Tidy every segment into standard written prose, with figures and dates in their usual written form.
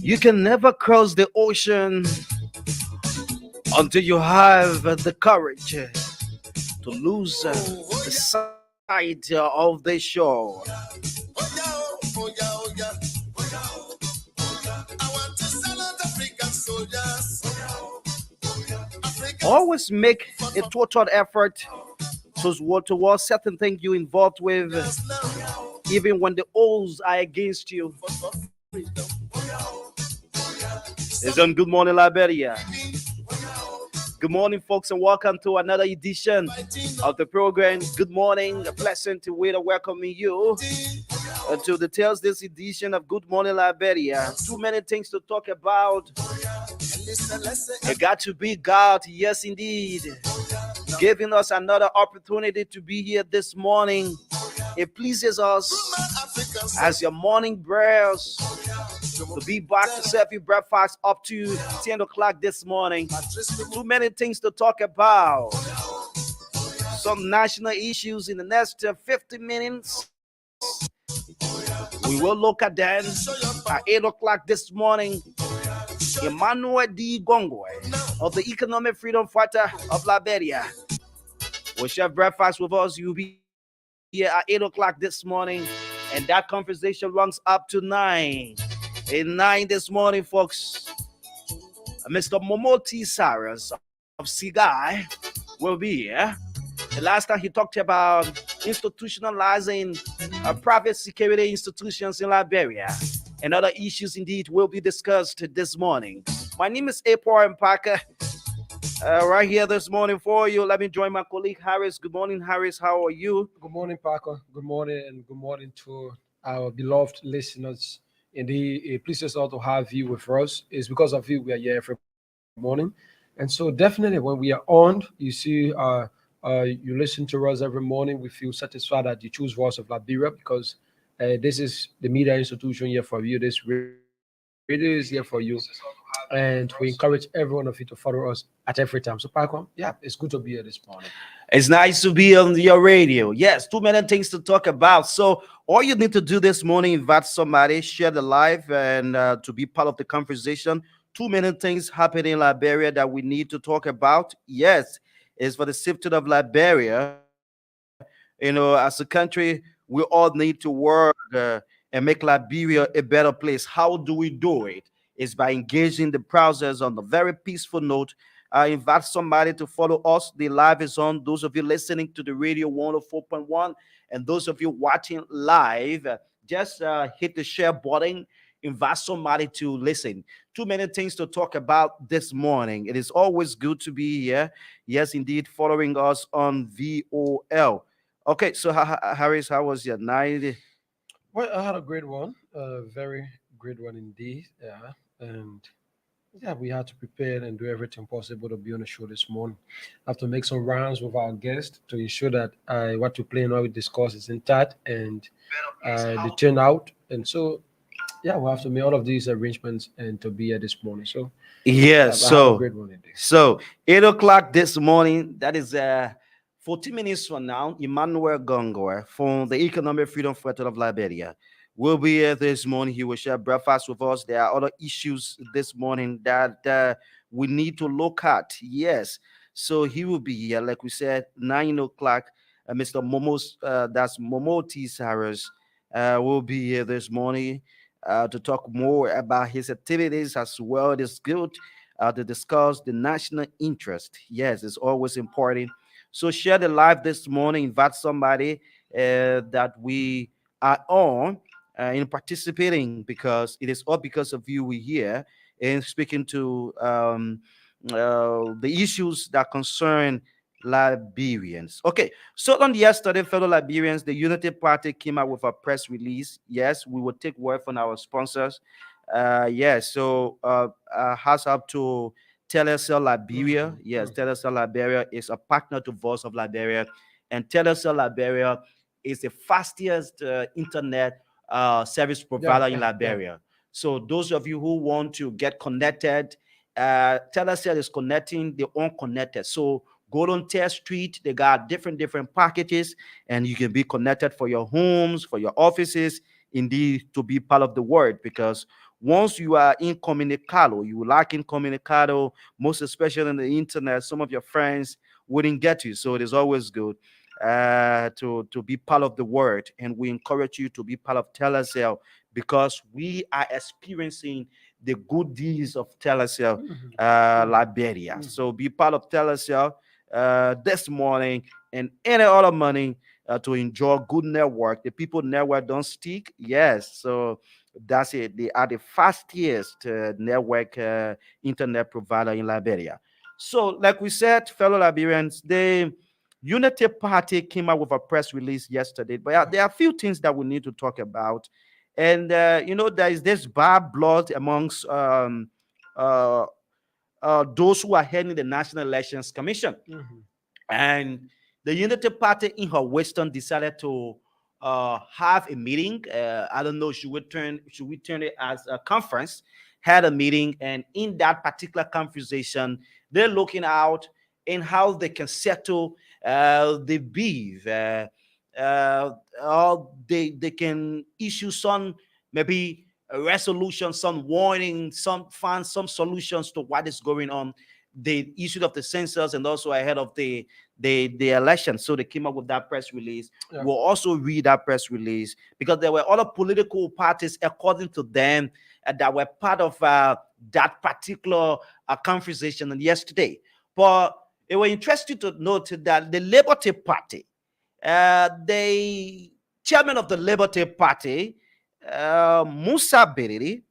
You can never cross the ocean until you have the courage to lose the sight of the shore. Always make a total effort towards certain things you involved with, even when the odds are against you. It's on Good Morning Liberia. Good morning, folks, and welcome to another edition of the program. Good morning, a pleasant way to welcoming you to the Thursday's edition of Good Morning Liberia. Too many things to talk about. It got to be God, yes, indeed, giving us another opportunity to be here this morning. It pleases us as your morning bears to be back to serve you breakfast up to 10 o'clock this morning. Too many things to talk about. Some national issues in the next 50 minutes. We will look at them at 8 o'clock this morning. Emmanuel D. Gongwe of the Economic Freedom Fighter of Liberia will share breakfast with us. You'll be here at 8 o'clock this morning, and that conversation runs up to 9. In 9 this morning, folks, Mr. Momoti Saras of Sigai will be here. The last time he talked about institutionalizing private security institutions in Liberia and other issues indeed will be discussed this morning. My name is April and Parker. Right here this morning for you. Let me join my colleague Harris. Good morning, Harris. How are you? Good morning, Parker. Good morning, and good morning to our beloved listeners. Indeed, it pleases us to have you with us. It's because of you we are here every morning. And so definitely when we are on, you see you listen to us every morning. We feel satisfied that you choose Voice of Liberia because this is the media institution here for you. This radio is here for you. And we encourage every one of you to follow us at every time. So, Parker, yeah, it's good to be here this morning. It's nice to be on your radio. Yes, too many things to talk about. So all you need to do this morning, invite somebody, share the live, and to be part of the conversation. Too many things happening in Liberia that we need to talk about. Yes, it's for the safety of Liberia. As a country, we all need to work and make Liberia a better place. How do we do it? It's by engaging the process on a very peaceful note. I invite somebody to follow us. The live is on. Those of you listening to the radio 104.1 and those of you watching live, just hit the share button. Invite somebody to listen. Too many things to talk about this morning. It is always good to be here. Yes, indeed, following us on VOL. Okay, so Harris, how was your night? Well, I had a great one, a very great one indeed. Yeah. And yeah, we had to prepare and do everything possible to be on the show this morning. I have to make some rounds with our guest to ensure that what we plan, what we discuss is intact and the turnout. And so, yeah, we'll have to make all of these arrangements and to be here this morning. So, Yes, yeah, I had a great one indeed. so 8 o'clock this morning, that is 14 minutes from now, Emmanuel Gongor from the Economic Freedom Fighter of Liberia will be here this morning. He will share breakfast with us. There are other issues this morning that we need to look at. Yes, so he will be here, like we said, 9 o'clock. Mr. Momos, that's Momo T. Saras, will be here this morning to talk more about his activities as well. It is good to discuss the national interest. Yes, it's always important. So share the live this morning. Invite somebody that we are on in participating because it is all because of you we here and speaking to the issues that concern Liberians. Okay, so on yesterday, fellow Liberians, the Unity Party came out with a press release. Yes, we will take word from our sponsors. Yes, so has up to Telecel Liberia. Yes, Telecel Liberia is a partner to Voice of Liberia, and Telecel Liberia is the fastest internet service provider in Liberia. So those of you who want to get connected, Telecel is connecting the unconnected. So go on Test Street. They got different packages, and you can be connected for your homes, for your offices, indeed to be part of the world because Once you are incommunicado, you lack incommunicado, most especially on the internet, some of your friends wouldn't get you. So it is always good to be part of the word. And we encourage you to be part of Telecel because we are experiencing the good deeds of Telecel Liberia. So be part of Telecel this morning and any other morning to enjoy good network. The people network don't stick. Yes. So that's it. They are the fastest network internet provider in Liberia. So, like we said, fellow Liberians, the Unity Party came out with a press release yesterday. But there are a few things that we need to talk about. And, there is this bad blood amongst uh, those who are heading the National Elections Commission. And the Unity Party in her Western decided to have a meeting. I don't know, should we turn it as a conference? Had a meeting, and in that particular conversation, they're looking out in how they can settle the beef. They can issue some maybe a resolution, some warning, some find some solutions to what is going on, the issue of the census and also ahead of the election. So they came up with that press release. Yeah. We'll also read that press release because there were other political parties, according to them, that were part of that particular conversation yesterday. But it was interesting to note that the Liberty Party, the chairman of the Liberty Party, Musa Beriri,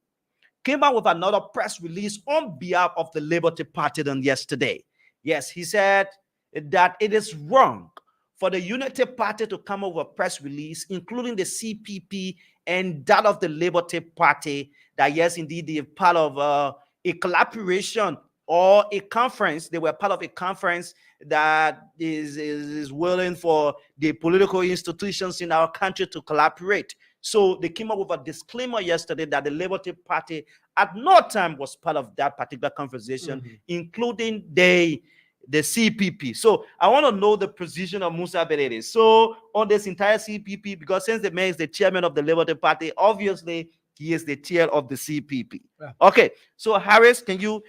came out with another press release on behalf of the Liberty Party than yesterday. Yes, he said that it is wrong for the Unity Party to come up with a press release, including the CPP and that of the Liberty Party, that yes, indeed, they're part of a collaboration or a conference. They were part of a conference that is willing for the political institutions in our country to collaborate. So they came up with a disclaimer yesterday that the Liberty Party at no time was part of that particular conversation, including the CPP. So I want to know the position of Musa Berere. So on this entire CPP, because since the man is the chairman of the Liberty Party, obviously he is the chair of the CPP. Yeah. Okay. So Harris, can you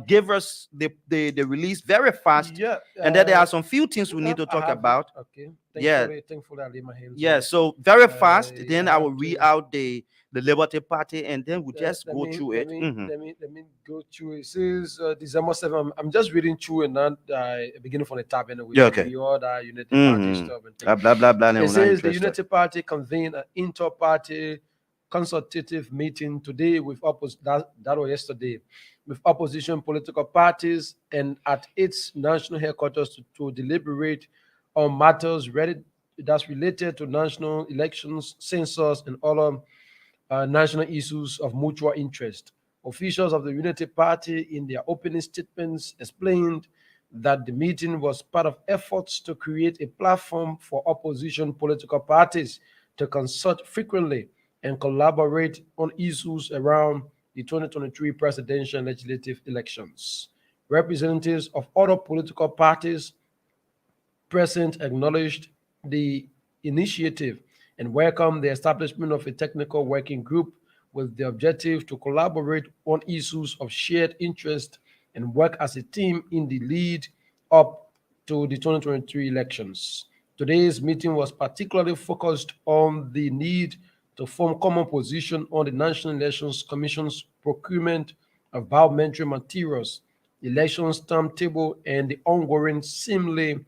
give us the release very fast? Yeah. And then there are some few things we need to I talk have it. about. Okay. Yeah. Thankfully, I lay my hands Yeah, on it. so very fast. Then I I will have read to. out the Liberty Party, and then we just Let go me through let it. me let me go through. It says December 7th. I'm just reading through and not beginning from the top anyway. Yeah, So okay. we all that Unity Party stuff and things. Blah blah blah. It I'm not says the interested. Unity Party convened an inter-party consultative meeting today with that was yesterday with opposition political parties and at its national headquarters to deliberate on matters that's related to national elections, census, and other national issues of mutual interest. Officials of the Unity Party, in their opening statements, explained that the meeting was part of efforts to create a platform for opposition political parties to consult frequently and collaborate on issues around the 2023 presidential and legislative elections. Representatives of other political parties present acknowledged the initiative and welcomed the establishment of a technical working group with the objective to collaborate on issues of shared interest and work as a team in the lead up to the 2023 elections. Today's meeting was particularly focused on the need to form common position on the National Elections Commission's procurement of biometric materials, elections timetable, and the ongoing seemingly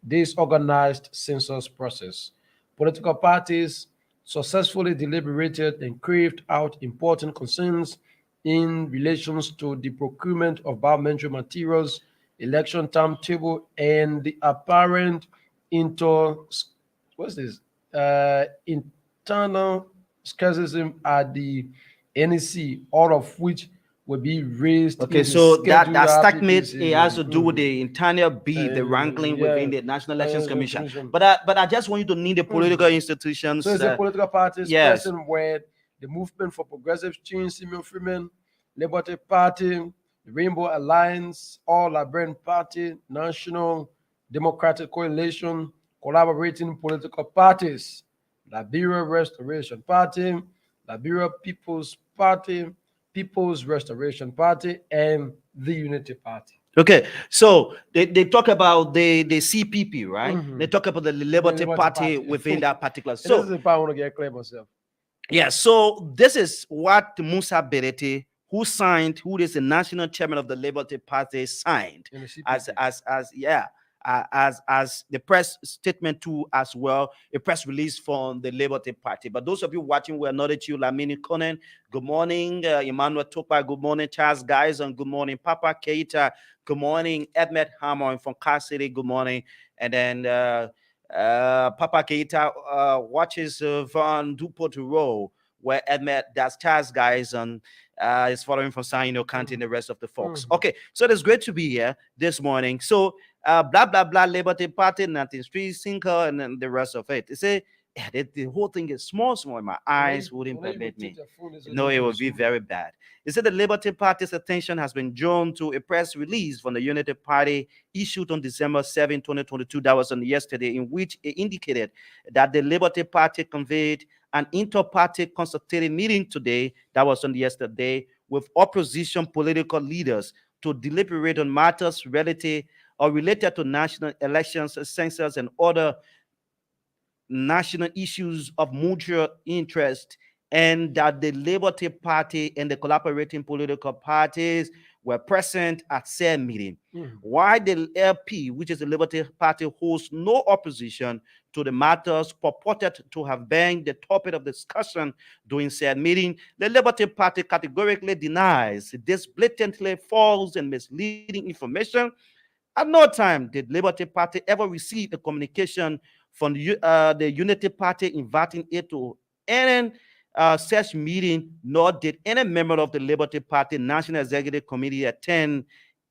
disorganized census process. Political parties successfully deliberated and carved out important concerns in relations to the procurement of biometric materials, election timetable, and the apparent inter what's this internal scarcity at the NEC, all of which will be raised Okay, in the so that scheduled statement RPPC it has to hearing. do with the internal beef, the wrangling Yeah, within the National Elections Commission. commission. But I just want you to name the political So institutions. it's the political parties Yes. present where the Movement for Progressive Change, Simeon Freeman, Liberty Party, the Rainbow Alliance, All Liberian Party, National Democratic Coalition, collaborating political parties, Liberia Restoration Party, Liberia People's Party, People's Restoration Party, and the Unity Party. Okay, so they talk about the CPP, right? They Mhm. talk about the The Liberty Liberty Party Party. within that particular. And this is So the part I want to get clear myself. yeah, so this is what Musa Berete, who is the national chairman of the Liberty Party, signed In the as CPP. as yeah, as the press statement too as well, a press release from the Liberty Party. But those of you watching, we acknowledge you, Lamini Conan. Good morning, Emmanuel Topa. Good morning, Charles Guys, and good morning, Papa Keita. Good morning, Edmed Hammer from Car City. Good morning, and then. Papa Keita watches Van Duport Row, where Edmed that's Charles Guys and is following from San County and the rest of the folks. Mhm. Okay, so it's great to be here this morning. So blah blah blah Liberty Party, nothing street sinker, and then the rest of it. They say yeah, the whole thing is small, small. My eyes wouldn't When you go permit take me. your phone, it's No, it very would be small. very bad. They said the Liberty Party's attention has been drawn to a press release from the Unity Party issued on December 7, 2022. That was on yesterday, in which it indicated that the Liberty Party convened an inter-party consultative meeting today, that was on yesterday, with opposition political leaders to deliberate on matters related to national elections, census, and other national issues of mutual interest, and that the Liberty Party and the collaborating political parties were present at said meeting. Mhm. While the LP, which is the Liberty Party, holds no opposition to the matters purported to have been the topic of discussion during said meeting, the Liberty Party categorically denies this blatantly false and misleading information. At no time did Liberty Party ever receive a communication from the Unity Party inviting it to any such meeting, nor did any member of the Liberty Party National Executive Committee attend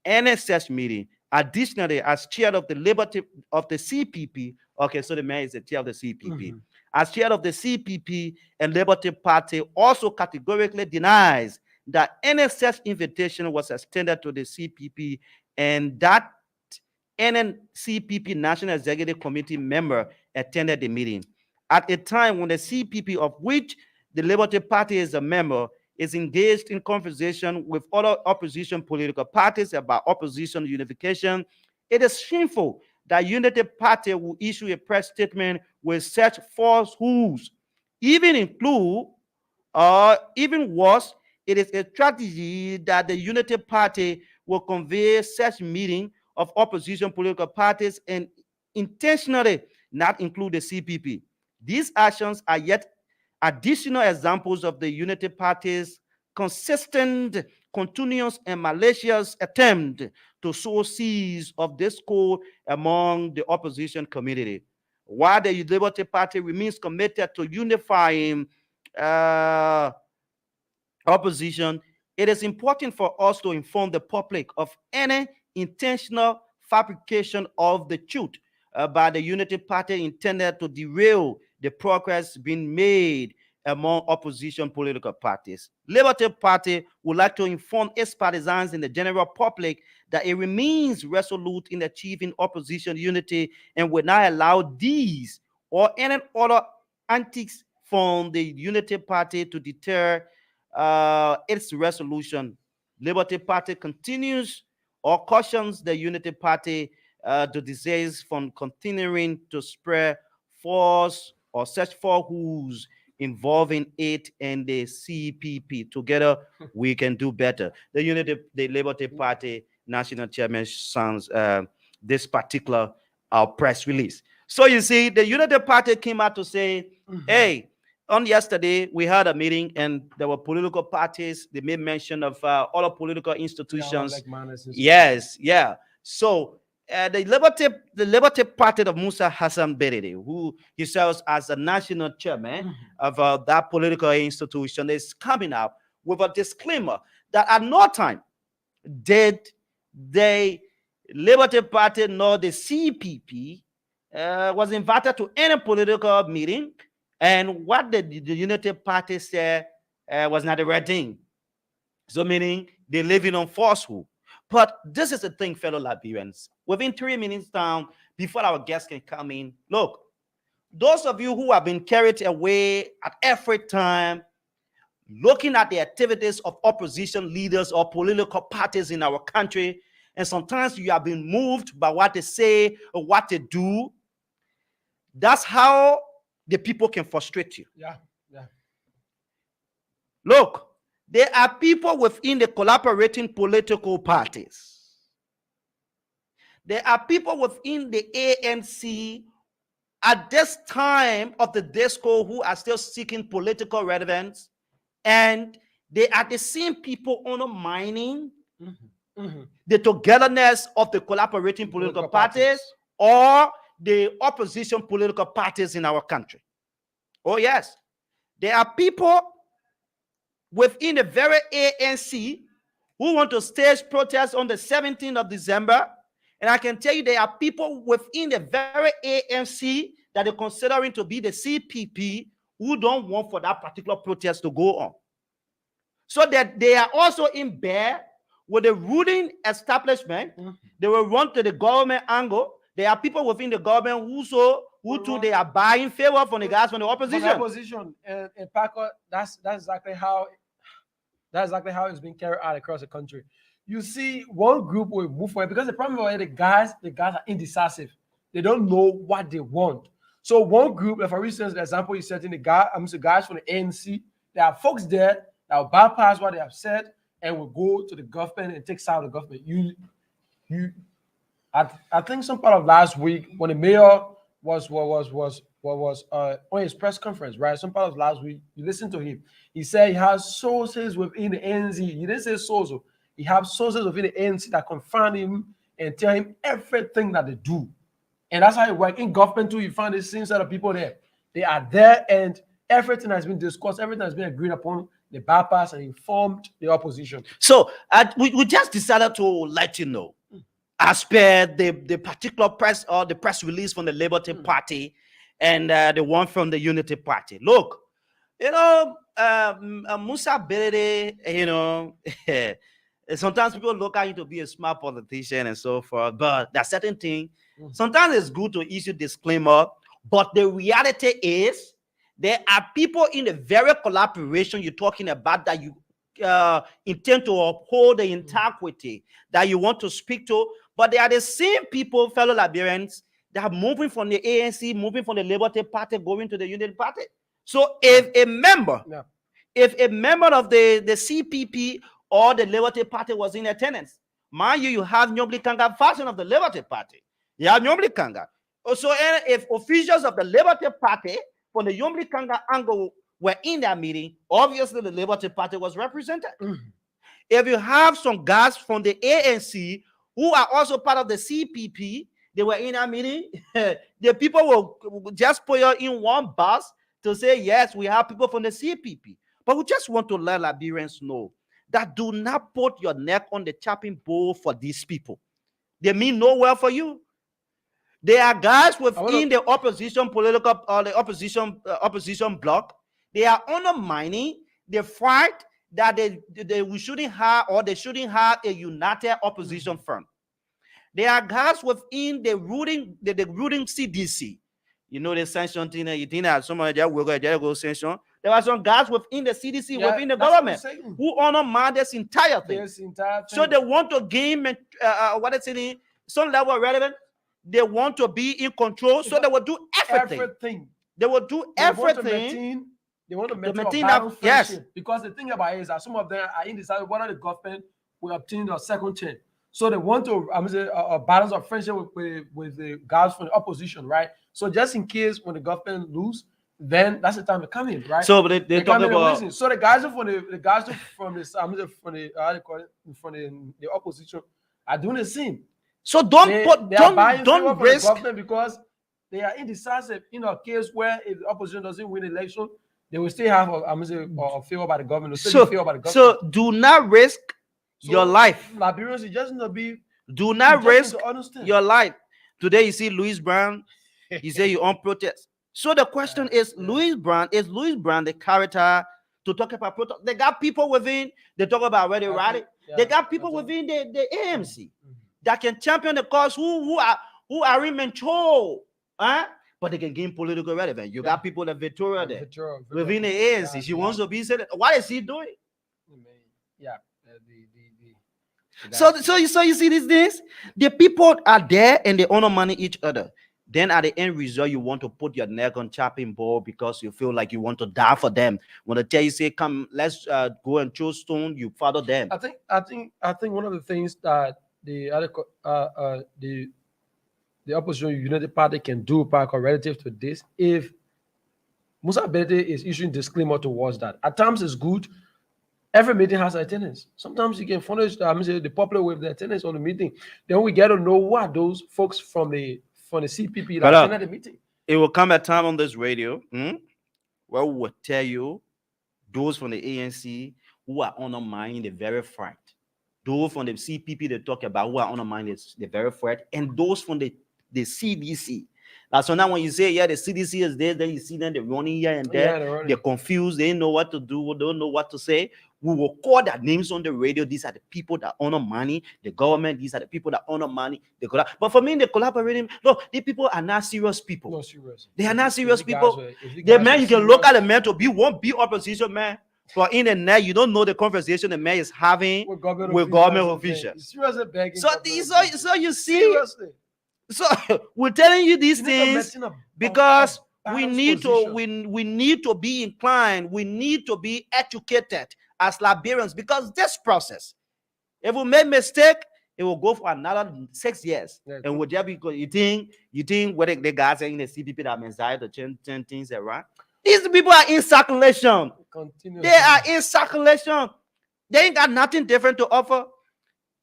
any such meeting. Additionally, as chair of the Liberty of the CPP, okay, so the man is the chair of the CPP. Mhm. As chair of the CPP and Liberty Party also categorically denies that any such invitation was extended to the CPP and that NNCPP National Executive Committee member attended the meeting. At a time when the CPP, of which the Liberty Party is a member, is engaged in conversation with other opposition political parties about opposition unification, it is shameful that Unity Party will issue a press statement with such falsehoods, even include even worse, it is a strategy that the Unity Party will convey such meeting of opposition political parties and intentionally not include the CPP. These actions are yet additional examples of the Unity Party's consistent, continuous, and malicious attempt to sow seeds of discord among the opposition community. While the Liberty Party remains committed to unifying uh, opposition, it is important for us to inform the public of any intentional fabrication of the truth by the Unity Party intended to derail the progress being made among opposition political parties. Liberty Party would like to inform its partisans and the general public that it remains resolute in achieving opposition unity and will not allow these or any other antics from the Unity Party to deter its resolution. Liberty Party continues or cautions the Unity Party to desist from continuing to spread false or such falsehoods involving it and the CPP. Together, we can do better. The Liberty Party National Chairman signs this particular press release. So you see, the Unity Party came out to say, Mhm. hey, on yesterday we had a meeting and there were political parties. They made mention of other political Yeah, all institutions. like manners and stuff. Yes, yeah. So the Liberty Party of Musa Hassan Berede, who he serves as a national chairman Mhm. of that political institution, is coming up with a disclaimer that at no time did the Liberty Party nor the CPP was invited to any political meeting, and what the Unity Party said was not the right thing. So meaning they're living on falsehood. But this is the thing, fellow Liberians. Within 3 minutes down, before our guests can come in, look, those of you who have been carried away at every time, looking at the activities of opposition leaders or political parties in our country, and sometimes you have been moved by what they say or what they do, that's how the people can frustrate you. Yeah. Yeah. Look, there are people within the collaborating political parties. There are people within the ANC at this time of the disco who are still seeking political relevance, and they are the same people undermining the togetherness of the collaborating political parties or the opposition political parties in our country. Oh, yes. There are people within the very ANC who want to stage protests on the 17th of December. And I can tell you there are people within the very ANC that they're considering to be the CPP who don't want for that particular protest to go on. So that they are also in bed with the ruling establishment. They will run to the government angle. There are people within the government who too they are buying favor from the guys from the opposition. And Paco, that's exactly how it's being carried out across the country. You see, one group will move forward because the problem is the guys are indecisive. They don't know what they want. So one group, like for instance, the example you said in the guys from the ANC, there are folks there that will bypass what they have said and will go to the government and take side of the government. I think some part of last week when the mayor was on his press conference, right? Some part of last week, you listen to him. He said he has sources within the ANC. He didn't say sources. He has sources within the ANC that confront him and tell him everything that they do. And that's how it works. In government too, you find the same set of people there. They are there and everything has been discussed, everything has been agreed upon. They bypass and informed the opposition. So we just decided to let you know, as per the particular press or the press release from the Liberty Party and the one from the Unity Party. Look, Musa Belede, sometimes people look at you to be a smart politician and so forth, but there's certain thing. Sometimes it's good to issue disclaimer, but the reality is there are people in the very collaboration you're talking about that you intend to uphold the integrity that you want to speak to, but they are the same people, fellow Liberians, that are moving from the ANC, moving from the Liberty Party, going to the Unity Party. So if a member of the CPP or the Liberty Party was in attendance, mind you, you have Nyobli Kanga version of the Liberty Party. You have Nyobli Kanga. Also, if officials of the Liberty Party from the Nyobli Kanga angle were in that meeting, obviously the Liberty Party was represented. If you have some guys from the ANC who are also part of the CPP, they were in that meeting, the people will just put you in one bus to say, yes, we have people from the CPP. But we just want to let Liberians know that do not put your neck on the chopping board for these people. They mean no well for you. There are guys within the opposition political or the opposition bloc. They are undermining the fight that we shouldn't have, or they shouldn't have a united opposition front. There are guys within the ruling CDC. You know the sanction thing. You think that some of them will go sanction. There are some guys within the CDC, within the government, who undermine this entire thing. So they want to gain some level of relevance. They want to be in control, so they will do everything. They will do everything. They want to maintain that, yes. Because the thing about it is that some of them are indecisive whether the government will obtain a second term. So they want to a balance of friendship with the guys from the opposition, right? So just in case when the government lose, then that's the time to come in, right? So they talk about. So the guys from the opposition are doing the same. So don't risk government because they are indecisive. In a case where if the opposition doesn't win the election, they will still have a favor by the government. So do not risk your life. Liberians, you just need to be. Do not risk your life. Today you see Louis Brown. He say you on protest. So the question is, Louis Brown the character to talk about protest? They got people within. They talk about where they ride it. They got people within the AMC that can champion the cause who are in control. but they can gain political relevance. You Yeah. got people like Victoria there Victoria, within the yeah, ANC. She they wants have, to be senator. What is he doing? I mean, yeah, the So, that's you see these things. The people are there and they honor money each other. Then at the end result, you want to put your neck on chopping board because you feel like you want to die for them. When they tell you say, "Come, let's go and throw stone," you follow them. I think one of the things that the opposition United Party can do, Park, relative to this, if Musa Bede is issuing disclaimer towards that. At times it's good. Every meeting has attendance. Sometimes you can furnish the popular with the attendance on the meeting. Then we get to know what those folks from the CPP that But attended the meeting. it will come a time on this radio where we will tell you those from the ANC who are undermining the very fact. Those from the CPP they talk about who are undermining the very fact, and those from the CDC. So now when you say, yeah, the CDC is there, then you see them, they're running here and there. Yeah, they're running. They're confused. They don't know what to do. They don't know what to say. We will call their names on the radio. These are the people that honor money. The government, these are the people that honor money. But for me, the collaborating, no, these people are not serious people. No, serious. They are not If serious the guys people. if The guys man, were you can look at serious the man to be one big opposition man. For in the net, you don't know the conversation the man is having with government with officials, government and officials. seriously begging So, government officials. so you see, Seriously. so we're telling you these You need to things maintain because we balanced need to position. we need to be inclined. We need to be educated as Liberians because this process, if we make mistake, it will go for another 6 years. Yeah, And would there be you think what the guys in the CPP that desire to change things around? These people are in circulation. Continue. They are in circulation. They ain't got nothing different to offer.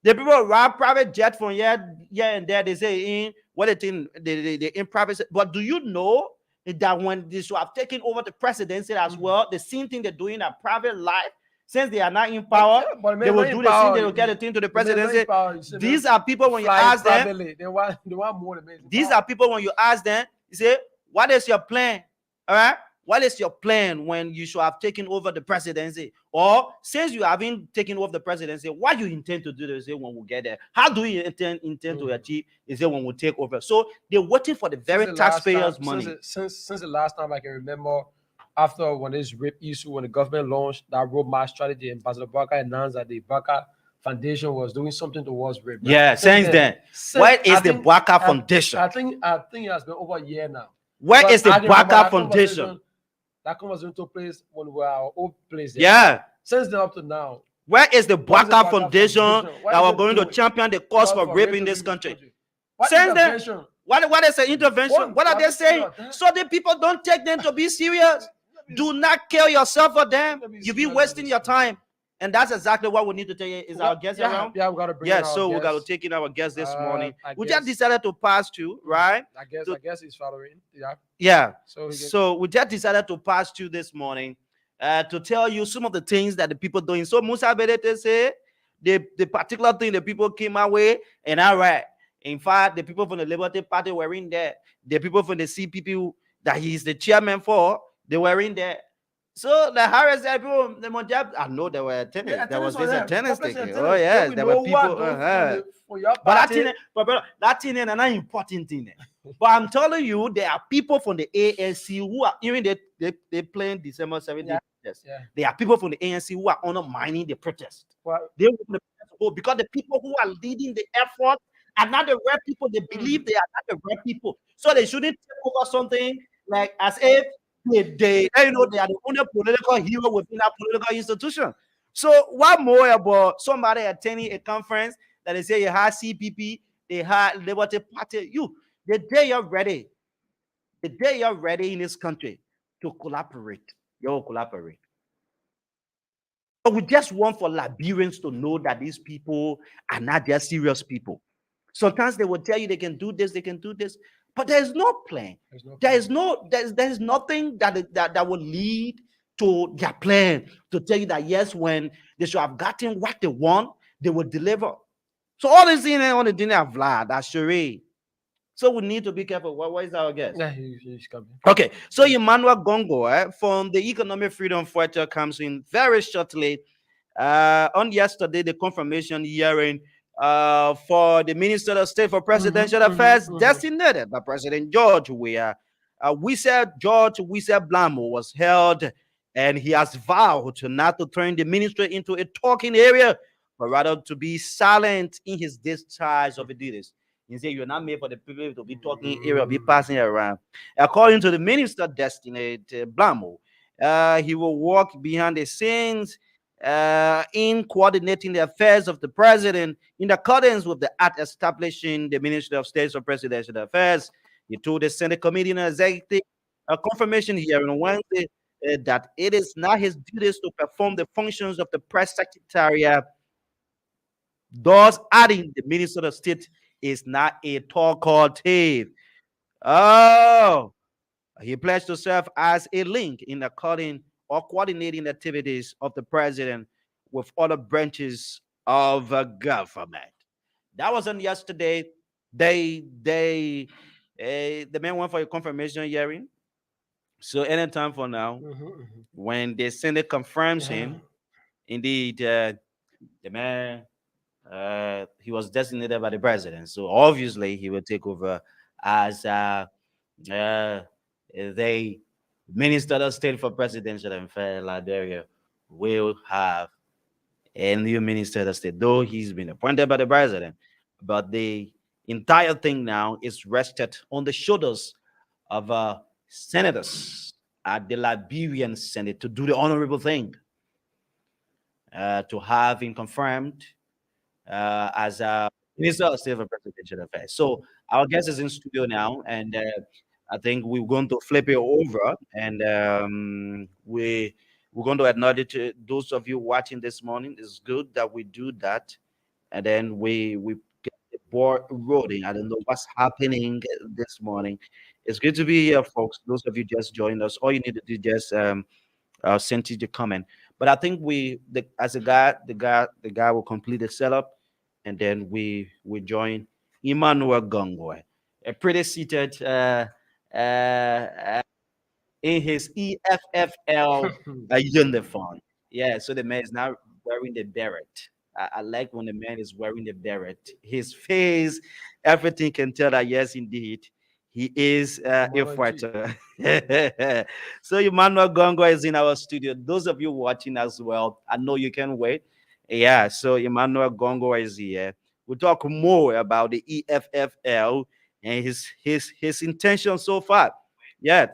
The people ride private jet from here and there. They say in what they think they in private. But do you know that when they should have taken over the presidency as well, the same thing they're doing in private life, since they are not in power, But they will men do in the same. power, They will get the thing to the the men in presidency. power, you see These them are people when you flying ask them. privately. They want more than men in These power. are people when you ask them. You say, "What is your plan?" All right. What is your plan when you should have taken over the presidency? Or since you haven't taken over the presidency, what you intend to do? They say when we get there. How do you intend to achieve? Is it when we take over? So they're waiting for the very Since the last taxpayers' time- money. Since the last time I can remember, after when this rape issue, when the government launched that roadmap strategy, Ambassador Barker announced that the Barker Foundation was doing something towards rape. Right? Yeah, since then. What is the Barker Foundation? I think it has been over a year now. Where But is the I can remember Barker that Foundation? That conversation took place when we were our old place there. Yeah. Since then up to now, Where is the What is the Barker Barker Foundation Foundation? What that is were it going to doing? champion the cause for rape in this country? Since then, what is the intervention? What are they saying? So the people don't take them to be serious. Do not kill yourself for them. You be wasting your time. And that's exactly what we need to tell you. Is our guest around? Yeah, we got to bring Yeah, in our so we got to guest. take in our guest this morning. I We just guess- decided to pass through, right? I guess he's following. Yeah. Yeah. So he So we just decided to pass through this morning to tell you some of the things that the people doing. So Musa Bedete say the particular thing the people came our way, and all right. In fact, the people from the Liberty Party were in there. The people from the CPP that he's the chairman for, they were in there. So the Harris people, the Mojab, I know there were tennis. Yeah, there was attendance this was there. attendance Public thing. attendance. Oh yes, We there know were people. what those for your But party. that thing is an important thing. But I'm telling you, there are people from the ANC who are even they playing December 17th. Yeah. Yes. Yeah. There are people from the ANC who are undermining the protest. Well, They want the protest to go because the people who are leading the effort are not the right people. They believe they are not the right people. So they shouldn't take over something like as if they you know they are the only political hero within that political institution. So what more about somebody attending a conference that they say you have CPP, they have Liberty Party? The day you're ready, the day you're ready in this country to collaborate, you'll collaborate. But we just want for Liberians to know that these people are not just serious people. Sometimes they will tell you they can do this, but there's no plan. There's nothing that will lead to their plan to tell you that yes, when they should have gotten what they want, they will deliver. So all this in on the dinner of Vlad, that's charade. So we need to be careful. What is our guess? yeah, he's coming. Okay, so Emmanuel Gongo from the Economic Freedom Fighter comes in very shortly. On yesterday, the confirmation hearing for the Minister of State for Presidential Affairs, designated by President George Weah, We said George we said Blamo was held, and he has vowed to not to turn the ministry into a talking area, but rather to be silent in his discharge of the duties. He said, "You're not made for the people to be talking area, be passing around." According to the minister destined Blamo, he will work behind the scenes in coordinating the affairs of the president in accordance with the act establishing the Ministry of State for Presidential Affairs. He told the Senate Committee on Executive a confirmation hearing on Wednesday that it is not his duties to perform the functions of the press secretariat, thus adding the Minister of State is not a talkative. Oh, he pledged to serve as a link in according or coordinating activities of the president with other branches of government. That was on yesterday. The man went for a confirmation hearing. So anytime from now, when the Senate confirms Yeah. him, indeed, the man he was designated by the president. So obviously, he will take over as uh, the Minister of State for Presidential Affairs. Liberia will have a new Minister of State, though he's been appointed by the president. But the entire thing now is rested on the shoulders of senators at the Liberian Senate to do the honorable thing, to have him confirmed as a Minister of State for Presidential Affairs. So our guest is in studio now, and I think we're going to flip it over, and we're going to acknowledge those of you watching this morning. It's good that we do that, and then we get the ball rolling. I don't know what's happening this morning. It's good to be here, folks. Those of you just joined us, all you need to do just send you the comment. But I think as the guy will complete the setup, and then we join Emmanuel Gongwe, a pretty seated uh, in his EFFL uniform. Yeah, so the man is now wearing the beret. I like when the man is wearing the beret. His face, everything can tell that yes, indeed, he is a Malachi. fighter. So Emmanuel Gongo is in our studio. Those of you watching as well, I know you can wait. Yeah, so Emmanuel Gongo is here. We'll talk more about the EFFL and his intention so far. Yeah,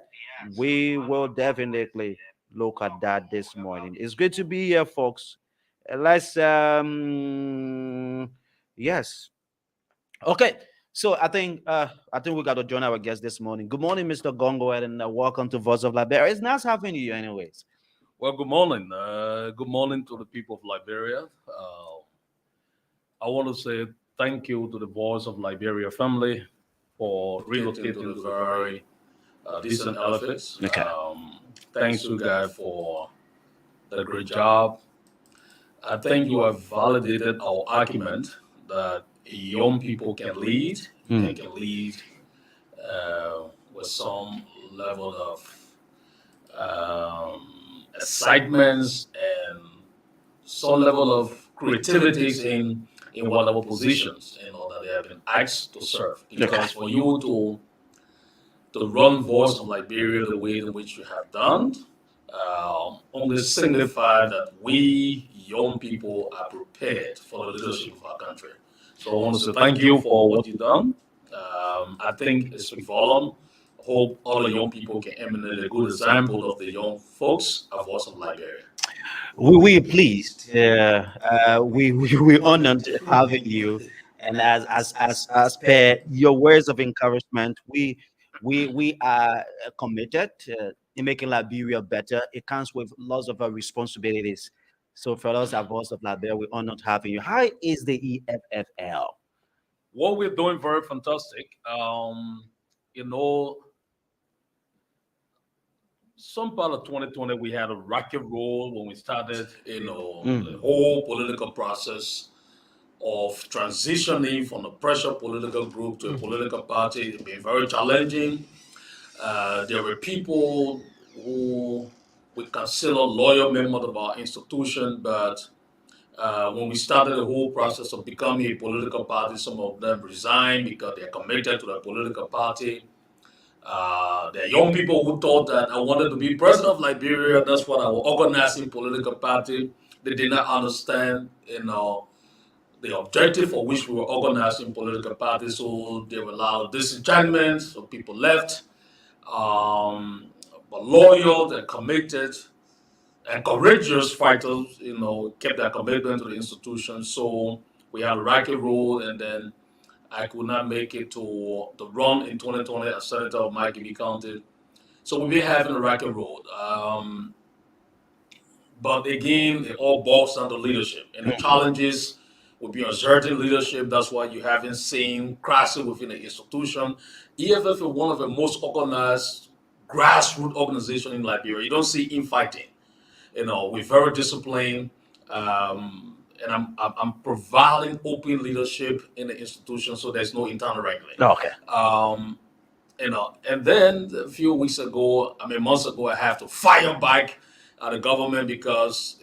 we will definitely look at that this morning. It's good to be here, folks. Let's yes. Okay. So I think we got to join our guest this morning. Good morning, Mr. Gongo, and welcome to Voice of Liberia. It's nice having you, anyways. Well, good morning. Good morning to the people of Liberia. I want to say thank you to the Voice of Liberia family for relocating to the very decent elephants. Okay. Thanks to you guys for the great job. I think you have validated our argument that young people can lead and can lead with some level of excitements and some level of creativities in whatever positions that they have been asked to serve. Because for you to run Voice of Liberia the way in which you have done, only signify that we young people are prepared for the leadership of our country. So I want to say thank you for what you've done. I think it speaks volume. Hope other young people can emanate a good example of the young folks of Voice of Liberia. We pleased. We honored having you, and as per your words of encouragement, we are committed in making Liberia better. It comes with lots of responsibilities. So for us at Voice of Liberia, we honored having you. How is the EFFL? What we're doing very fantastic. You know, some part of 2020 we had a rocky roll when we started, the whole political process of transitioning from a pressure political group to a political party. It's been very challenging. There were people who we consider loyal members of our institution, but when we started the whole process of becoming a political party, some of them resigned because they're committed to the political party. There are young people who thought that I wanted to be president of Liberia. That's what I was organizing political party. They did not understand, the objective for which we were organizing political parties. So there were a lot of disenchantment. So people left, um, but loyal and committed and courageous fighters, kept their commitment to the institution. So we had a rocky road, and then I could not make it to the run in 2020 as senator of Miami County. So we've been having a rocky road. But again, it all boils down to leadership. And the challenges will be uncertain leadership. That's why you haven't seen crisis within the institution. EFF is one of the most organized grassroots organizations in Liberia. You don't see infighting. We're very disciplined. And I'm providing open leadership in the institution, so there's no internal wrangling. Okay. And then a few weeks ago, months ago, I have to fire back at the government because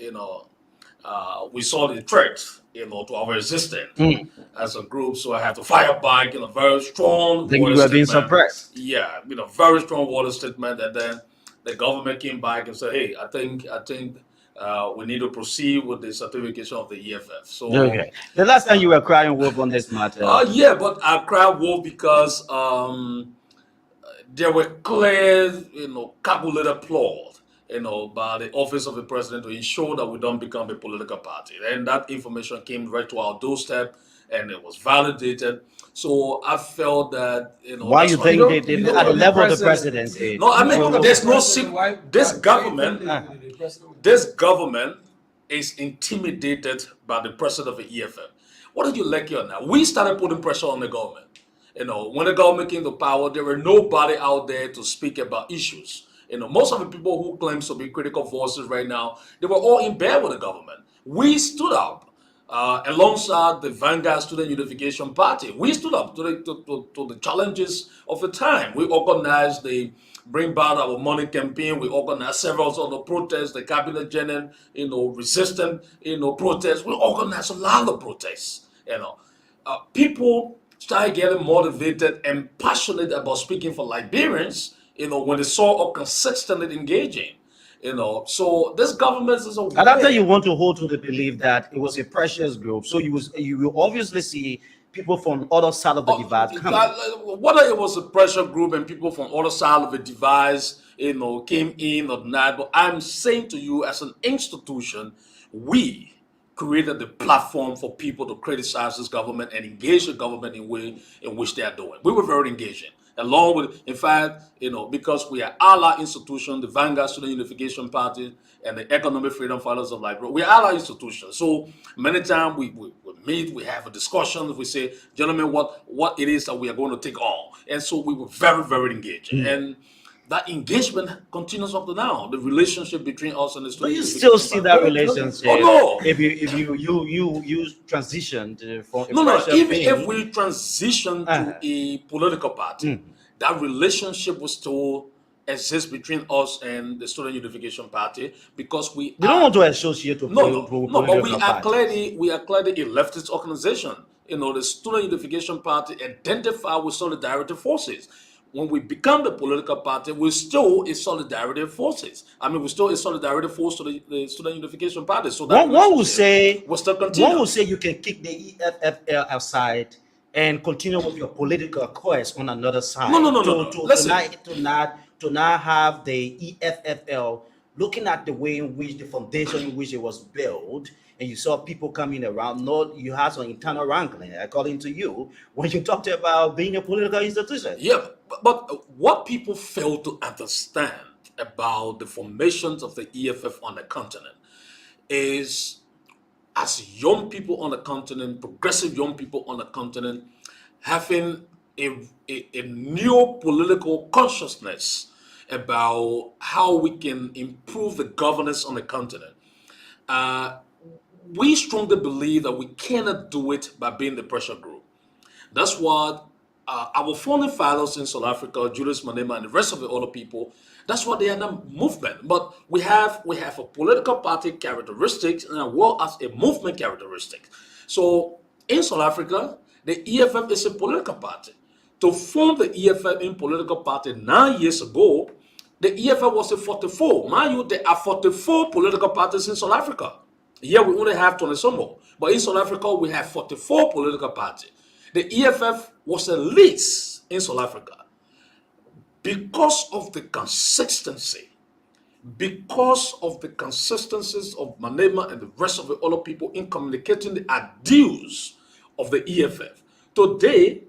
we saw the threat to our existence as a group. So I have to fire back in a very strong. Think you were being suppressed. Yeah, very strong water statement, and then the government came back and said, "Hey, I think we need to proceed with the certification of the EFF." So Okay. The last time you were crying wolf on this matter. yeah, but I cried wolf because there were clear, calculated plots, by the office of the president to ensure that we don't become a political party. And that information came right to our doorstep, and it was validated. So I felt that, Why you think they did at the level of the presidency? No, there's no secret. This government is intimidated by the president of the EFF. What did you like here now? We started putting pressure on the government. When the government came to power, there were nobody out there to speak about issues. Most of the people who claim to be critical voices right now, they were all in bed with the government. We stood up alongside the Vanguard Student Unification Party. We stood up to the challenges of the time. We organized the Bring Back Our Money campaign. We organized several other protests, the cabinet general, resistant, protests. We organized a lot of protests. People started getting motivated and passionate about speaking for Liberians, when they saw us consistently engaging. So this government is a. And after you want to hold to the belief that it was a precious group, so you will obviously see people from other side of the divide coming. Whether it was a pressure group and people from other side of the divide, came in or not, but I'm saying to you, as an institution, we created the platform for people to criticize this government and engage the government in way in which they are doing. We were very engaging. Along with, in fact, because we are allied institution, the Vanguard Student Unification Party and the Economic Freedom Fighters of Liberia, we are allied institutions. So many times we meet, we have a discussion, we say, gentlemen, what it is that we are going to take on. And so we were very, very engaging. And that engagement continues up to now. The relationship between us and the students. Do you still see that relationship? Oh no! If you transitioned from even if we transition to a political party, that relationship will still exist between us and the Student Unification Party because we. You don't want to associate to but we are clearly a leftist organization. The Student Unification Party identify with solidarity forces. When we become the political party, we're still a solidarity forces. We're still a solidarity force to the Student Unification Party. So that one will say we'll still continue. One will say you can kick the EFFL outside and continue with your political quest on another side. No. To not have the EFFL looking at the way in which the foundation in which it was built, and you saw people coming around. No, you had some internal wrangling, according to you, when you talked about being a political institution. Yeah, but what people fail to understand about the formations of the EFF on the continent is, as young people on the continent, progressive young people on the continent, having a new political consciousness about how we can improve the governance on the continent. We strongly believe that we cannot do it by being the pressure group. That's what our founding fathers in South Africa, Julius Malema, and the rest of the other people, that's what they are the movement. But we have a political party characteristics as well as a movement characteristic. So in South Africa, the EFF is a political party. to form the EFF in political party 9 years ago, the EFF was a 44. Mind you, there are 44 political parties in South Africa. Here we only have 20 some more. But in South Africa, we have 44 political parties. The EFF was the least in South Africa because of the consistencies of Manema and the rest of the other people in communicating the ideals of the EFF. Today,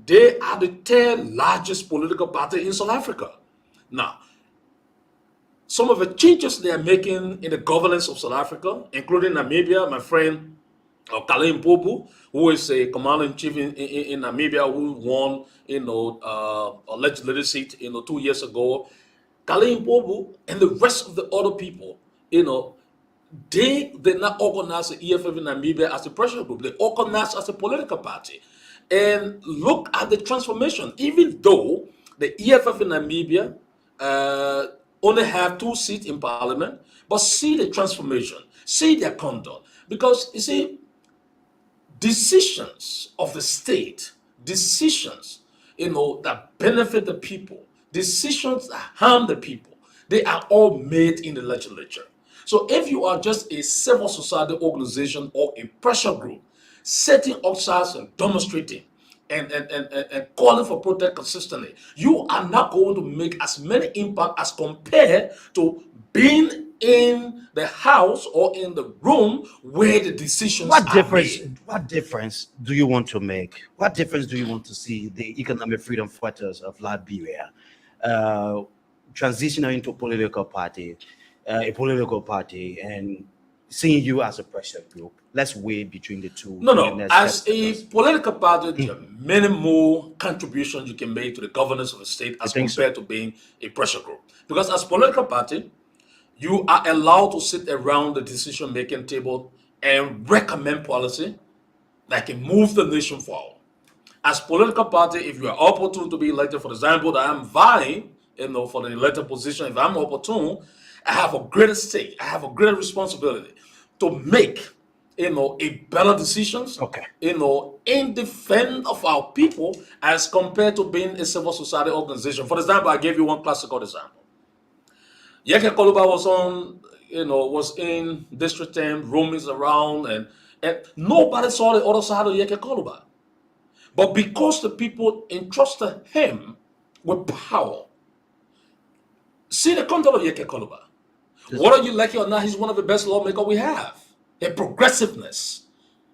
they are the third largest political party in South Africa. Now, some of the changes they are making in the governance of South Africa, including Namibia, my friend Kale Mpopu, who is a commander-in-chief in Namibia, who won, a legislative seat, 2 years ago. Kale Mpopu and the rest of the other people, they did not organize the EFF in Namibia as a pressure group. They organized as a political party. And look at the transformation. Even though the EFF in Namibia only have 2 seats in parliament, but see the transformation, see their conduct. Because, you see, decisions of the state, decisions, that benefit the people, decisions that harm the people, they are all made in the legislature. So if you are just a civil society organization or a pressure group, setting outside and demonstrating and calling for protest consistently, you are not going to make as many impact as compared to being in the house or in the room where the decisions are made. What difference do you want to make? What difference do you want to see the economic freedom fighters of Liberia transitioning into a political party, and seeing you as a pressure group? Let's weigh between the two. No. As a political party, there are many more contributions you can make to the governance of the state as compared to being a pressure group. Because as political party, you are allowed to sit around the decision-making table and recommend policy that can move the nation forward. As political party, if you are opportune to be elected, for example, that I'm vying, for the elected position, if I'm opportune, I have a greater stake, I have a greater responsibility to make, a better decisions, in defense of our people as compared to being a civil society organization. For example, I gave you one classical example. Yeke Koluba was in District 10, roaming around, and nobody saw the other side of Yeke Koluba. But because the people entrusted him with power, see the content of Yeke Koluba. Whether you like it or not, he's one of the best lawmakers we have. A progressiveness.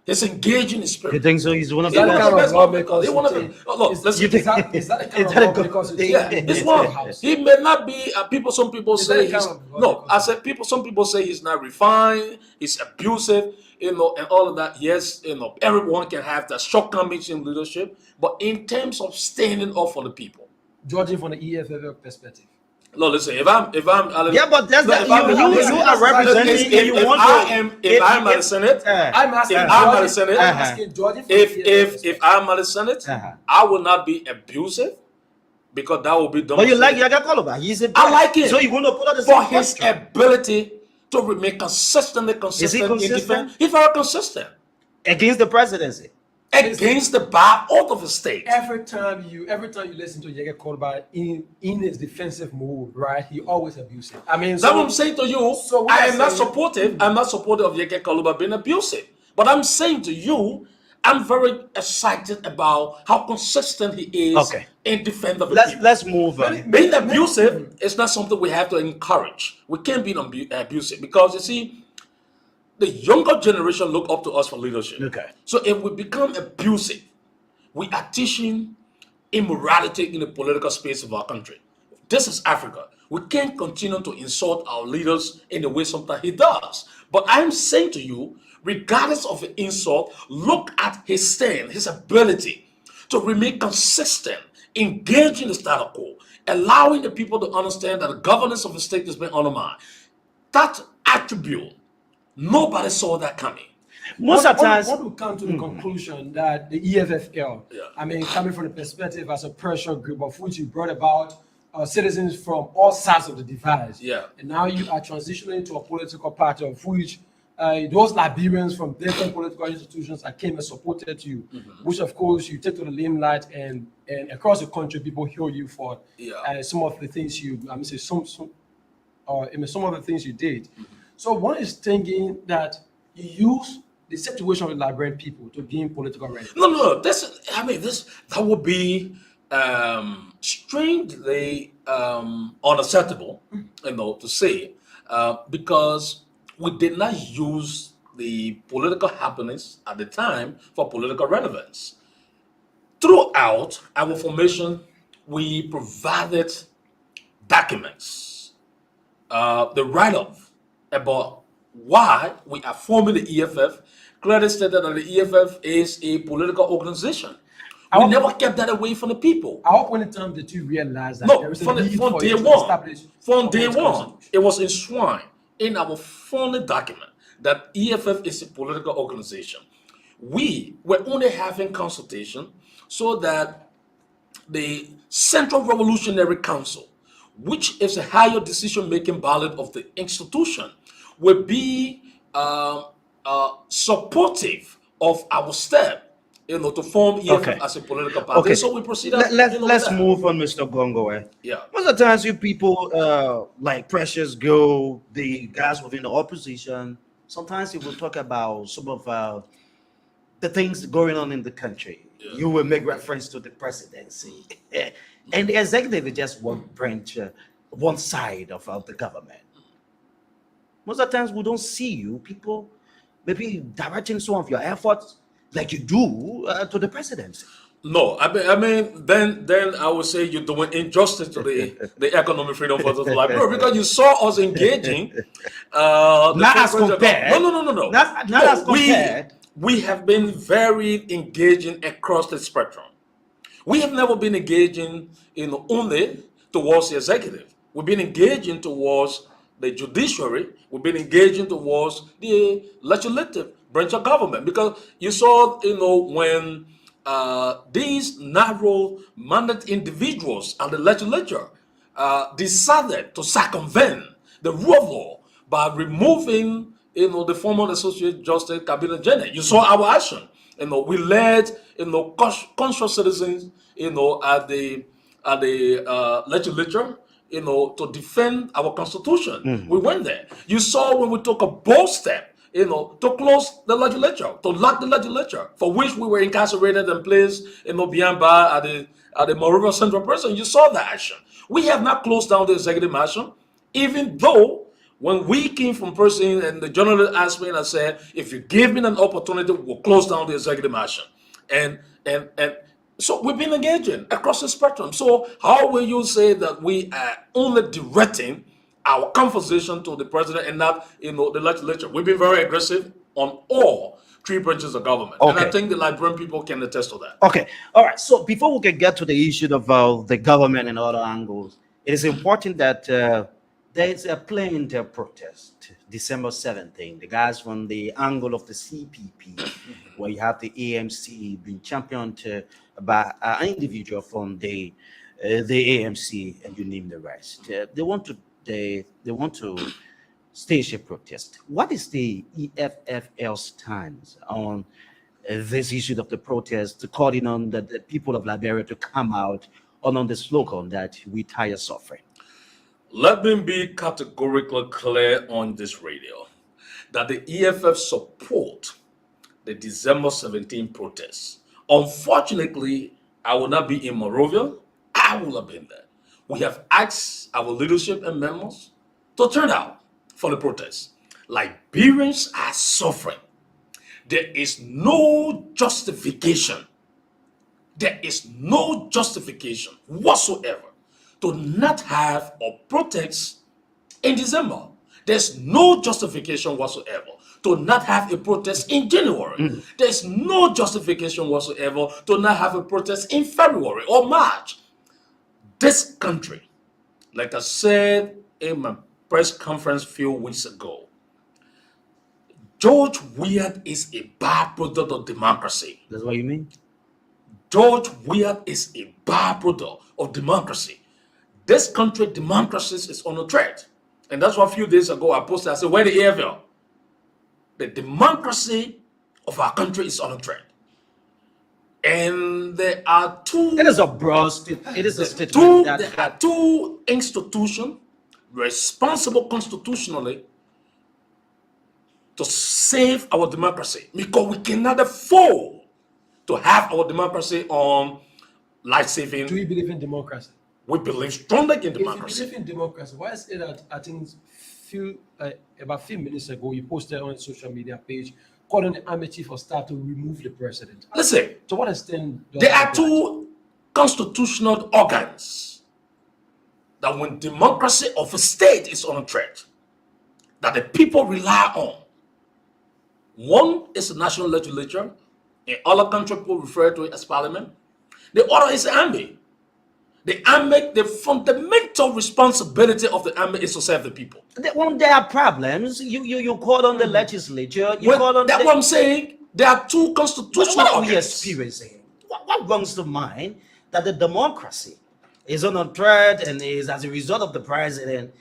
He's engaging in spirit. You think so? He's one of Is the that the kind of best. lawmakers? Look, listen. Is that the kind of lawmakers? It's one. He may not be. Some people say he's no. I said some people say he's not refined. He's abusive. And all of that. Yes, everyone can have that shortcomings in leadership, but in terms of standing up for the people, judging from the EFF perspective. No, listen. If I'm yeah, but that's you are representing. If I'm at the Senate, I'm asking. If I'm at the Senate, I'm asking judging. If I'm at the Senate, I will not be abusive because that will be done. But you like Yeke Koluba? I like him. So you want to put on the for same his ability to remain consistent. Is he consistent? He's very consistent against the presidency. Against the bar out of the state. Every time you listen to Yeke Koluba in his defensive mode, right? He always abusive. I mean, that's what I'm saying to you. So I am not supportive. I'm not supportive of Yeke Koluba being abusive. But I'm saying to you, I'm very excited about how consistent he is in defense of the people. Let's move on. Being abusive is not something we have to encourage. We can't be abusive because you see, the younger generation look up to us for leadership. Okay. So if we become abusive, we are teaching immorality in the political space of our country. This is Africa. We can't continue to insult our leaders in the way sometimes he does. But I'm saying to you, regardless of the insult, look at his stand, his ability to remain consistent, engaging the status quo, allowing the people to understand that the governance of the state is being undermined. That attribute, nobody saw that coming. Most of the times, what will come to the conclusion that the EFFL, I mean, coming from the perspective as a pressure group of which you brought about citizens from all sides of the divide. Yeah. And now you are transitioning to a political party of which those Liberians from different political institutions that came and supported you, which of course you take to the limelight, and across the country people hear you for Yeah. some of the things you, I mean, say some of the things you did. So one is thinking that you use the situation with Liberian people to gain political relevance. No, no, no. This that would be strangely unacceptable, to say, because we did not use the political happenings at the time for political relevance. Throughout our formation, we provided documents, the write-up about why we are forming the EFF, clearly stated that the EFF is a political organization. We Our- never kept that away from the people. At what point in time did you realize that there No, is a need from for day you to one, establish from a day political one, institution? it was enshrined in our founding document that EFF is a political organization. We were only having consultation so that the Central Revolutionary Council, which is a higher decision-making body of the institution, will be supportive of our step, to form EFF Okay. as a political party. Okay. So we proceed. Let's move on, Mr. Gongo. Yeah. Most of the times, you people like Precious Go, the guys within the opposition. Sometimes you will talk about some of the things going on in the country. Yeah. You will make reference to the presidency, and the executive is just one branch, one side of the government. Most of the times, we don't see you people maybe directing some of your efforts like you do to the presidency. No, then I would say you're doing injustice to the economic freedom fighters of Liberia, because you saw us engaging. Not as compared. No. Not as compared. We have been very engaging across the spectrum. We have never been engaging, only towards the executive. We've been engaging towards the judiciary. We've been engaging towards the legislative branch of government, because you saw, when these narrow mandate individuals and the legislature decided to circumvent the rule of law by removing, the former Associate Justice Cabinet General. You saw our action. We led, conscious citizens, at the legislature, to defend our constitution. We went there. You saw when we took a bold step, to close the legislature, to lock the legislature, for which we were incarcerated and placed, behind bar at the Monrovia Central Prison. You saw that action. We have not closed down the executive action, even though when we came from person and the journalist asked me and I said, if you give me an opportunity, we'll close down the executive action. And so we've been engaging across the spectrum. So how will you say that we are only directing our conversation to the president and not, the legislature? We've been very aggressive on all three branches of government. And Okay. I think the Liberian people can attest to that. Okay. All right. So before we can get to the issue of the government and other angles, it is important that there is a planned protest December 17th. The guys from the angle of the CPP, where you have the AMC being championed by an individual from the AMC, and you name the rest. They want to stage a protest. What is the EFFL stance on this issue of the protest, calling on the people of Liberia to come out on the slogan that we tire suffering? Let me be categorically clear on this radio that the EFF support the December 17 protests. Unfortunately, I will not be in Monrovia. I will have been there. We have asked our leadership and members to turn out for the protests. Liberians are suffering. There is no justification. There is no justification whatsoever to not have a protest in December. There's no justification whatsoever to not have a protest in January. There's no justification whatsoever to not have a protest in February or March. This country, like I said in my press conference a few weeks ago, George Weah is a byproduct of democracy. That's what you mean? George Weah is a byproduct of democracy. This country, democracy is on a threat. And that's why a few days ago I posted, I said, where the EFL? the democracy of our country is under threat. And there are two. It is a broad statement. It is a statement There are two institutions responsible constitutionally to save our democracy, because we cannot afford to have our democracy on life-saving. Do you believe in democracy? We believe strongly in If you democracy. believe in democracy, why is it that I think about a few minutes ago you posted on a social media page calling the army chief of staff to remove the president? Listen, To what extent? does there that are apply? two constitutional organs that when democracy of a state is on threat, that the people rely on. One is the national legislature. In other countries, people refer to it as parliament. The other is the army. The army, the fundamental responsibility of the army is to serve the people. Well, there are problems. You call on the legislature. You call on That's what I'm saying. There are two constitutional what are we organs. experiencing? What comes to mind that the democracy is on a threat and is as a result of the president,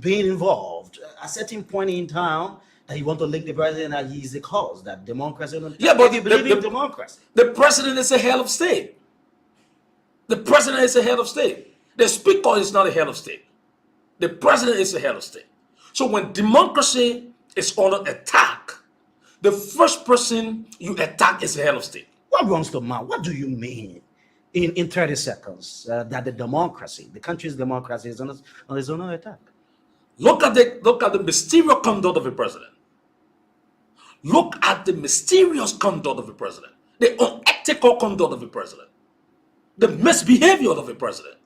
being involved at a certain point in time that you want to link the president that he is the cause that democracy. Yeah, but you believe in democracy. The president is a head of state. The president is a head of state. The speaker is not a head of state. The president is a head of state. So when democracy is under attack, the first person you attack is the head of state. What runs to mind? What do you mean in 30 seconds that the country's democracy is on its own attack? Look at the mysterious conduct of the president. Look at the mysterious conduct of the president. The unethical conduct of the president. The misbehavior of the president.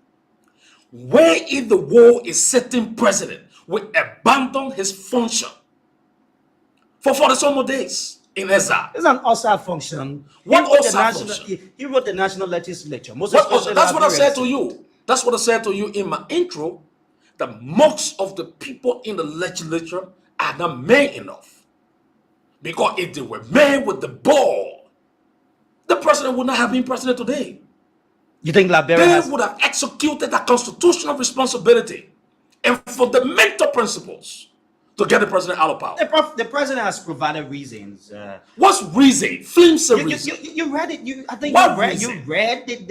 Where in the world a certain president will abandon his function for 40 some more days in exile? It's an OSA function. What He wrote the OSA national- function? He wrote the national legislature. Most That's especially what I said to Liberia. you. That's what I said to you in my intro. That most of the people in the legislature are not men enough. Because if they were men with the ball, the president would not have been president today. You think Liberia They has would have executed a constitutional responsibility and fundamental principles to get the president out of power. the president has provided reasons. What's reason? Flimsy You, reason. you read it. I think What you read reason?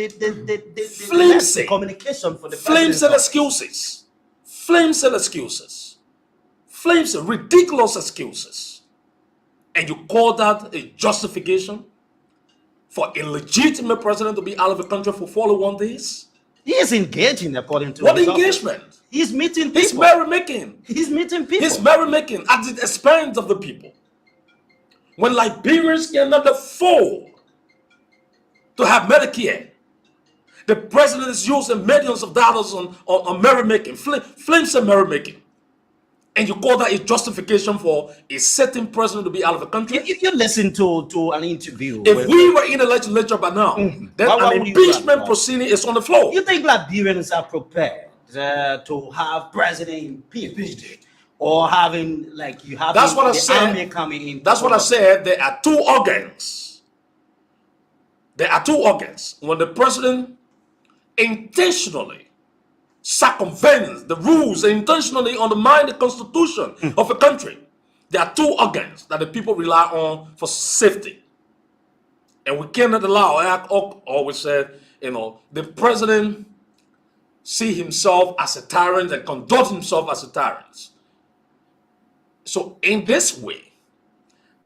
the Flimsy. communication for the Flimsy president. excuses. Flimsy excuses. Flimsy, ridiculous excuses. And you call that a justification for a legitimate president to be out of the country for 41 days? He is engaging according to What his office. engagement? He's meeting people. He's merrymaking. He's meeting people. He's merrymaking at the expense of the people. When Liberians cannot afford to have Medicare, the president is using millions of dollars on merrymaking, flimsy merrymaking. And you call that a justification for a certain president to be out of the country? You listen to an interview. If we were in the legislature by now, then Why an would you do impeachment that? proceeding is on the floor. You think Liberians are prepared to have president impeached, or having like you have That's what I the said. army coming in? That's what I said. There are two organs. There are two organs. When the president intentionally circumvents the rules and intentionally undermine the constitution of a country, there are two organs that the people rely on for safety. And we cannot allow, I always said, the president see himself as a tyrant and conduct himself as a tyrant. So in this way,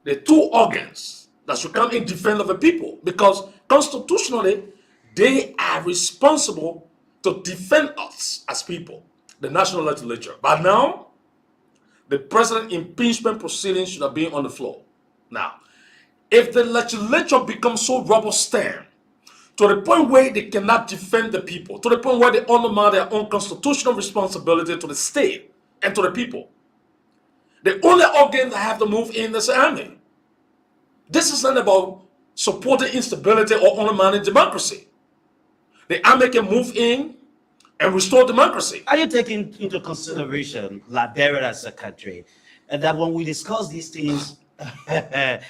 the two organs that should come in defense of the people, because constitutionally, they are responsible to defend us as people, the national legislature. But now, the president impeachment proceedings should have been on the floor. Now, if the legislature becomes so rubber-stamped to the point where they cannot defend the people, to the point where they undermine their own constitutional responsibility to the state and to the people, the only organ that have to move in is the army. This is not about supporting instability or undermining democracy. The army can move in and restore democracy. Are you taking into consideration Liberia as a country, and that when we discuss these things, that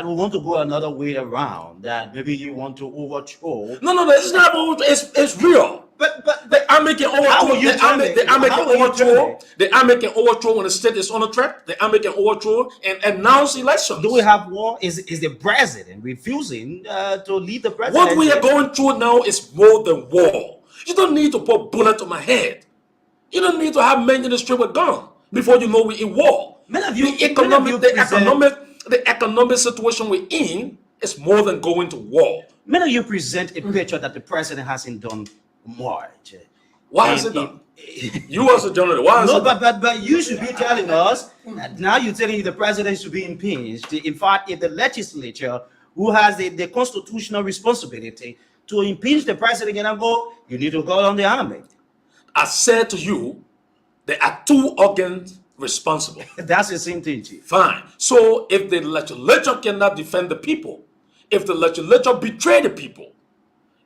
we want to go another way around, that maybe you want to overthrow? No, it's not about, it's real. but They are making how will overthrow. you They turn it? are making How will you turn overthrow. it? They are making overthrow when the state is on a track. They are making overthrow and announce elections. Do we have war? Is the president refusing to lead the What we are presidency? going through now is more than war. You don't need to put bullet on my head. You don't need to have men in the street with gun before you know we're in war. Many of The you economic, the present economic, the economic situation we're in is more than going to war. many of you present a picture that the president hasn't done much. Why has it And done? You as a journalist, why has no, it done? but you should be telling us that now you're telling the president should be impeached. In fact, if the legislature, who has the constitutional responsibility to impeach the president, and go, you need to call on the army. I said to you, there are two organs responsible. That's the same thing, Chief. Fine. So if the legislature cannot defend the people, if the legislature betray the people,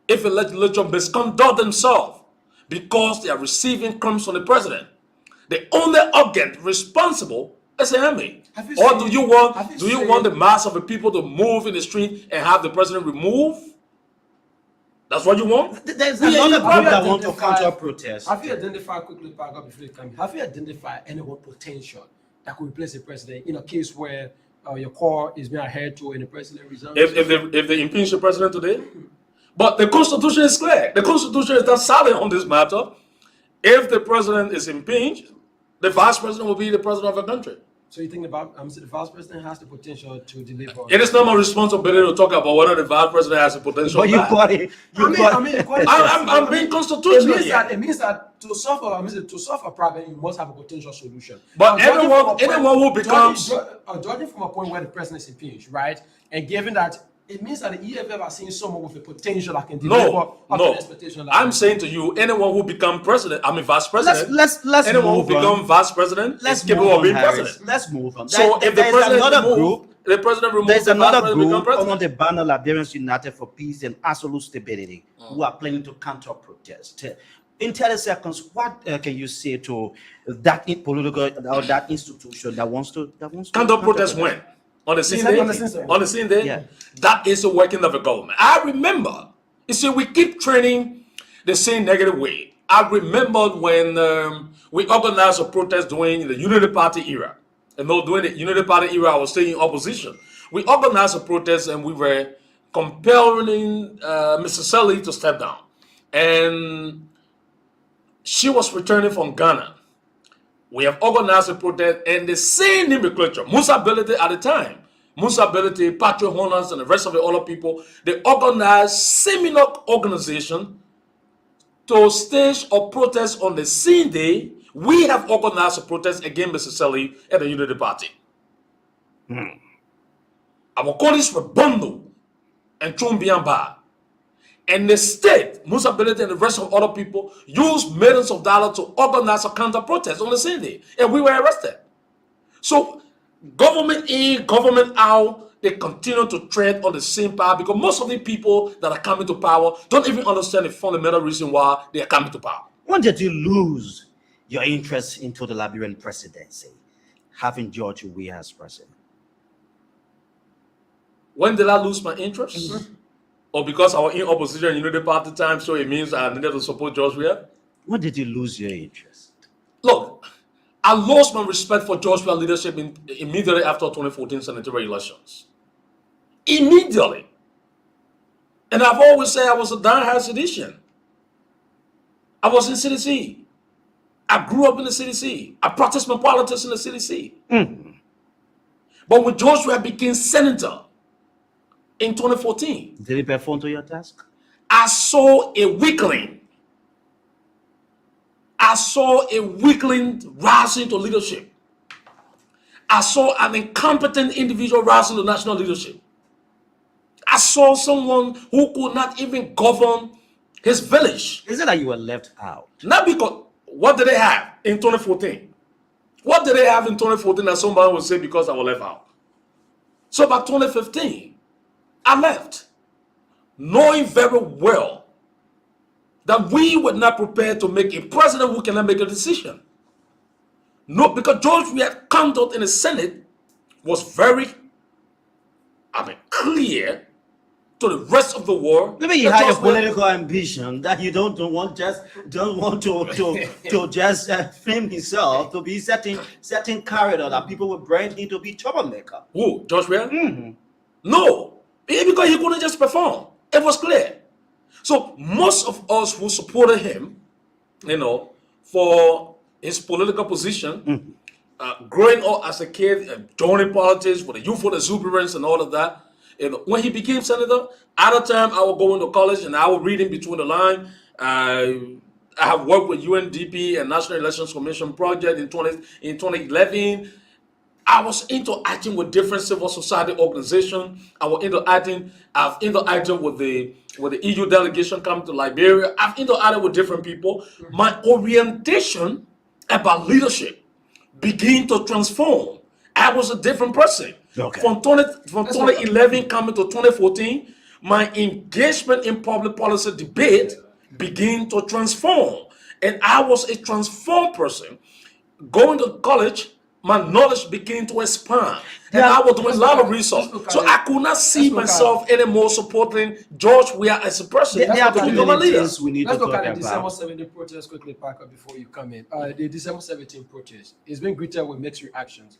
if the legislature misconduct themselves because they are receiving crumbs from the president, the only organ responsible is the army. Or do you want the mass of the people to move in the street and have the president removed? That's what you want? There's Yeah, another you group probably that want to identify- counter protest. Have you identified quickly, Parker, before you come? Have you identified anyone potential that could replace the president in a case where your core is being adhered to and the president resigns? If they impeach the president today? But the Constitution is clear. The Constitution is not silent on this matter. If the president is impeached, the vice president will be the president of a country. So you think about the vice president has the potential to deliver? It is not my responsibility to talk about whether the vice president has the potential. But you got it. I'm being constitutional. It means that to solve a problem, you must have a potential solution. But Now, anyone who becomes judging from a point where the president is impeached, right, and given that it means that the EFF are seeing someone with a potential that can deliver up to the expectation. I'm saying to you, anyone who become president, vice president. Let's anyone move who become on. vice president Let's is capable move of on, being Harris. president. Let's move on. So if the There's president another removed, group, the president removes there's the vice another president become group under president. the banner Liberians United for Peace and Absolute Stability who are planning to counter protest. In 30 seconds, what can you say to that political or that institution that wants to Counter protest when? On the same day? On the same day? Yeah. That is the working of the government. I remember, you see, we keep training the same negative way. I remember when we organized a protest during the Unity Party era. And though during the Unity Party era, I was still in opposition. We organized a protest and we were compelling Mrs. Selly to step down. And she was returning from Ghana. We have organized a protest and the same nomenclature, Musa Ability at the time, Musa Ability, Patrick Honors, and the rest of the other people, they organized similar organization to stage a protest on the same day. We have organized a protest against Mr. Selly at the Unity Party. Our colleagues were bundled and thrown behind bars. And the state, Musa Ability and the rest of other people used millions of dollars to organize a counter protest on the same day. And we were arrested. So government in, government out, they continue to tread on the same power because most of the people that are coming to power don't even understand the fundamental reason why they are coming to power. When did you lose your interest into the Liberian presidency, having George Weah as president? When did I lose my interest? Or because I was in opposition in the party time, so it means I needed to support George Weah? When did you lose your interest? Look, I lost my respect for George Weah leadership immediately after 2014 senatorial elections. Immediately. And I've always said I was a die-hard seditian. I was in CDC. I grew up in the CDC. I practiced my politics in the CDC. But when George Weah became senator in 2014, Did he perform to your task? I saw a weakling. I saw a weakling rising to leadership. I saw an incompetent individual rising to national leadership. I saw someone who could not even govern his village. Is it that you were left out? Not because, what did they have in 2014? What did they have in 2014 that somebody would say because I was left out? So by 2015, I left, knowing very well that we were not prepared to make a president who cannot make a decision. No, because George Weah's conduct in the Senate was very, clear to the rest of the world. Maybe you have a political ambition that you don't want to just frame himself to be certain character that people will brand him to be troublemaker. Who? Josh Ware? Mm-hmm. No, because he couldn't just perform. It was clear. So most of us who supported him, for his political position, growing up as a kid, joining politics for the youthful exuberance and all of that. When he became senator, at the time I would go into college and I would read in between the line. I have worked with UNDP and National Elections Commission project in 2011. I was interacting with different civil society organizations. I've interacted with the EU delegation coming to Liberia. I've interacted with different people. My orientation about leadership began to transform. I was a different person. Okay. From 2011 coming to 2014, my engagement in public policy debate began to transform. And I was a transformed person. Going to college, my knowledge began to expand. And I was doing a lot of research. So I could not see myself anymore supporting George Weah as a person. There are too many things we need to Let's look talk at the December about. 17 protest quickly, Parker, before you come in. The December 17 protest is being greeted with mixed reactions.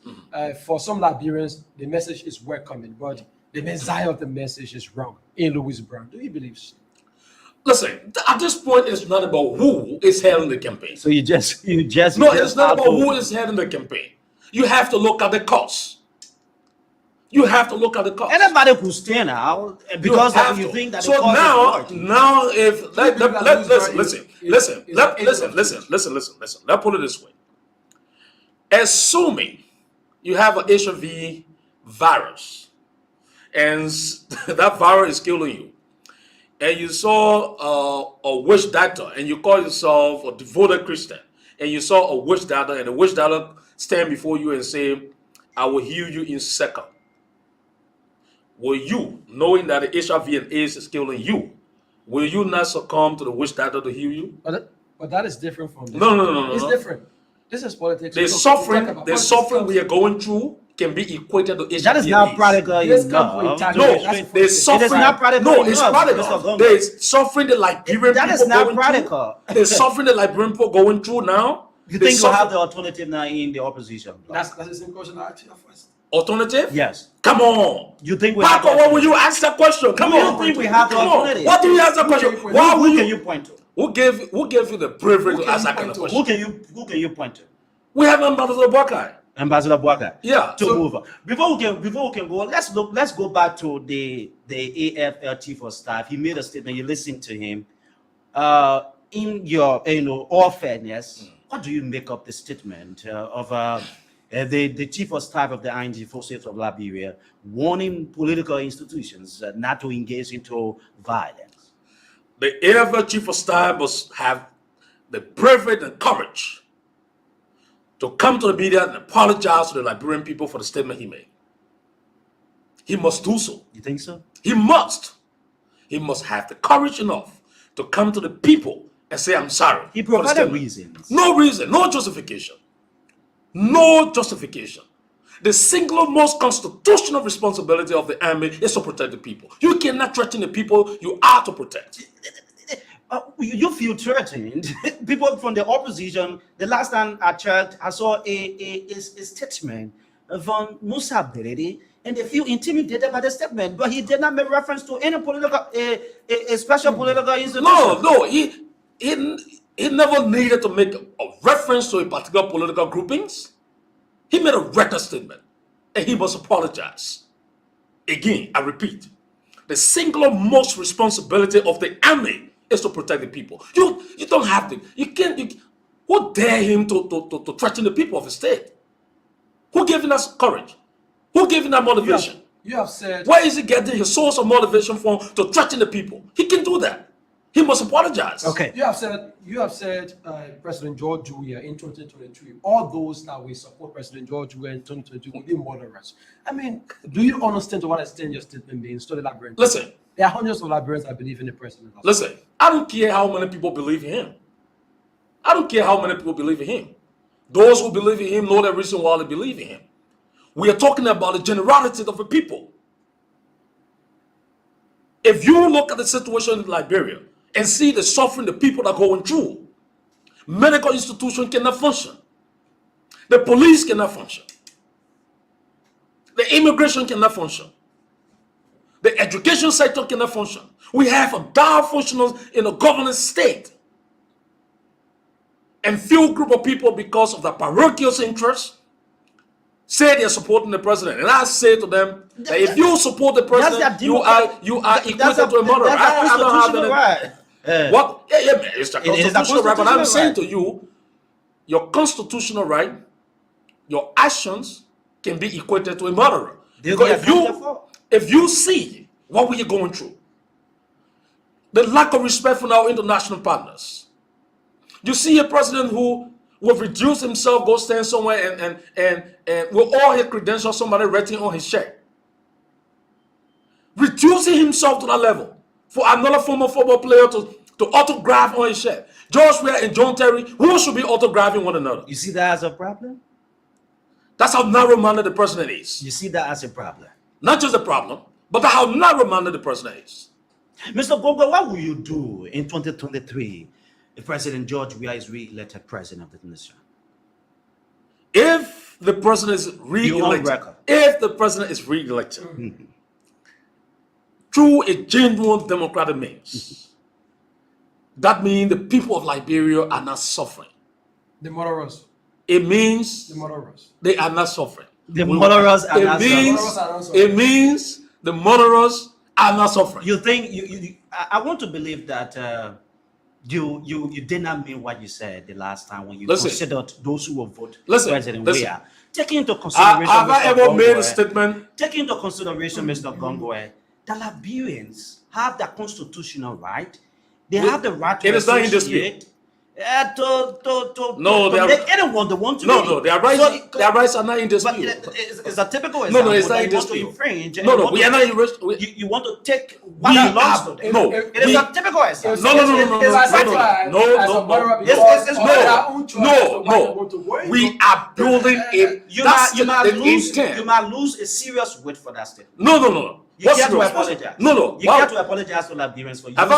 For some Liberians, the message is welcoming, but the messiah of the message is wrong in Louis Brown. Do you believe so? Listen, at this point, it's not about who is heading the campaign. So you just No, it's not about who is heading the campaign. You have to look at the cost. You have to look at the cost. Anybody could stand out because you think that so the cost is large. now if listen, let's put it this way. Assuming you have an HIV virus and that virus is killing you, and you saw a witch doctor and you call yourself a devoted Christian, and you saw a witch doctor and the witch doctor stand before you and say, I will heal you in second. Will you, knowing that the HIV and AIDS is killing you, will you not succumb to the witch doctor to heal you? But that is different from this. No. It's different. This is politics. The suffering we are going through can be equated to HIV. That is not practical enough. No, there's suffering. It is not practical. No, it's practical. There's suffering the Liberian that people is not going practical. through. There's suffering the Liberian people going through now. You think you have the alternative now in the opposition? That's the same question I asked you first. Alternative? Yes. Come on. You think we Marco, have? What will you ask that question? Come You on. think we have the Come on. alternative? What do you ask that question? Who can you point to? Who gave you the bravery to ask that kind of question? Who can you point to? We have Ambassador Buckeye. Ambassador Buckeye. Yeah. To move on. Before we can go, let's go back to the AFL chief of staff. He made a statement. You listened to him. In your all fairness, what do you make of the statement of the chief of staff of the ING Forces of Liberia warning political institutions not to engage into violence? The AFL chief of staff must have the bravery and courage to come to the media and apologize to the Liberian people for the statement he made. He must do so. You think so? He must. He must have the courage enough to come to the people and say, I'm sorry. He provided reasons. No reason, no justification. No justification. The single most constitutional responsibility of the army is to protect the people. You cannot threaten the people you are to protect. You feel threatened. People from the opposition, the last time I checked, I saw a statement from Musa Beredi, and they feel intimidated by the statement, but he did not make reference to any political, a special political institution. No, he never needed to make a reference to a particular political groupings. He made a record statement, and he must apologize. Again, I repeat, the single most responsibility of the army is to protect the people. You don't have to. You can't. Who dare him to threaten the people of the state? Who gave him that courage? Who gave him that motivation? You have said. Where is he getting his source of motivation from to threaten the people? He can do that. He must apologize. Okay. You have said President George Weah in 2023, all those that will support President George Weah in 2022 will be murderers. I mean, do you understand to what extent your statement being studied Liberians? Listen. There are hundreds of Liberians that believe in the president. Listen, I don't care how many people believe in him. I don't care how many people believe in him. Those who believe in him know the reason why they believe in him. We are talking about the generality of the people. If you look at the situation in Liberia and see the suffering the people are going through, medical institutions cannot function. The police cannot function. The immigration cannot function. The education sector cannot function. We have a dysfunctional in a governance state. And few group of people, because of the parochial interests, say they're supporting the president. And I say to them that if you support the president, you are equated to a murderer. I don't have any. Right. What? Yeah, it's a constitutional right. But I'm saying to you, your constitutional right, your actions can be equated to a murderer. Because if you see what we are going through, the lack of respect for our international partners, you see a president who will reduce himself, go stand somewhere and with all his credentials, somebody writing on his check. Reducing himself to that level for another former football player to autograph on his check. George Weah and John Terry, who should be autographing one another? You see that as a problem? That's how narrow-minded the president is. You see that as a problem? Not just a problem, but how narrow-minded the president is. Mr. Gogo, what will you do in 2023 if President George Weah is re-elected president of the nation? If the president is re-elected, through a genuine democratic means, that means the people of Liberia are not suffering. The murderers. It means The murderers. they are not suffering. The murderers are not suffering. It means the murderers are not suffering. You think I want to believe that you did not mean what you said the last time when you considered those who will vote President Weah. Taking into consideration, have I ever made a statement? Taking into consideration, Mr. Gongwe, the Liberians have the constitutional right. They have the right to associate. To make anyone they want to. No, their rights are not in dispute. It's a typical example. No, it's not in dispute. No, we are not in dispute. You want to take what belongs to them. No, it is a typical example. No. We are building a. You might lose a serious weight for that statement. No. You can't apologize. No. You can't apologize to Liberians for have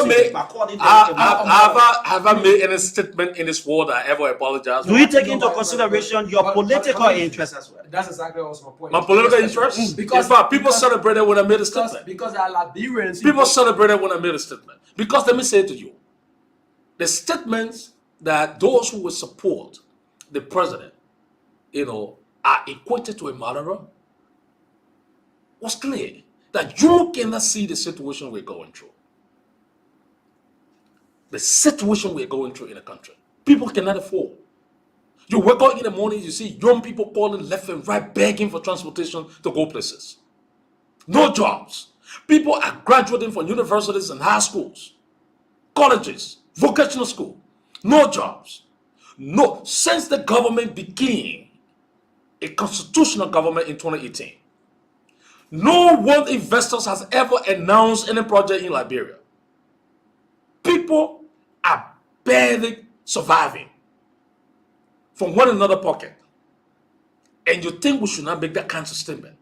I made any statement in this world that I ever apologize for? Do you take into consideration your political interests as well? That's exactly also my point. My political interests? Because people celebrated when I made a statement. Because they are Liberians. People celebrated when I made a statement. Because let me say to you, the statements that those who will support the president, are equated to a murderer was clear. That you cannot see the situation we're going through. The situation we're going through in the country. People cannot afford. You wake up in the morning, you see young people calling left and right, begging for transportation to go places. No jobs. People are graduating from universities and high schools, colleges, vocational school. No jobs. No. Since the government became a constitutional government in 2018, no one investors has ever announced any project in Liberia. People are barely surviving from one another pocket. And you think we should not make that kind of statement?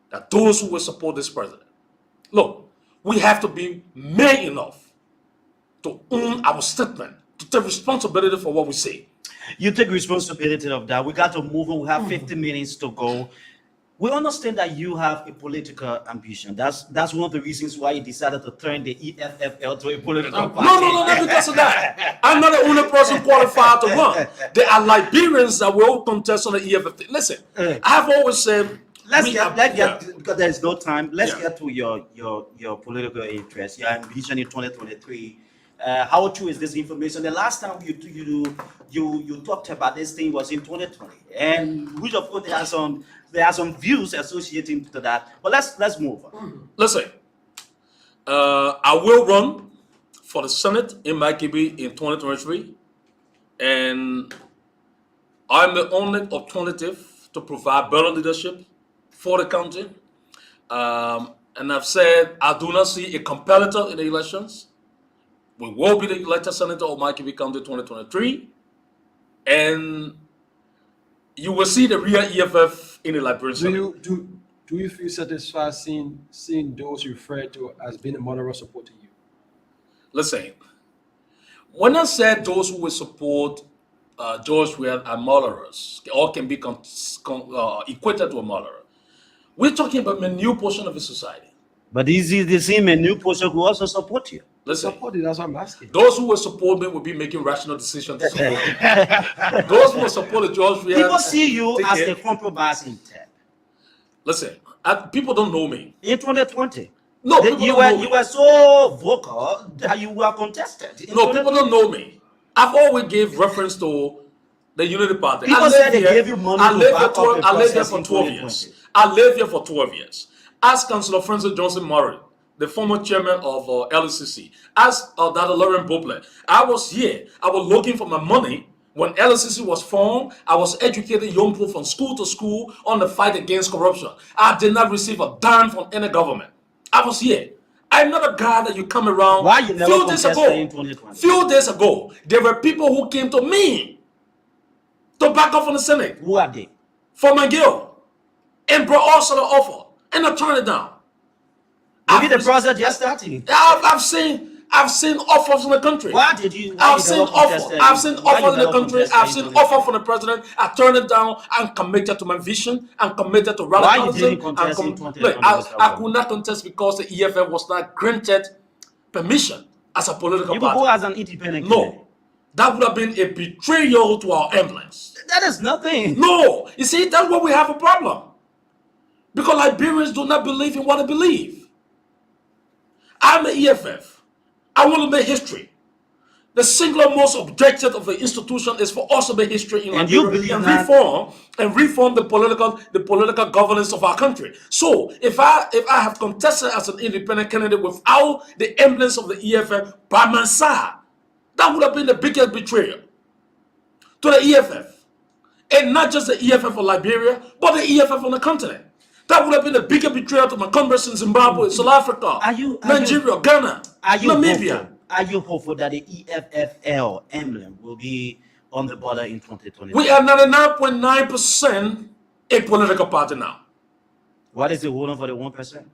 That those who will support this president. Look, we have to be man enough to own our statement, to take responsibility for what we say. You take responsibility of that. We got to move on. We have 50 minutes to go. We understand that you have a political ambition. That's one of the reasons why you decided to turn the EFFL to a political party. No, not because of that. I'm not the only person qualified to run. There are Liberians that will contest on the EFFL. Listen, I've always said, let's get because there's no time. Let's get to your political interest, your ambition in 2023. How true is this information? The last time you talked about this thing was in 2020, and which of course there are some views associated to that. But let's move on. Listen, I will run for the Senate in Makibi in 2023, and I'm the only alternative to provide better leadership for the country. And I've said I do not see a competitor in the elections. We will be the elected senator of Makibi County 2023, and you will see the real EFF in the Liberian Senate. Do you feel satisfied seeing those you refer to as being a moral support to you? Listen, when I said those who will support George Weah are murderers, or can be equated to a murderer, we're talking about a new portion of the society. But is it the same a new person who also support you? Listen, Support it, that's what I'm asking. those who will support me will be making rational decisions to support me. Those who will support George Weah, People see you take as it. a compromising type. Listen, people don't know me. In 2020, No, people you don't were know you me. were so vocal that you were contested. In No, people 2020, don't know me. I've always gave reference to the Unity Party. People said they gave you money to back up a I lived here process for in 12 2020. years. I lived here for 12 years. Ask Councillor Francis Johnson Murray, the former chairman of LCC. Ask Dr. Lauren Bopler. I was here. I was looking for my money when LCC was formed. I was educating young people from school to school on the fight against corruption. I did not receive a dime from any government. I was here. I'm not a guy that you come around. Why you never Few days contested in ago, 2020? few days ago, there were people who came to me to back up from the Senate Who are they? for my girl and brought all sort of offer, and I turned it down. Maybe I've the process just starting. I've seen offers in the country. Why did you? I've seen offers in the country. I've seen offer offer from the president. I turned it down. I'm committed to my vision. I'm committed to Why you radicalism. didn't contest in 2020? Look, I could not contest because the EFF was not granted permission as a political You could party. go as an independent candidate. No, that would have been a betrayal to our emblems. That is nothing. No, you see, that's where we have a problem. Because Liberians do not believe in what they believe. I'm the EFF. I want to make history. The singular most objective of the institution is for us to make history in And you Liberia believe and that- reform the political governance of our country. So if I have contested as an independent candidate without the emblems of the EFF by my side, that would have been the biggest betrayal to the EFF. And not just the EFF of Liberia, but the EFF on the continent. That would have been the bigger betrayal to my comrades in Zimbabwe, South Africa, Nigeria, Ghana, Namibia. Are you hopeful that the EFFL emblem will be on the border in 2020? We are 99.9% a political party now. What is the holding for the 1%?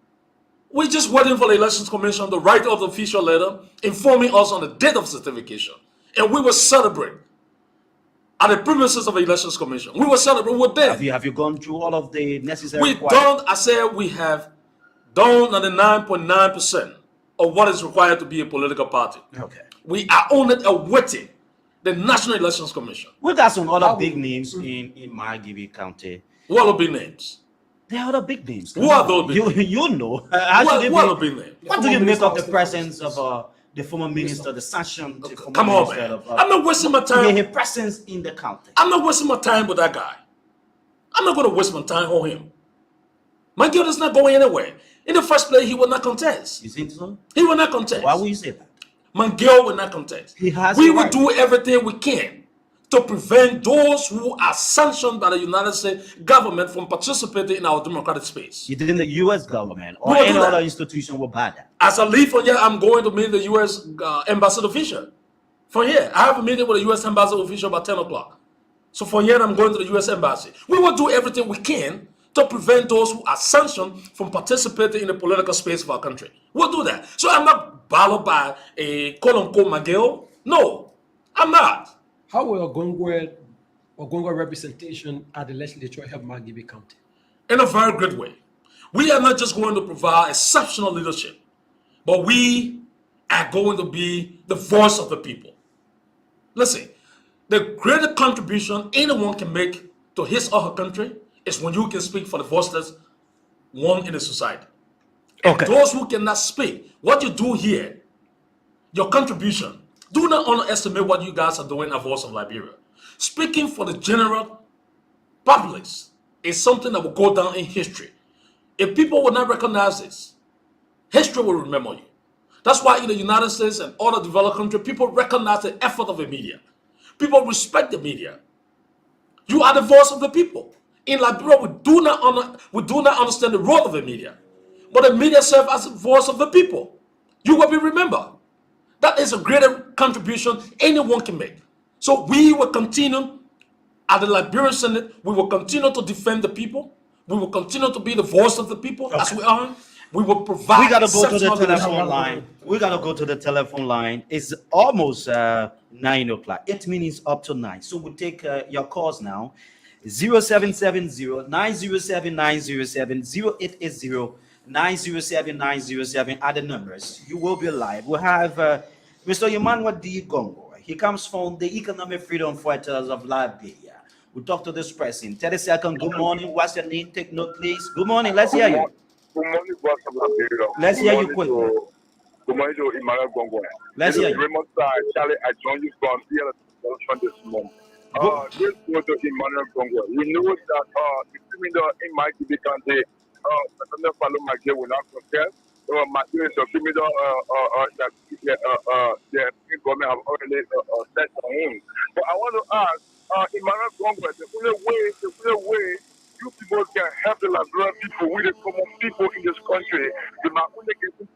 We're just waiting for the Elections Commission to write up the official letter informing us on the date of certification. And we will celebrate at the premises of the Elections Commission. We will celebrate with them. Have you gone through all of the necessary? We have done 99.9% of what is required to be a political party. Okay. We are only awaiting the National Elections Commission. We got some other big names in Margibi County. What are the big names? There are other big names. Who are those big names? You know. What are the big names? What do you make of the presence of the former minister, the sanctioned former Come on, minister man. of I'm not wasting my time. his presence in the county? I'm not wasting my time with that guy. I'm not going to waste my time on him. My girl is not going anywhere. In the first place, he will not contest. You think so? He will not contest. Why would you say that? My girl will not contest. He has We the will right. do everything we can to prevent those who are sanctioned by the United States government from participating in our democratic space. You think the U.S. government or We will do any that. other institution will buy that? As I leave from here, I'm going to meet the U.S. Embassy official. From here, I have a meeting with the U.S. Embassy official about 10 o'clock. So from here, I'm going to the U.S. Embassy. We will do everything we can to prevent those who are sanctioned from participating in the political space of our country. We'll do that. So I'm not bothered by a quote-unquote McGill. No, I'm not. How will Ogongwe representation at the legislature help Margibi County? In a very good way. We are not just going to provide exceptional leadership, but we are going to be the voice of the people. Listen, the greatest contribution anyone can make to his or her country is when you can speak for the voiceless one in the society. Okay. And those who cannot speak, what you do here, your contribution, do not underestimate what you guys are doing at Voice of Liberia. Speaking for the general populace is something that will go down in history. If people will not recognize this, history will remember you. That's why in the United States and other developed countries, people recognize the effort of the media. People respect the media. You are the voice of the people. In Liberia, we do not understand the role of the media. But the media serves as the voice of the people. You will be remembered. That is a greater contribution anyone can make. So we will continue at the Liberian Senate. We will continue to defend the people. We will continue to be the voice of the people as we are. We will We provide gotta go to the exceptional telephone leadership. line. We gotta go to the telephone line. It's almost 9 o'clock. 8 minutes up to 9. So we take your calls now. 0770-907-907 are the numbers. You will be live. We have Mr. Emmanuel D. Gongo. He comes from the Economic Freedom Fighters of Liberia. We talk to this person. 30 seconds. Good morning. What's your name? Take note, please. Good morning. Let's hear you. Good morning, boss of Liberia. Let's Good hear you morning quickly. good morning to Emmanuel Gongo. Let's This hear is you. Raymond Star. Charlie, I joined you from here this morning. Go. This was to Emmanuel Gongo. We know that the criminal in my country, President Falo Magye will not contest. Magye is a criminal that the government have already set on him. But I want to ask Emmanuel Gongo, the only way you people can help the Liberian people, with the common people in this country. The only getting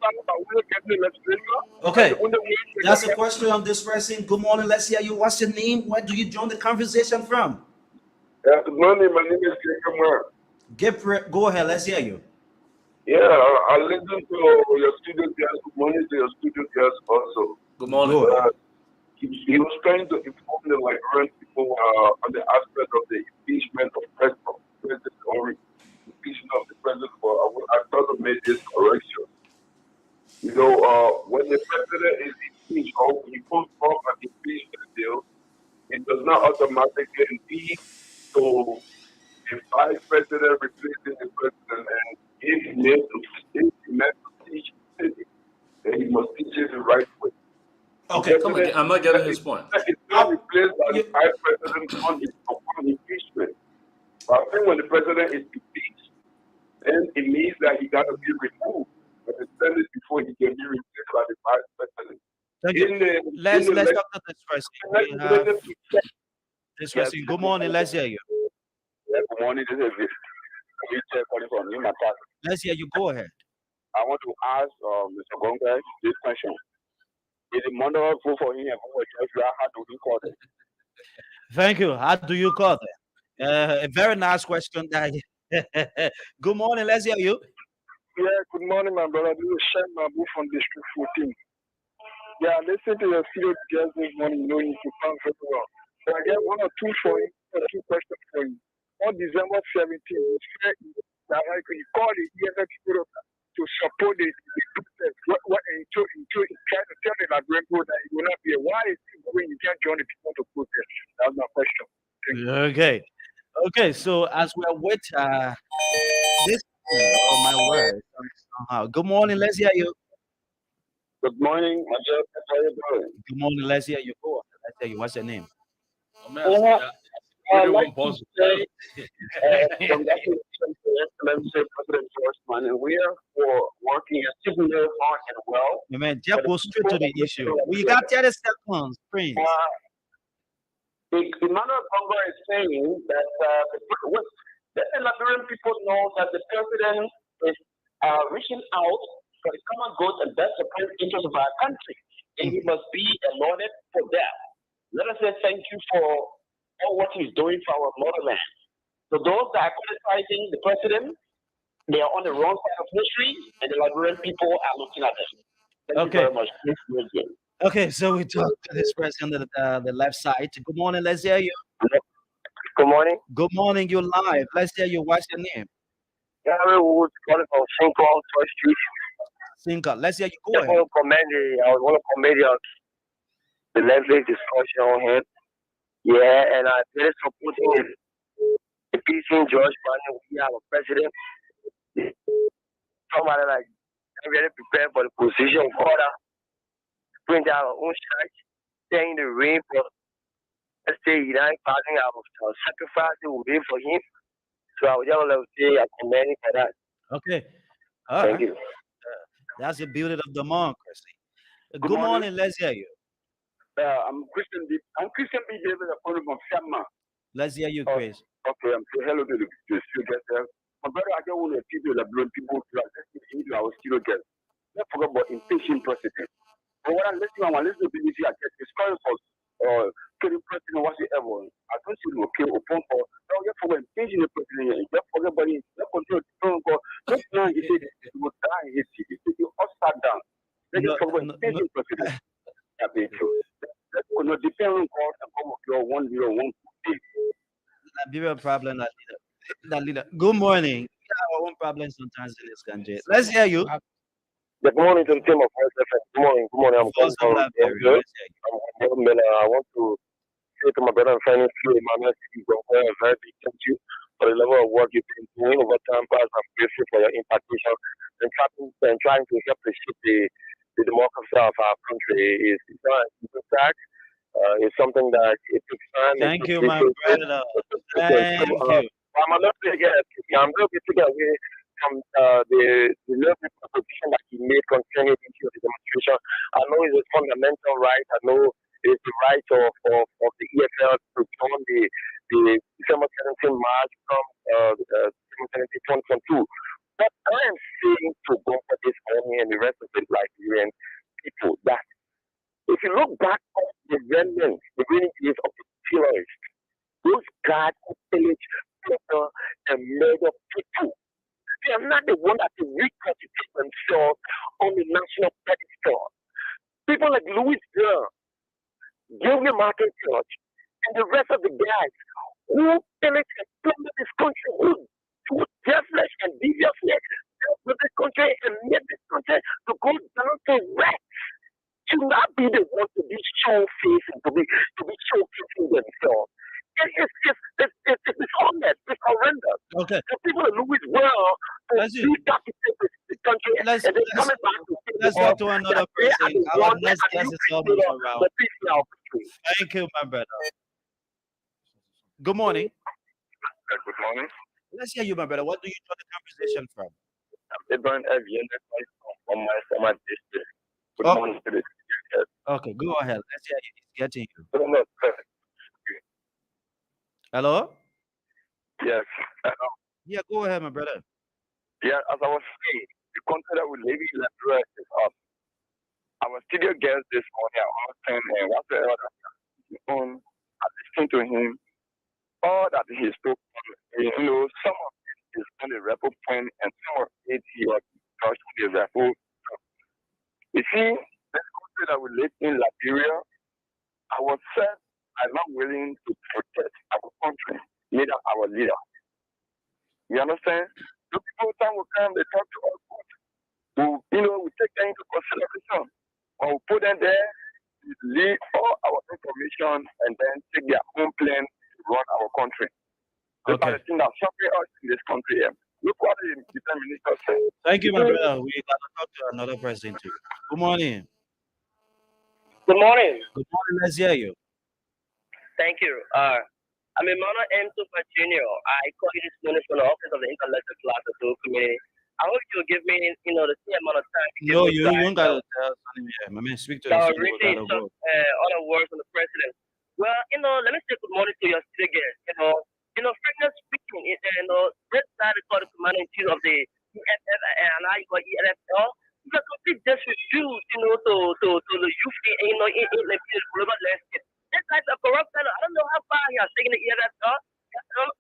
the legislature. Okay. The only way they That's can a question on this person. Good morning. Let's hear you. What's your name? Where do you join the conversation from? Good morning, my name is Jacob. Go ahead. Let's hear you. Yeah, I listen to your studio guest. Good morning to your studio guest also. Good morning. Go ahead. He was trying to inform the Liberian people on the aspect of the impeachment of president or impeachment of the president. I thought I made this correction. When the president is impeached or when you put forth an impeachment bill, it does not automatically lead to the vice president replacing the president. And if he meant to teach the city, then he must teach it the right way. Okay. Come again. I'm not getting his point. It's not replaced by the vice president upon impeachment. But I think when the president is impeached, then it means that he got to be removed from the Senate before he can be replaced by the vice president. Thank you. Let's talk to this person. We have this person. Good morning. Let's hear you. Good morning. This is Victor calling from New Matas. Let's hear you. Go ahead. I want to ask Mr. Gonga this question. Is the money vote for him and for Georgia? How do we call it? Thank you. How do you call that? A very nice question. Good morning. Let's hear you. Yeah, good morning, my brother. This is Shem Mabu from District 14. Yeah, listen to your studio guest this morning. You know, you sound very well. So I get one or two questions for you. On December 17th, you called the EFF people to support the protest. Trying to tell the Liberian people that it will not be why is it when you can't join the people to protest? That's my question. Okay. Okay. So as we await this, oh my word, somehow. Good morning. Let's hear you. Good morning, my dear. How are you doing? Good morning. Let's hear you. Go. Let's hear you. What's your name? Oh, man, really one pause. Congratulations to Excellency President George Manning. We are working extremely hard and well. Man, Jeff, go straight to the issue. We got 30 seconds, Prince. Emmanuel Congo is saying that the Liberian people know that the president is reaching out for the common good and best supreme interest of our country, and he must be lauded for that. Let us say thank you for all what he's doing for our motherland. So those that are criticizing the president, they are on the wrong side of history, and the Liberian people are looking at them. Thank you very much. Okay, so we talk to this person on the left side. Good morning. Let's hear you. Good morning. Good morning. You're live. Let's hear you. What's your name? Gary Woods calling from Cinco Toy Street. Cinco. Let's hear you. Go ahead. I want to commend the lengthy discussion on him. Yeah, and I really supporting the PC George Manning. We have a president. Somebody like really prepared for the position of order. Bring down our own church, stay in the rain for let's say Iran passing our sacrifice will be for him. So I would just like to say I commend him for that. Okay. Thank you. That's the beauty of democracy. Good morning. Let's hear you. I'm Christian B. David, a friend from Shamma. Let's hear you, Chris. Okay, I'm saying hello to the studio guest. My brother, I don't want to keep the Liberian people to listen to our studio guest. Let's forget about impatient president. But when I listen to BBC, I get discouraged for killing president whatsoever. I don't see okay upon for now you forget impatient president. You forget about it. Let's no, just talk about no, no, changing president. That be true. That will not depend on God and come of your 101. Liberia problem that leader. That leader. Good morning. We have our own problems sometimes in this country. Let's hear you. Good morning to the team of Voice FM. Good morning. Good morning. I'm calling Voice of from Liberia. Denver. Let's hear you. I'm Miller. I want to say to my brother and friend, Emmanuel, a very big thank you for the level of work you've been doing over time past. I'm grateful for your impartation and trying to help to shape the democracy of our country. It's not an easy task. It's something that it takes time, it Thank takes you, my resources. brother. So, Thank you. I'm a little bit, I'm a little bit taken away from the little bit of position that he made concerning the issue of the demonstration. I know it's a fundamental right. I know it's the right of the EFL to join the December 17 march from December 17, 2022. But I am saying to God for this army and the rest of the Liberian people that if you look back on the remnants, the remaining days of the terrorists, those guards who pillage, murder, and murder people, they are not the one that will reconstitute themselves on the national pedestal. People like Louis Burr, Gillian Martin Church, and the rest of the guys who pillage and plunder this country, who deathless and deviousness dealt with this country and made this country to go down to wreck. To not be the one to be show face and to be showcasing themselves. It's dishonest, it's horrendous. Okay. The people in Louis World to Let's see. decapitate this country Let's and then let's coming back to say let's oh, go to another that they are person. the Our one next that guest you is almost consider around. the peace in our country. Thank you, my brother. Good morning. Good morning. Let's hear you, my brother. What do you join the conversation from? I'm Ibrahim Evian from my district. Good Oh, morning to this. okay. Go ahead. Let's hear you. It's getting you. Perfect. Hello? Yes. Yeah, go ahead, my brother. Yeah, as I was saying, the country that we live in Liberia is up. Our studio guest this morning, I was saying, and whatsoever that he on, I listened to him, all that he spoke on, some of it is on the rebel point, and some of it he was touched the rebel. You see, this country that we live in Liberia, I was said, I'm not willing to protect our country, neither our leader. You understand? The people time will come, they talk to us, we take them into consideration. Or we put them there, leave all our information, and then take their own plan to run our country. Those are Okay. the things that suffer us in this country here. Look what the Prime Minister said. Thank you, my brother. We got to talk to another person too. Good morning. Good morning. Good morning. Let's hear you. Thank you. I'm Emmanuel M. Super Jr. I call you this morning from the office of the Intellectual Class of the Committee. I hope you'll give me, the same amount of time to give No, those you guys don't got to tell something here. My man, speak to the that are studio. reading Gotta some go. other words from the president. Well, let me say good morning to your studio guest. Frankly speaking, this side is called the commander in chief of the EFF and I got EFL. It's a complete disrespute, to the youth, in the global landscape. This guy's a corrupt fellow. I don't know how far he has taken the EFL.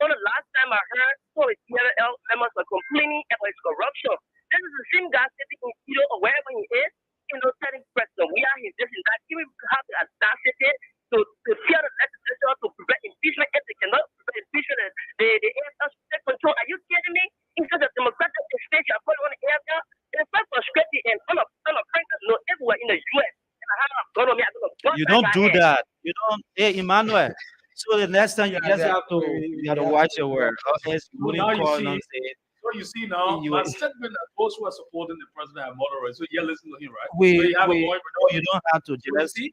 On the last time I heard, so his EFL members were complaining about his corruption. This is the same guy sitting in Tito or wherever he is, telling president, we are his this and that. Even have the audacity to fear the legislature to prevent impeachment if they cannot prevent impeachment. The AFL should take control. Are you kidding me? Instead of democratic state, you're putting on the AFL. It's so frustrating and unappreciated everywhere in the US. And I have a gun on me. I'm going to bust You that don't guy do head. that. You don't. Hey, Emmanuel. So the next time you Yeah, just yeah. have to watch your word. Or else you So wouldn't now you call see, and say so you see now, you. my statement that those who are supporting the president are moderate. So you're listening to him, right? So We you have a we point. no, you don't have to So you just see,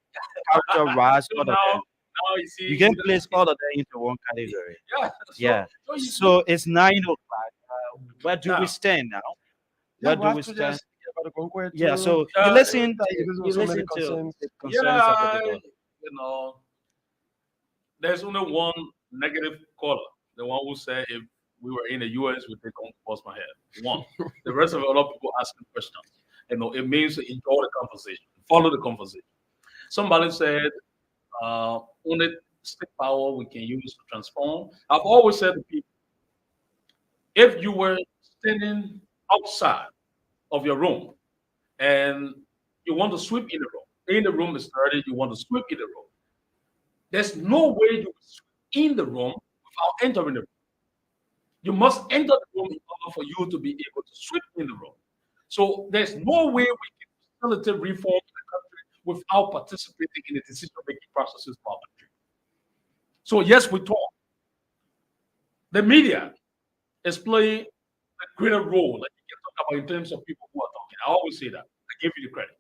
characterize so all of them. now you see, You can place all of them into one category. yeah. Yeah. So you see, So it's 9:05. Where do we now, stand now? Yeah, Where we do have we to stand? just hear about the conquest. Yeah. So you uh, listen. That because You of so many listen to concerns. the concerns of the yeah, people. you know, there's only one negative caller, the one who said if we were in the US, we take on bust my head. One. The rest of it, a lot of people asking questions. It means to enjoy the conversation, follow the conversation. Somebody said, only stick power we can use to transform. I've always said to people, if you were standing outside of your room and You want to sweep in the room. In the room is dirty. You want to sweep in the room. There's no way you will sweep in the room without entering the room. You must enter the room in order for you to be able to sweep in the room. So there's no way we can facilitate reform in the country without participating in the decision-making processes of our country. So yes, we talk. The media is playing a greater role, like you can talk about in terms of people who are talking. I always say that. I give you the credit.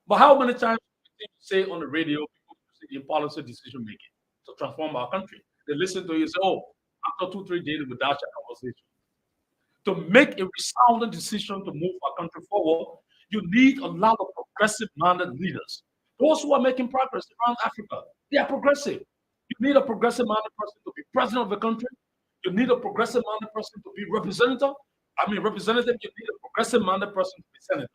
But how many times do you say on the radio, people use it in policy decision making to transform our country? They listen to you and say, oh, after 2, 3 days, we dash a conversation. To make a resounding decision to move our country forward, you need a lot of progressive minded leaders. Those who are making progress around Africa, they are progressive. You need a progressive minded person to be president of the country. You need a progressive minded person to be representative. Representative, you need a progressive minded person to be senator.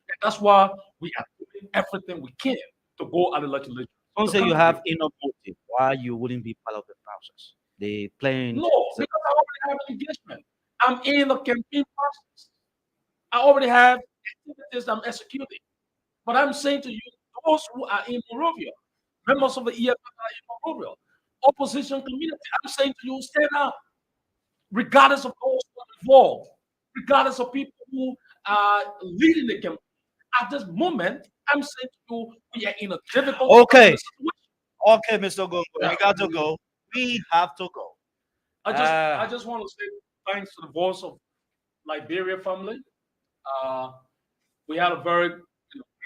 And that's why we are doing everything we can to go at the legislature. Don't The say you country, have enough motive why you wouldn't be part of the process. They playing. no, because I already have engagement. I'm in the campaign process. I already have activities I'm executing. But I'm saying to you, those who are in Monrovia, members of the EFF are in Monrovia, opposition community, I'm saying to you, stand up, regardless of those who are involved, regardless of people who are leading the campaign. At this moment, I'm saying to you, we are in a difficult Okay, situation. okay, Mr. Gongo, Yeah. we got to go. We have to go. I just want to say thanks to the voice of Liberia family. Uh, we had a very good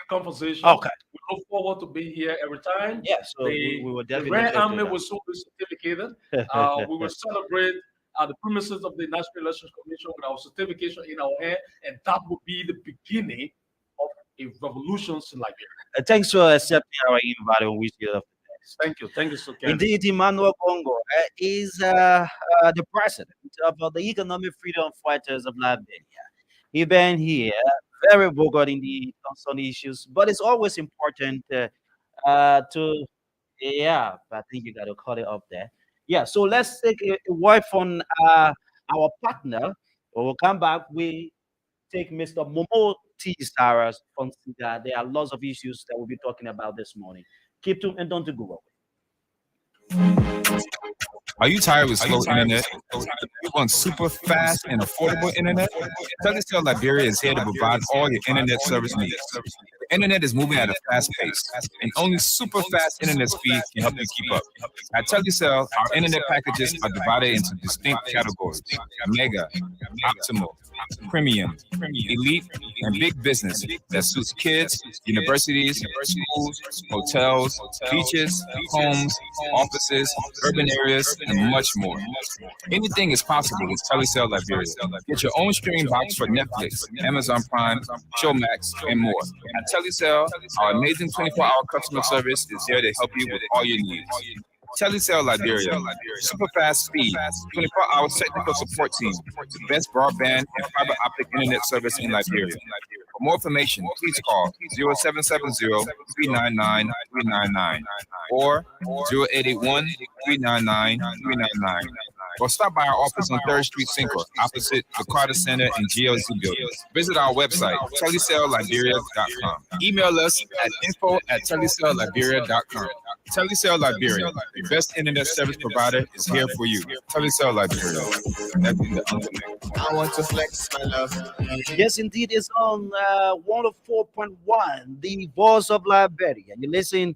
conversation. Okay. We look forward to being here every time. Yeah, so we will The definitely Red do Army that. will soon be certificated. We will celebrate the premises of the National Elections Commission with our certification in our hand, and that will be the beginning of a revolution in Liberia. Thanks for accepting our invite and wish you the best. Thank you so kindly. Indeed, Emmanuel Congo is the president of the Economic Freedom Fighters of Liberia. He been here, very vocal indeed on some issues, but it's always important to, yeah, I think you got to cut it up there. Yeah, so let's take a word from our partner. We'll come back. We take Mr. Momo T. Saras from Siga. There are lots of issues that we'll be talking about this morning. Keep tuned and don't to Google. Are you tired with slow internet? You want super fast and affordable internet? Telestar Liberia is here to provide all your internet service needs. The internet is moving at a fast pace, and only super fast internet speed can help you keep up. At Telecel, our internet packages are divided into distinct categories: Mega, Optimal, Premium, Elite, and Big Business that suits kids, universities, schools, hotels, beaches, homes, offices, urban areas, and much more. Anything is possible with Telecel Liberia. Get your own streaming box for Netflix, Amazon Prime, Showmax, and more. At Telecel, our amazing 24-hour customer service is here to help you with all your needs. Telecel Liberia, super fast speed, 24-hour technical support team, the best broadband and fiber optic internet service in Liberia. For more information, please call 0770-399-399 or 0881-399-399. Or stop by our office on 3rd Street Synchro, opposite the Carter Center and GLZ building. Visit our website, telecellliberia.com. Email us at info@telecellliberia.com. Telecel Liberia, the best internet service provider, is here for you. Telecel Liberia. That's the ultimate. I want to flex my love. Yes, indeed, it's on 104.1, the voice of Liberia. You listen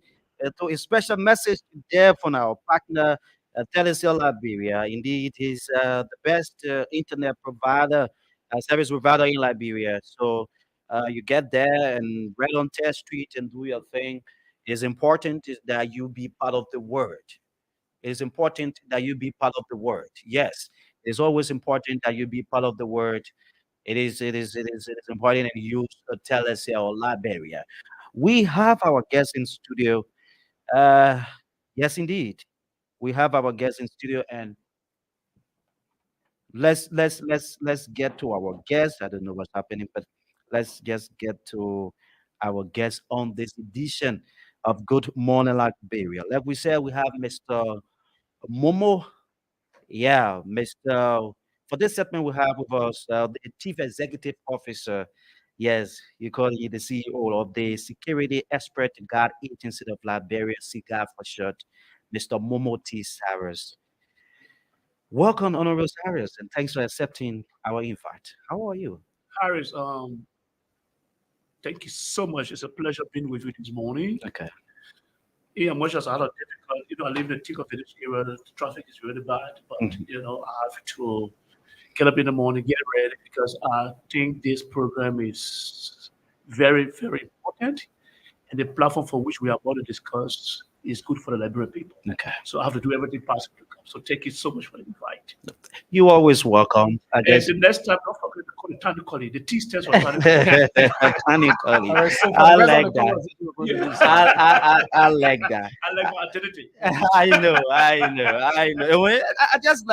to a special message there from our partner, Telecel Liberia. Indeed, he's the best internet provider, service provider in Liberia. So you get there and right on Test Street and do your thing. It's important is that you be part of the word. It is important that you be part of the word. Yes, it's always important that you be part of the word. It is important that you use Telecel Liberia. We have our guest in studio. Uh, yes, indeed, we have our guest in studio, and let's get to our guest. I don't know what's happening, but let's just get to our guest on this edition of Good Morning Liberia. Like we said, we have Mr. Momo. Yeah, Mr. For this segment, we have with us the Chief Executive Officer Yes, you call it the CEO of the Security Expert Guard Agency of Liberia, SIGA for short, Mr. Momo T. Cyrus. Welcome, Honorable Cyrus, and thanks for accepting our invite. How are you? Harris, thank you so much. It's a pleasure being with you this morning. Okay. Yeah, much as I had a difficult, I live in the thick of this area, the traffic is really bad, but, Mhm. I have to get up in the morning, get ready, because I think this program is very, very important. And the platform for which we are about to discuss is good for the Liberian people. Okay. So I have to do everything possible to come. So thank you so much for the invite. You always welcome. I And just the next time, don't forget to call the time to call it. The T stands for time to call it. Honey, All Collie. right. So for I the rest of like the that. conversation, we're going to Yeah. use I like that. I like my identity. I just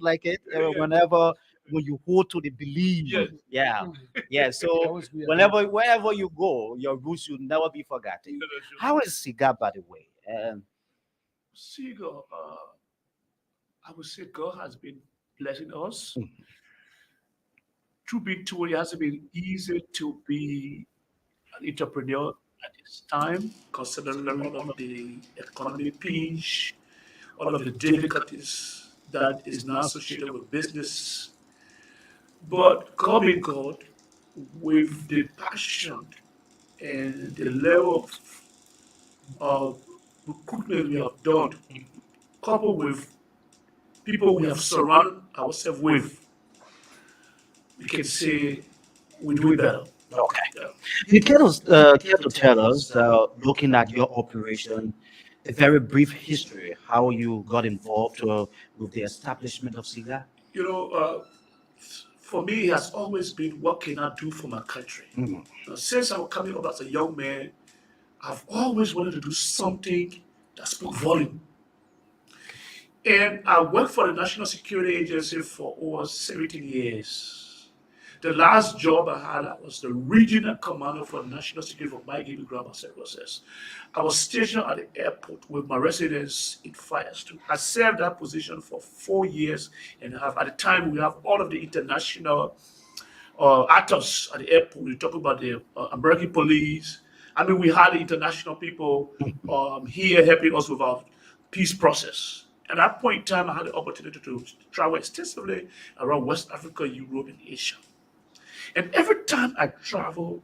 like it Yeah. whenever when you hold to the belief. Yes. Yeah, yeah. I So always be wherever you go, your roots should never be forgotten. No, no, sure. How is Cigar, by the way? Seagull, I would say God has been blessing us. Truth be told, it hasn't been easy to be an entrepreneur at this time, considering all of the economic pinch, all of the difficulties that is now associated with business. But God being God, with the passion and the level of recruitment we have done, coupled with people we have surrounded ourselves with, we can say we do it better. Okay. Yeah. You care to tell us, looking at your operation, a very brief history, how you got involved with the establishment of Cigar? You know, for me, it has always been what can I do for my country? Mhm. Since I was coming up as a young man, I've always wanted to do something that spoke volume. And I worked for the National Security Agency for over 17 years. The last job I had, I was the regional commander for national security for my Giving Grammar Services. I was stationed at the airport with my residence in Firestone. I served that position for 4 years and a half. At the time, we have all of the international actors at the airport. We talk about the American police. I mean, we had the international people here helping us with our peace process. At that point in time, I had the opportunity to travel extensively around West Africa, Europe, and Asia. And every time I traveled,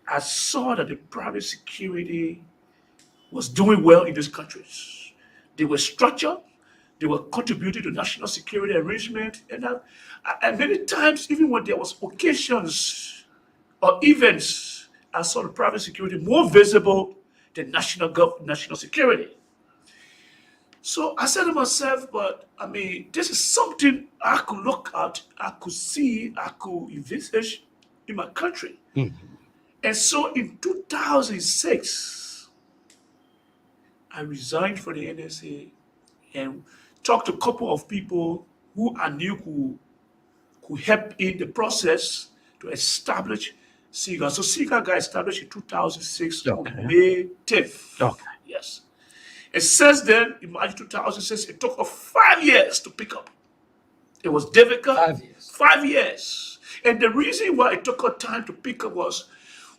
I saw that the private security was doing well in these countries. They were structured, they were contributing to national security arrangement, and many times, even when there was occasions or events, I saw the private security more visible than national security. So I said to myself, but I mean, this is something I could look at, I could see, I could envisage in my country. And so in 2006, I resigned from the NSA and talked to a couple of people who I knew could help in the process to establish SIGA. So SIGA got established in 2006 on Okay. May 10th. Okay. Yes. And since then, in March 2006, it took us 5 years to pick up. It was difficult. 5 years. 5 years. And the reason why it took us time to pick up was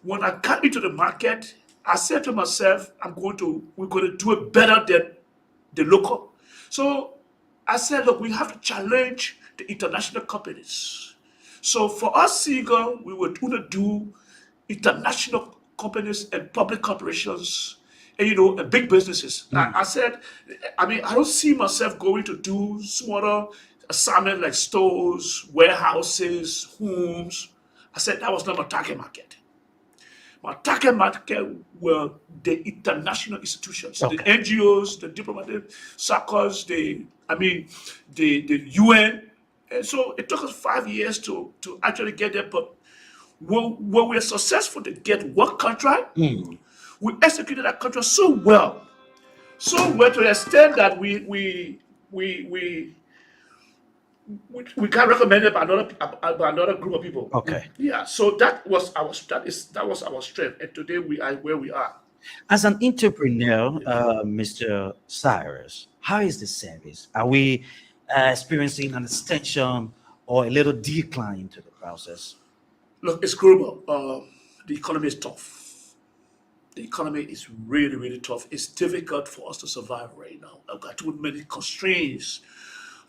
when I got into the market, I said to myself, we're going to do it better than the local. So I said, look, we have to challenge the international companies. So for us, Seagull, we were going to do international companies and public corporations and and big businesses. I said, I mean, I don't see myself going to do smaller assignments like stores, warehouses, homes. I said that was not my target market. My target market were the international institutions, the Okay. NGOs, the diplomatic circles, the UN. And so it took us 5 years to actually get there. But when we were successful to get work contract, we executed that contract so well to the extent that we got recommended by another group of people. Okay. Yeah, so that was our strength, and today we are where we are. As an entrepreneur, Mr. Cyrus, how is the service? Are we experiencing an extension or a little decline to the process? Look, it's global. The economy is tough. The economy is really, really tough. It's difficult for us to survive right now. I've got too many constraints.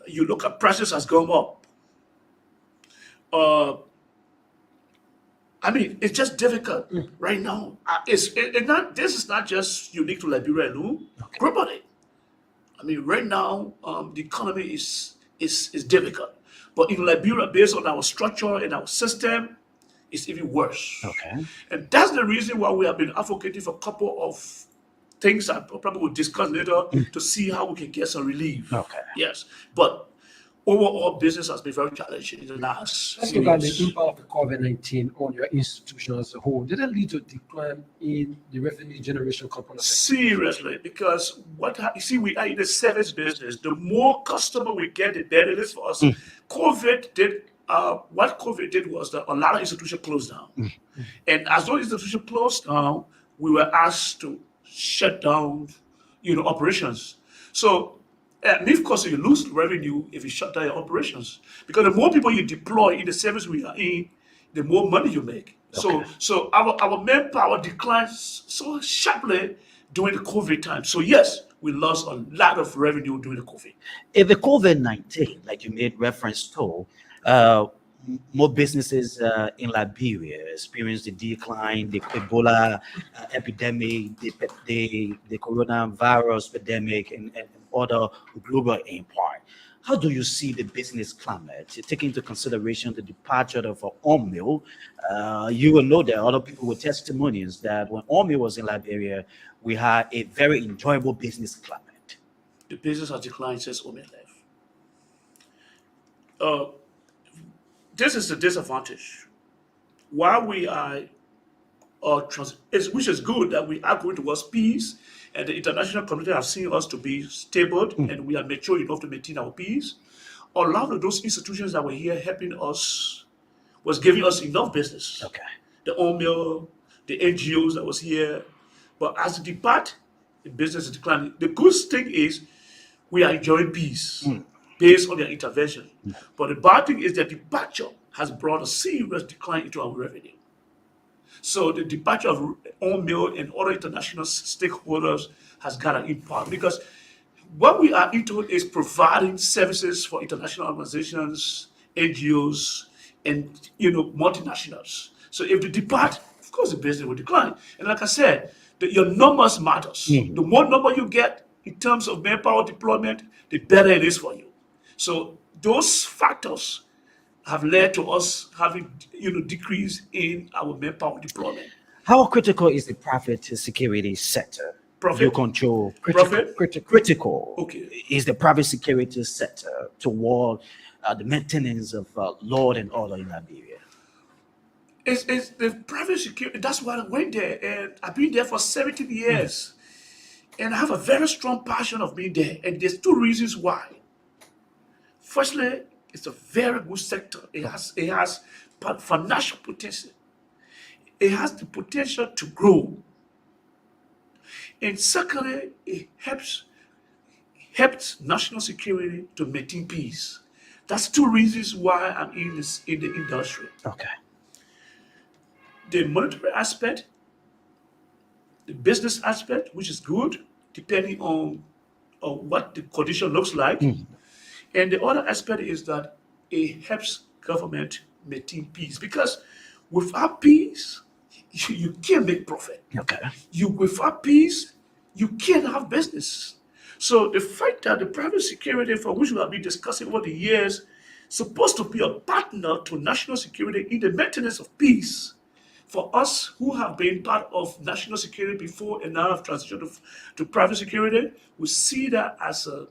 You look at prices has gone up. Uh, I mean, it's just difficult right now. It's not. This is not just unique to Liberia, no. Okay. Globally, I mean, right now, the economy is difficult. But in Liberia, based on our structure and our system, it's even worse. Okay. And that's the reason why we have been advocating for a couple of things I probably will discuss later to see how we can get some relief. Okay. Yes. But overall, business has been very challenging in the last Let's few look at the years. impact of the COVID-19 on your institution as a whole. Did it lead to a decline in the revenue generation component? Seriously, because you see, we are in the service business. The more customer we get, the better it is for us. COVID did. What COVID did was that a lot of institutions closed down, and as those institutions closed down, we were asked to shut down, operations. So, and of course, you lose revenue if you shut down your operations because the more people you deploy in the service we are in, the more money you make. So, Okay. so our manpower declines so sharply during the COVID time. So yes, we lost a lot of revenue during the COVID. If the COVID-19, like you made reference to, more businesses in Liberia experienced the decline, the Ebola epidemic, the coronavirus epidemic, and other global impact. How do you see the business climate, taking into consideration the departure of Omil? You will know there are other people with testimonies that when Omil was in Liberia, we had a very enjoyable business climate. The business has declined since Omen left. Uh, this is the disadvantage. While we are which is good that we are going towards peace, and the international community has seen us to be stable, and we are mature enough to maintain our peace. A lot of those institutions that were here helping us was giving us enough business. Okay. The OMIL, the NGOs that was here. But as it depart, the business is declining. The good thing is we are enjoying peace based on their intervention. But the bad thing is that departure has brought a serious decline into our revenue. So the departure of OMIL and other international stakeholders has got an impact because what we are into is providing services for international organizations, NGOs, and multinationals. So if they depart, of course the business will decline. And like I said, your numbers matters. The more number you get in terms of manpower deployment, the better it is for you. So those factors have led to us having decrease in our manpower deployment. How critical is the private security sector? You Profit, control profit. critical Okay. is the private security sector toward the maintenance of law and order in Liberia. It's the private security. That's why I went there, and I've been there for 17 years, and I have a very strong passion of being there. And there's two reasons why. Firstly, it's a very good sector. It has financial potential. It has the potential to grow. And secondly, it helps national security to maintain peace. That's two reasons why I'm in the industry. Okay. The monetary aspect, the business aspect, which is good, depending on what the condition looks like. And the other aspect is that it helps government maintain peace because without peace, you can't make profit. Okay. Without peace, you can't have business. So the fact that the private security for which we have been discussing over the years supposed to be a partner to national security in the maintenance of peace. For us who have been part of national security before and now have transitioned to private security, we see that as an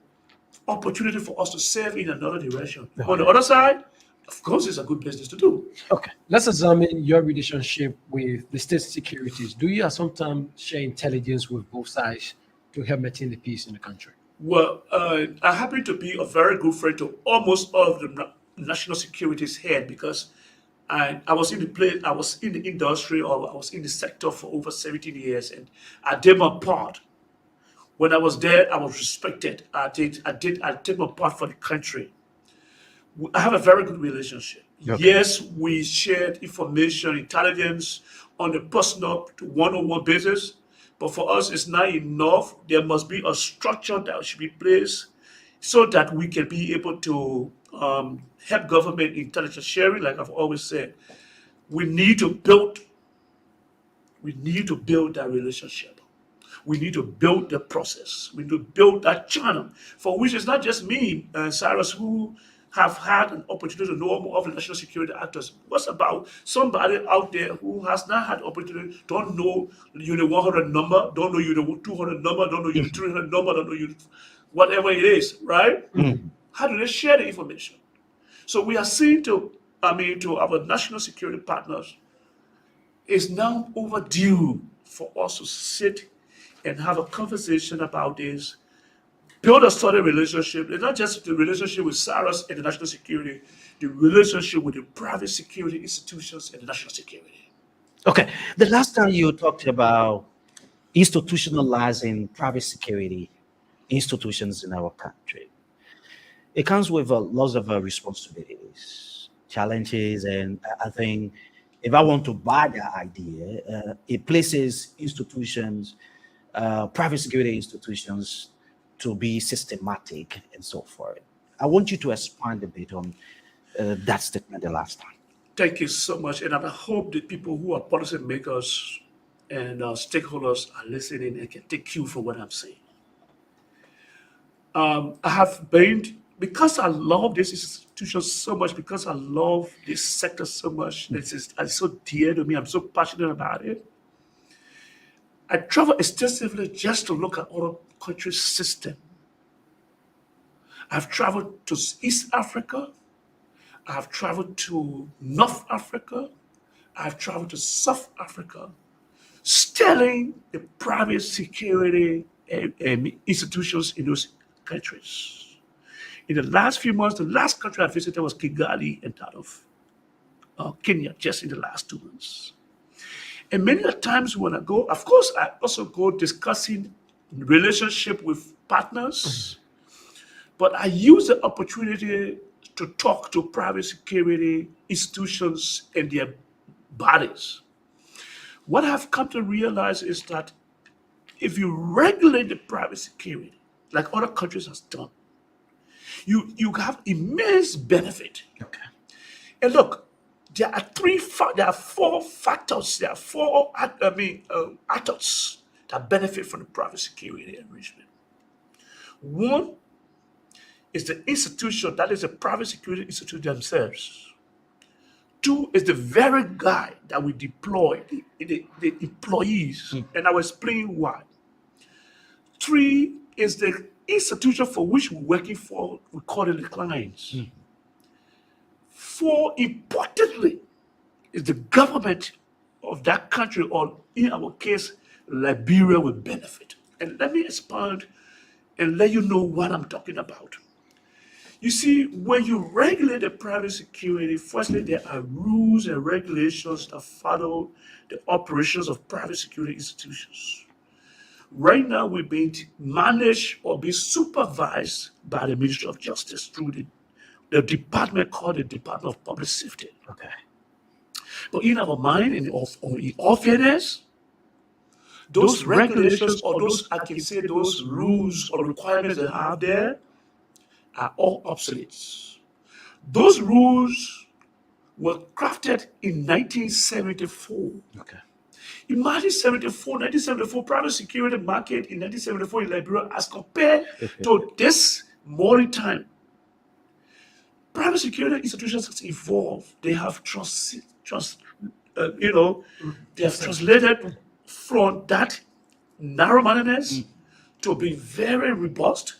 opportunity for us to serve in another direction. On the other side, of course, it's a good business to do. Okay. Let's examine your relationship with the state securities. Do you sometimes share intelligence with both sides to help maintain the peace in the country? Well, I happen to be a very good friend to almost all of the national securities head because I was in the place, I was in the industry, or I was in the sector for over 17 years, and I did my part. When I was there, I was respected. I did my part for the country. I have a very good relationship. Okay. Yes, we shared information, intelligence on a personal one-on-one basis, but for us, it's not enough. There must be a structure that should be placed so that we can be able to help government intelligence sharing. Like I've always said, we need to build. We need to build that relationship. We need to build the process. We need to build that channel, for which it's not just me, Cyrus, who have had an opportunity to know more of the national security actors. What's about somebody out there who has not had opportunity, don't know Unit 100 number, don't know Unit 200 number, don't know Unit 300 number, don't know Unit whatever it is, right? How do they share the information? So we are seeing to our national security partners, it's now overdue for us to sit and have a conversation about this, build a solid relationship. It's not just the relationship with Cyrus and the national security, the relationship with the private security institutions and the national security. Okay. The last time you talked about institutionalizing private security institutions in our country, it comes with lots of responsibilities, challenges, and I think if I want to buy that idea, it places institutions, private security institutions, to be systematic and so forth. I want you to expand a bit on that statement the last time. Thank you so much. And I hope that people who are policymakers and stakeholders are listening and can take cue from what I'm saying. I have been, because I love this institution so much, because I love this sector so much, it's so dear to me, I'm so passionate about it. I travel extensively just to look at other countries' system. I've traveled to East Africa, I've traveled to North Africa, I've traveled to South Africa, studying the private security institutions in those countries. In the last few months, the last country I visited was Kigali and that of Kenya, just in the last 2 months. And many a times when I go, of course, I also go discussing relationship with partners, but I use the opportunity to talk to private security institutions and their bodies. What I've come to realize is that if you regulate the private security, like other countries has done, you have immense benefit. Okay. And look, there are four factors, there are four actors that benefit from the private security arrangement. One is the institution, that is the private security institute themselves. Two is the very guy that we deploy, the employees, and I will explain why. Three is the institution for which we're working for, we call it the clients. Four, importantly, is the government of that country, or in our case, Liberia will benefit. And let me expand and let you know what I'm talking about. You see, when you regulate the private security, firstly, there are rules and regulations that follow the operations of private security institutions. Right now, we're being managed or being supervised by the Ministry of Justice through the department called the Department of Public Safety. Okay. But in our mind, in all fairness, those regulations or those, I can say, those rules or requirements they have there are all obsolete. Those rules were crafted in 1974. Okay. Imagine 1974 private security market in 1974 in Liberia as compared to this modern time. Private security institutions have evolved. They have they have translated from that narrow-mindedness to being very robust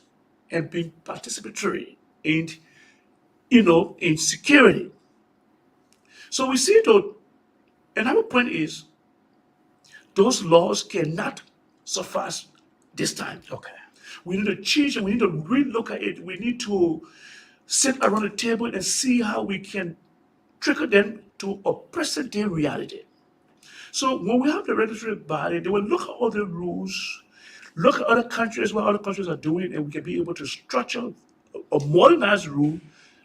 and being participatory in, in security. So we see though, another point is, those laws cannot suffice this time. Okay. We need to change it. We need to relook at it. We need to sit around the table and see how we can trigger them to a present day reality. So when we have the regulatory body, they will look at all the rules, look at other countries, what other countries are doing, and we can be able to structure a modernized rule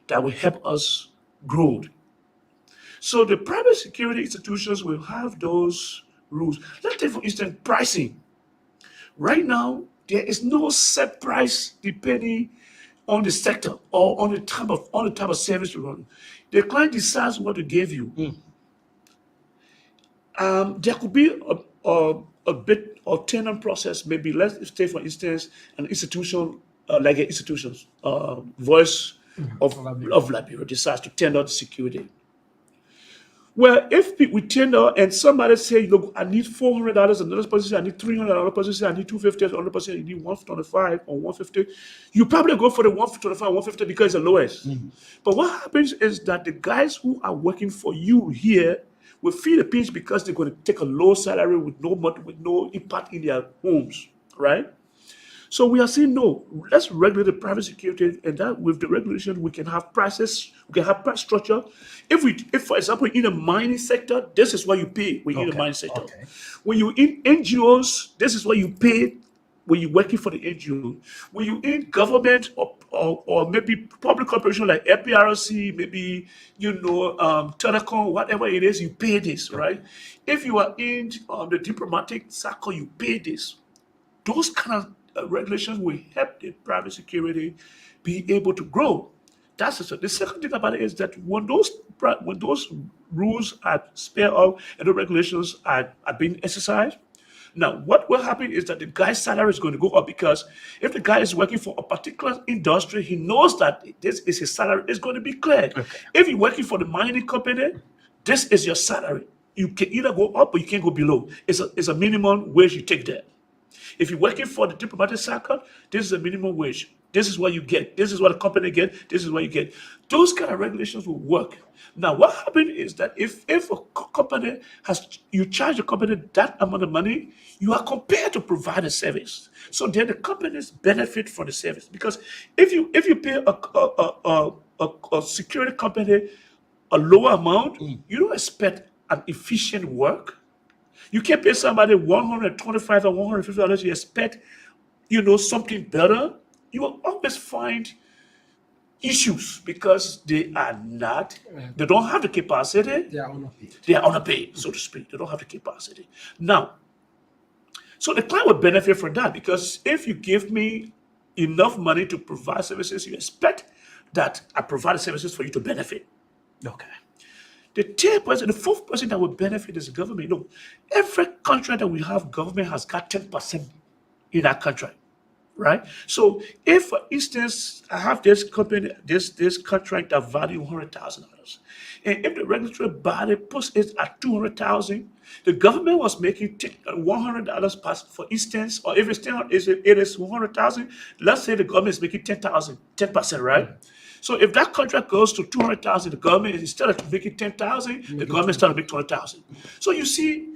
that will help us grow. So the private security institutions will have those rules. Let's take, for instance, pricing. Right now, there is no set price depending on the sector or on the type of service you run. The client decides what to give you. There could be a bit of tenant process. Maybe let's take, for instance, an institution like an institution's voice of Liberia decides to tender the security. Well, if we tender and somebody say, look, I need $400, another person say I need $300, another person say I need $250, another person say you need 125 or 150, you probably go for the 125, 150 because it's the lowest. But what happens is that the guys who are working for you here will feel the pinch because they're going to take a low salary with no money, with no impact in their homes, right? So we are saying no. Let's regulate the private security, and that with the regulation we can have prices, we can have price structure. If for example in the mining sector, this is what you pay when you're in the mining sector. When you're in NGOs, this is what you pay when you're working for the NGO. When you're in government or maybe public corporation like FPRC, maybe telecom, whatever it is, you pay this, right? If you are in the diplomatic circle, you pay this. Those kind of regulations will help the private security be able to grow. That's the second thing about it is that when those rules are spelled out and the regulations are being exercised, now what will happen is that the guy's salary is going to go up because if the guy is working for a particular industry, he knows that this is his salary is going to be cleared. If you're working for the mining company, this is your salary. You can either go up or you can go below. It's a minimum wage you take there. If you're working for the diplomatic circle, this is a minimum wage. This is what you get. This is what the company get. This is what you get. Those kind of regulations will work. Now, what happened is that if a company you charge the company that amount of money, you are compelled to provide a service. So then the companies benefit from the service because if you pay a security company a lower amount, you don't expect an efficient work. You can't pay somebody $125 or $150. You expect, something better. You will always find issues because they don't have the capacity. They are underpaid. They are underpaid, so to speak. They don't have the capacity. Now, so the client will benefit from that because if you give me enough money to provide services, you expect that I provide services for you to benefit. Okay. The third person, the fourth person that will benefit is the government. Every contract that we have, government has got 10% in that contract, right? So if, for instance, I have this company, this contract that value $100,000, and if the regulatory body puts it at $200,000, the government was making $100 for instance, or if it is 100,000, let's say the government is making 10%, right? So if that contract goes to 200,000, the government instead of making 10,000, the government started making 20,000. So you see,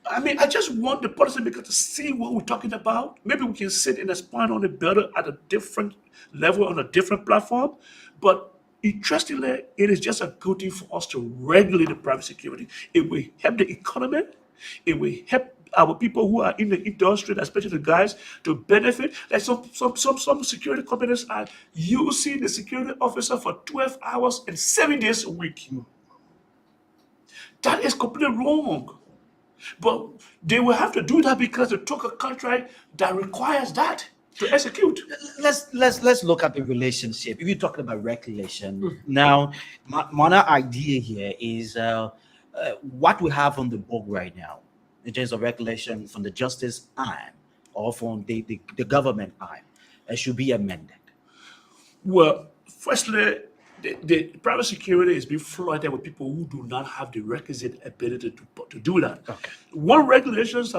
I just want the policymaker to see what we're talking about. Maybe we can sit and expand on it better at a different level on a different platform. But interestingly, it is just a good thing for us to regulate the private security. It will help the economy. It will help our people who are in the industry, especially the guys, to benefit. Like some security companies are using the security officer for 12 hours and 7 days a week. That is completely wrong. But they will have to do that because they took a contract that requires that to execute. Let's look at the relationship. If you're talking about regulation, now my idea here is what we have on the book right now in terms of regulation from the justice arm or from the government arm should be amended. Well, firstly, the private security is being flooded with people who do not have the requisite ability to do that. Okay. One rules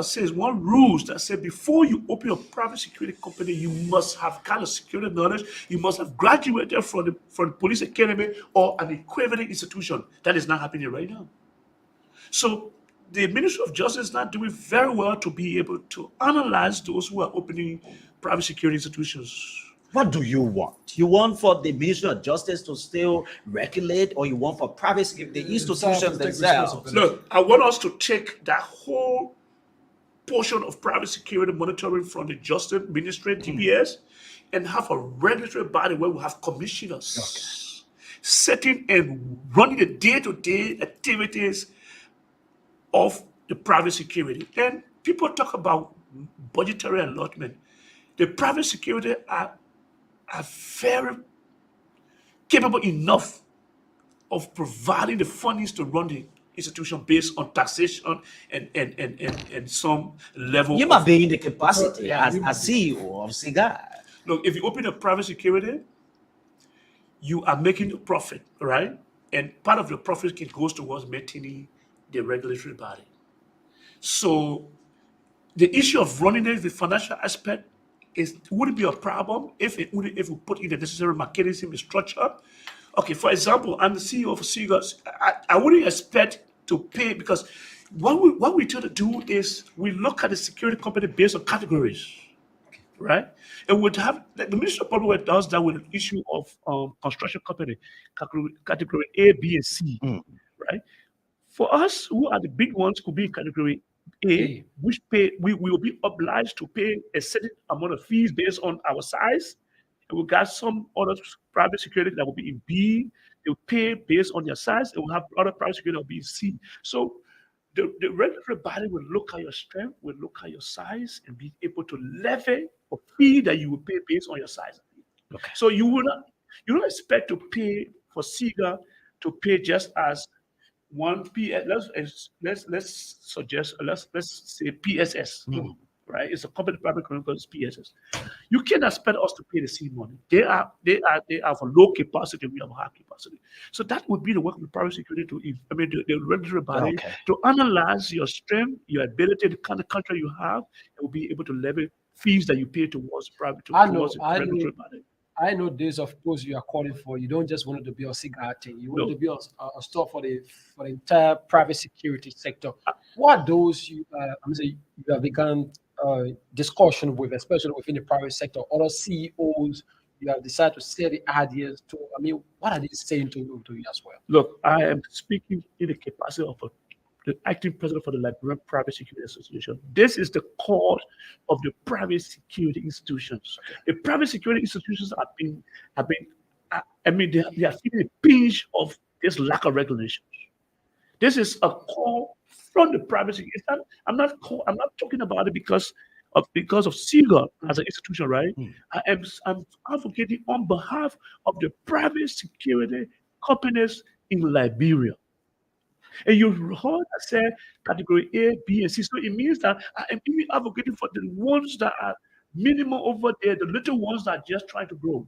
that say before you open a private security company, you must have kind of security knowledge. You must have graduated from the police academy or an equivalent institution. That is not happening right now. So the Ministry of Justice is not doing very well to be able to analyze those who are opening private security institutions. What do you want? You want for the Ministry of Justice to still regulate, or you want for private security, the institutions themselves? Look, I want us to take that whole portion of private security monitoring from the Justice Ministry, DPS, and have a regulatory body where we have commissioners. setting and running the day-to-day activities of the private security. And people talk about budgetary allotment. The private security are very capable enough of providing the fundings to run the institution based on taxation and some level You might of. be in the capacity Yeah, as you a might be. CEO of Cigar. Look, if you open a private security, you are making a profit, right? And part of the profit goes towards maintaining the regulatory body. So the issue of running it, the financial aspect, is wouldn't be a problem if we put in the necessary mechanism and structure. Okay, for example, I'm the CEO of Seagulls. I wouldn't expect to pay because what we try to do is we look at the security company based on categories, right? And would have like the Ministry of Public Works does that with an issue of construction company category A, B, and C, Mm. right? For us, who are the big ones, could be category A, A. which we will be obliged to pay a certain amount of fees based on our size. And we got some other private security that will be in B. They'll pay based on their size, and we'll have other private security that will be in C. So the regulatory body will look at your strength, will look at your size, and be able to levy a fee that you will pay based on your size. Okay. So you don't expect to pay for SIGA to pay just as one P. Let's suggest let's say PSS, Mm. right? It's a company private company called PSS. You cannot expect us to pay the seed money. They are for low capacity. We have high capacity. So that would be the work of the private security the regulatory body Okay. to analyze your strength, your ability, the kind of contract you have, and will be able to levy fees that you pay towards I towards know, the I know, regulatory body. I know days of posts you are calling for. You don't just want it to be a cigar thing. You want it No. to be a store for the entire private security sector. What are those I'm saying you have begun discussion with, especially within the private sector, other CEOs you have decided to share the ideas to. I mean, what are they saying to you as well? Look, I am speaking in the capacity of the acting president for the Liberian Private Security Association. This is the core of the private security institutions. The private security institutions have been I mean, they are feeling the pinch of this lack of regulation. This is a call from the private sector. I'm not talking about it because of SIGA as an institution, right? Mm. I'm advocating on behalf of the private security companies in Liberia. And you heard I said category A, B, and C. So it means that I am even advocating for the ones that are minimum over there, the little ones that are just trying to grow.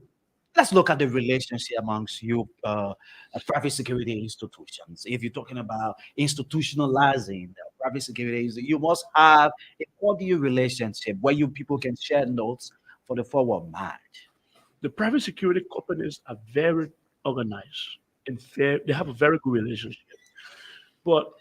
Let's look at the relationship amongst you, private security institutions. If you're talking about institutionalizing the private security, you must have a cordial relationship where you people can share notes for the forward march. The private security companies are very organized and fair. They have a very good relationship. But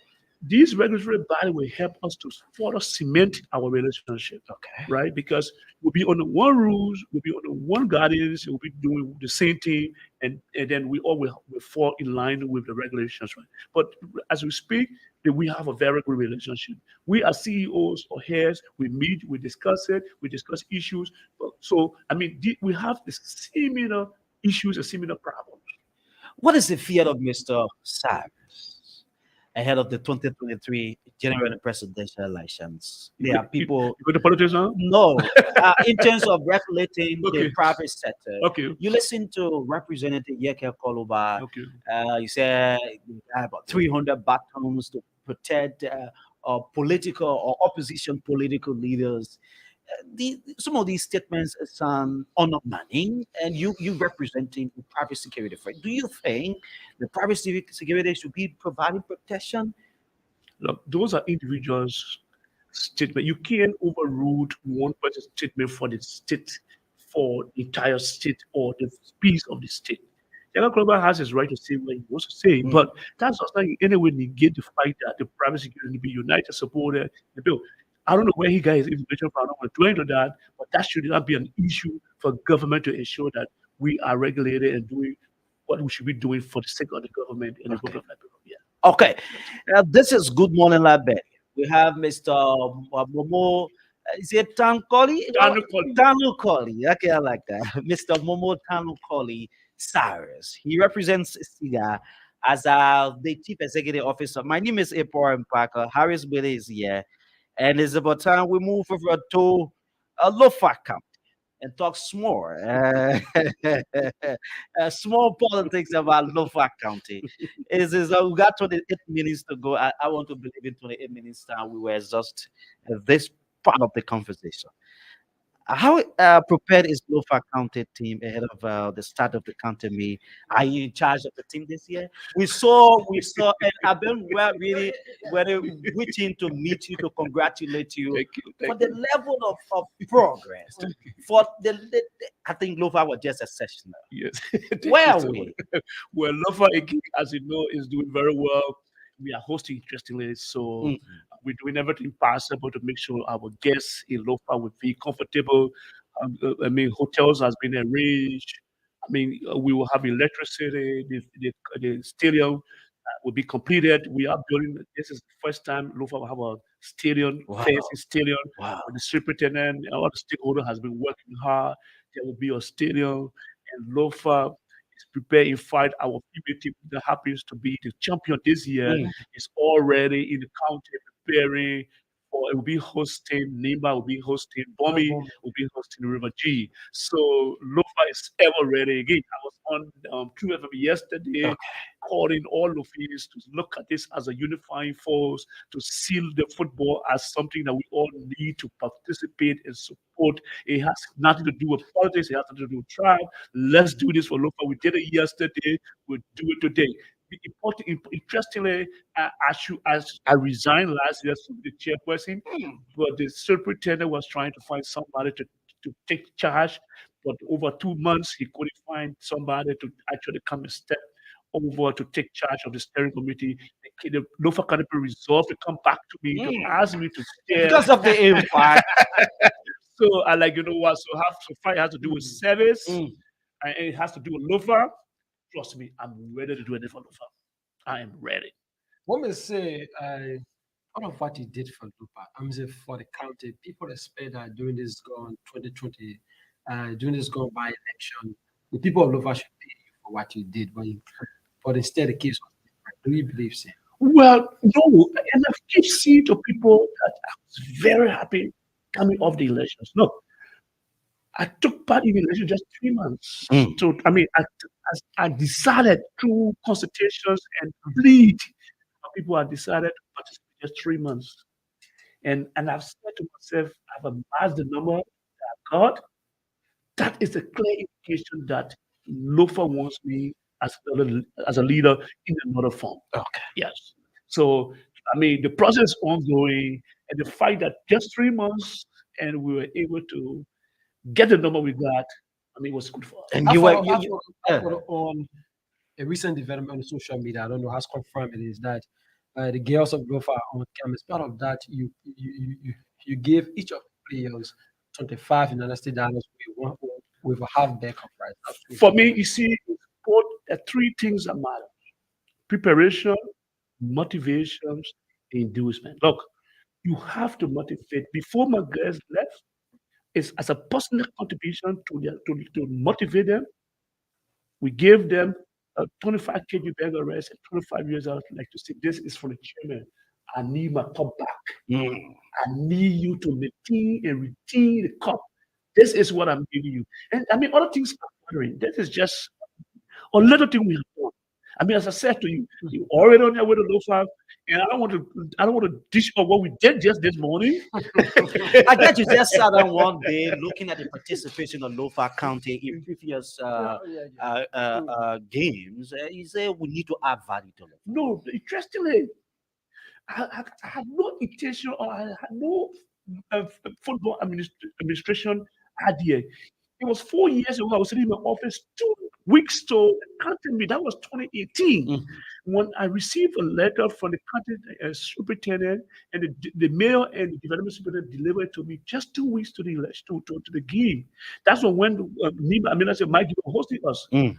these regulatory body will help us to further cement our relationship, Okay. right? Because we'll be on the one rules, we'll be on the one guidance, we'll be doing the same thing, and then we all will fall in line with the regulations, right? But as we speak, we have a very good relationship. We are CEOs or heads, we meet, we discuss it, we discuss issues. So, I mean, we have the similar issues and similar problems. What is the fear of Mr. Cyrus ahead of the 2023 general and presidential elections? There are people. You go to politics now? No, in terms of regulating the Okay. private sector, Okay. you listen to Representative Yeke Koluba. Okay. You said you have about 300 batons to protect political or opposition political leaders. Some of these statements sound unmanning, and you representing the private security firm. Do you think the private security should be providing protection? Look, those are individuals' statement. You can't overrule one person's statement for the state, for the entire state or the piece of the state. Yaga Global has his right to say what he wants to say, Mm. but that does not in any way negate the fact that the private security will be united, supported the bill. I don't know where he got his information from. I don't want to do into that, but that should not be an issue for government to ensure that we are regulated and doing what we should be doing for the sake of the government and the Okay. people of Liberia. Yeah. Okay, this is Good Morning Liberia. We have Mr. Momo. Is it Tankoli? Daniel Collins. Tanu Koli. Okay, I like that. Mr. Momo Tanu Koli, Cyrus. He represents SIGA as the Chief Executive Officer. My name is April Parker. Harris Billy is here. And it's about time we move over to Lofa County and talk small, small politics about Lofa County. We got 28 minutes to go. I want to believe in 28 minutes time we were exhaust this part of the conversation. How prepared is Lofa County team ahead of the start of the county meet? Are you in charge of the team this year? We saw, and I've been really, very waiting to meet you to congratulate you Thank you. for Thank the you. level of progress. For I think Lofa was just exceptional. Yes. Thank Where you are so we? much. Well, Lofa again, as you know, is doing very well. We are hosting interestingly, so Mm. we're doing everything possible to make sure our guests in Lofa will feel comfortable. I mean, hotels has been arranged. I mean, we will have electricity. The stadium will be completed. We are building. This is the first time Lofa will have a stadium, Wow, fancy stadium. wow. The superintendent, all the stakeholders has been working hard. There will be a stadium, and Lofa is prepared. In fact, our female team that happens to be the champion this year Mm. is already in the county preparing for. It will be hosting Nima, will be hosting Bomi, will be hosting River G. So Lofa is ever ready. Again, I was on QFM yesterday, Okay. calling all Lofis to look at this as a unifying force, to seal the football as something that we all need to participate and support. It has nothing to do with politics. It has nothing to do with tribe. Let's do this for Lofa. We did it yesterday. We'll do it today. Interestingly, as I resigned last year from the chairperson, Mm. but the superintendent was trying to find somebody to take charge. But over 2 months, he couldn't find somebody to actually come and step over to take charge of the steering committee. The Lofa Canopy resolved to come back to me to Mm. ask me to steer. Because of the impact. So I like, you know what? So far it has to do with service Mm. and it has to do with Lofa. Trust me, I'm ready to do anything for Lofa. I am ready. Let me say, part of what he did for Lupa, I'm saying for the county, people expect that during this gone 2020, during this gone by election, the people of Lupa should pay you for what you did, but instead the case was different. Do you believe so? Well, no, and I keep seeing to people that I was very happy coming off the elections. Look, I took part in the election just 3 months. Mm. So I mean, I decided through consultations and plead, people have decided to participate just 3 months. And I've said to myself, I've amassed the number that I got. That is a clear indication that Lofa wants me as a leader in another form. Okay. Yes. So I mean, the process is ongoing, and the fact that just 3 months and we were able to get the number we got, I mean, it was good for us. And I you were follow, I follow, I uh, follow on a recent development on social media. I don't know how confirmed it is that the girls of Lupa are on campus. Part of that, you gave each of the players 25 United States dollars with a half back of right. That's For what me, you see, both three things that matter: preparation, motivations, inducement. Look, you have to motivate. Before my girls left, it's as a personal contribution to motivate them. We gave them a 25 kg bag of rice at 25 years old, like to say, this is for the chairman. I need my cup back. mm. I need you to maintain and retain the cup. This is what I'm giving you. And I mean, other things are mattering. This is just a little thing we have done. I mean, as I said to you, you already on your way to low five, and I don't want to dish on what we did just this morning. I get you just sat down one day looking at the participation of Lofa County in previous games. You say we need to add value to it. No, interestingly, I had no intention or I had no football administration idea. It was 4 years ago. I was sitting in my office 2 weeks to counting me. That was 2018 Mm. when I received a letter from the county superintendent and the mayor and the development superintendent delivered to me just 2 weeks to the election to the game. That's when Nima, I mean, I said, Mike, you were hosting us. Mm.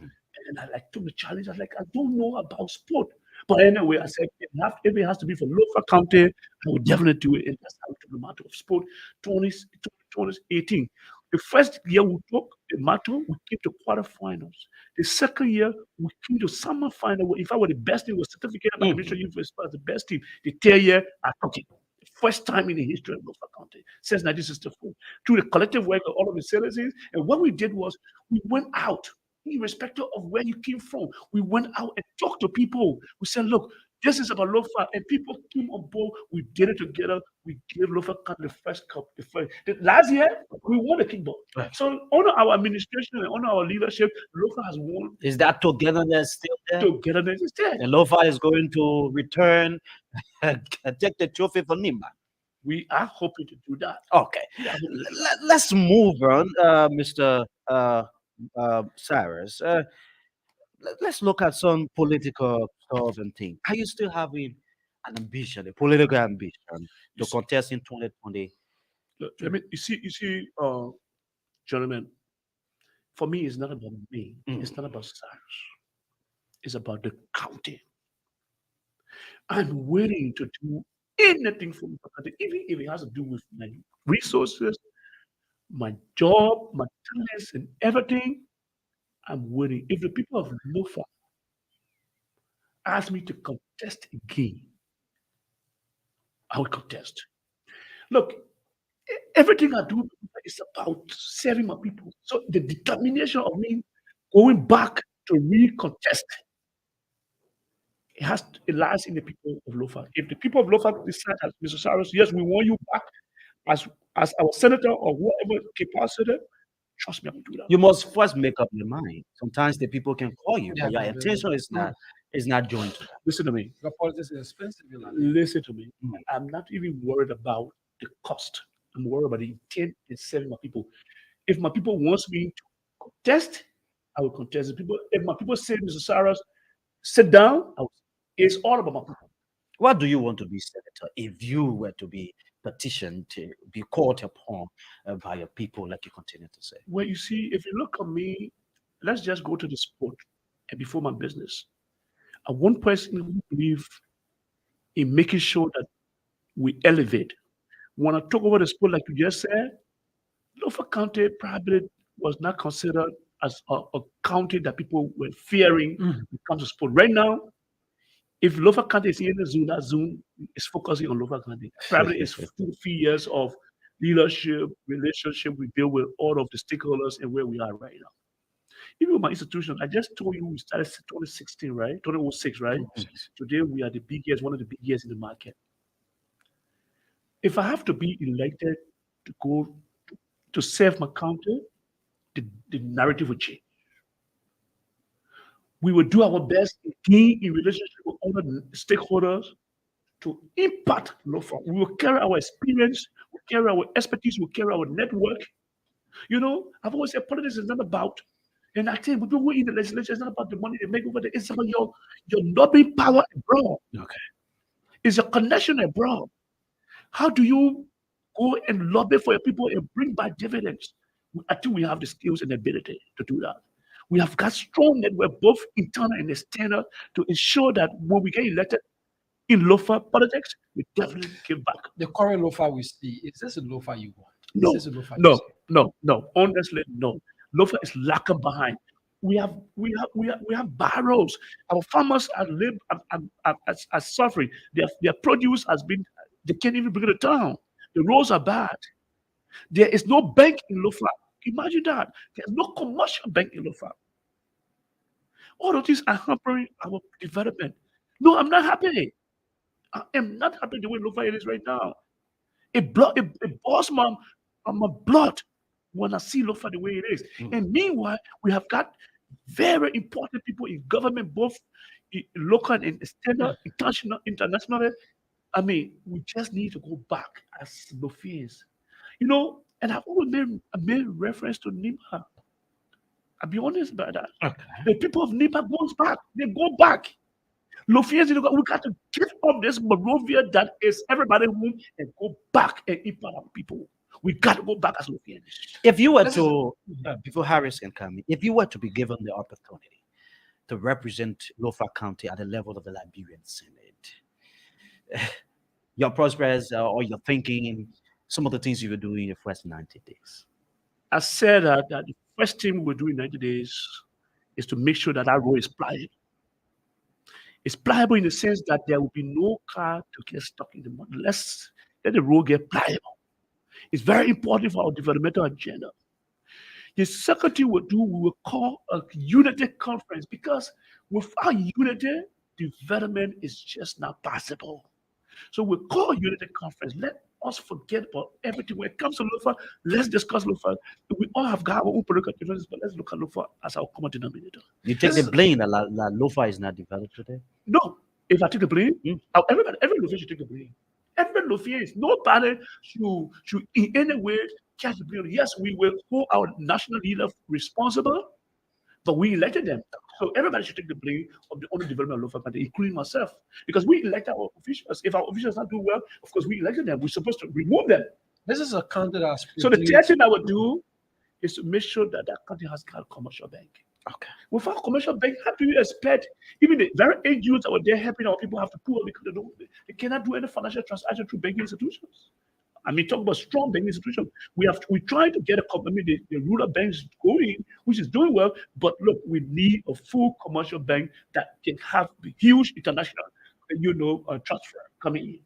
And I like took the challenge. I was like, I don't know about sport. But anyway, I said, if it has to be for local county, I will definitely do it. And that's how we took the matter of sport 2018. The first year we took, the Mato, we came to quarterfinals. The second year, we came to semi-final. If I were the best team, was certificated by the Ministry of Youth Affairs as the best team. The third year, I took it. First time in the history of Norfolk County since 1964, through the collective work of all of the citizens. And what we did was we went out, irrespective of where you came from. We went out and talked to people. We said, look, this is about Lofa, and people came on board. We did it together. We gave Lofa County the first cup. Last year, we won the kickball. Right. So under our administration and under our leadership, Lofa has won. Is that togetherness still there? Togetherness is there. And Lofa is going to return and take the trophy for Nimba. We are hoping to do that. Okay. Let's move on, Mr. Cyrus. Let's look at some political stuff and things. Are you still having an ambition, a political ambition, to contest in 2020? Look, I mean, you see, gentlemen, for me, it's not about me. It's not about Cyrus. It's about the county. I'm willing to do anything for the county, even if it has to do with my resources, my job, my talents, and everything. I'm willing. If the people of Lofa ask me to contest again, I will contest. Look, everything I do is about serving my people. So the determination of me going back to recontest, it lies in the people of Lofa. If the people of Lofa decide, as Mr. Cyrus, yes, we want you back as our senator or whatever capacity, trust me, I will do that. You must first make up your mind. Sometimes the people can call you, but your Yeah. intention is not joined to that. Listen to me. Because politics is expensive. Listen to me. I'm not even worried about the cost. I'm worried about the intent in serving my people. If my people wants me to contest, I will contest. If my people say, Mr. Cyrus, sit down, it's all about my people. What do you want to be, Senator, if you were to be petitioned to be called upon by your people, like you continue to say? Well, you see, if you look at me, let's just go to the sport and before my business. I'm one person who believe in making sure that we elevate. When I took over the sport, like you just said, Norfolk County probably was not considered as a county that people were fearing when it comes to sport. Right now, if Norfolk County is in the zone, that zone is focusing on Norfolk County. Probably it's 2 years of leadership, relationship we build with all of the stakeholders and where we are right now. Even with my institution, I just told you we started 2016, right? 2006, right? Today we are the biggest, one of the biggest in the market. If I have to be elected to go to serve my county, the narrative will change. We will do our best again in relationship with other stakeholders to impact Norfolk. We will carry our experience, we carry our expertise, we carry our network. You know, I've always said politics is not about, and I think when people in the legislature, it's not about the money they make over there, it's about your lobbying power abroad. Okay. It's your connection abroad. How do you go and lobby for your people and bring back dividends? I think we have the skills and ability to do that. We have got strong network, both internal and external, to ensure that when we get elected in Lofa politics, we definitely give back. The current Lofa we see, is this a Lofa you want? No, Is this a Lofa you see? no. Honestly, no. Lofa is lacking behind. We have barrows. Our farmers are suffering. Their produce has been, they can't even bring it to town. The roads are bad. There is no bank in Lofa. Imagine that. There's no commercial bank in Lofa. All of these are hampering our development. No, I'm not happy. I am not happy the way Lofa is right now. It boils my blood when I see Lofa the way it is. And meanwhile, we have got very important people in government, both local and external, international. I mean, we just need to go back as Lofians. You know, and I've always made reference to Nima. I'll be honest about that. Okay. The people of Nima goes back. They go back. Lofians, we got to give up this Monrovia that is everybody home and go back and impact our people. We got to go back as Lofians. If you were to, before Harris can come in, if you were to be given the opportunity to represent Lofa County at the level of the Liberian Senate, your prospects or your thinking, some of the things you were doing in your first 90 days. I said that the first thing we'll do in 90 days is to make sure that that road is pliable. It's pliable in the sense that there will be no car to get stuck in the mud. Let's let the road get pliable. It's very important for our developmental agenda. The second thing we'll do, we will call a unity conference because without unity, development is just not possible. So we'll call a unity conference. Let us forget about everything. When it comes to Lofa, let's discuss Lofa. We all have got our own political differences, but let's look at Lofa as our common denominator. You take the blame that Lofa is not developed today. No, if I take the blame, every Lofa should take the blame. Every Lofa is nobody should in any way catch the blame. Yes, we will hold our national leader responsible, but we elected them. So everybody should take the blame of the underdevelopment of Lofa Party, including myself, because we elected our officials. If our officials not do well, of course we elected them. We're supposed to remove them. This is a country that's So the third thing I would do is to make sure that that country has got a commercial bank. Okay. Without commercial bank, how do you expect even the very NGOs that were there helping our people have to pull because they cannot do any financial transaction through banking institutions? I mean, talk about strong banking institutions. We trying to get the rural banks going, which is doing well. But look, we need a full commercial bank that can have the huge international, transfer coming in.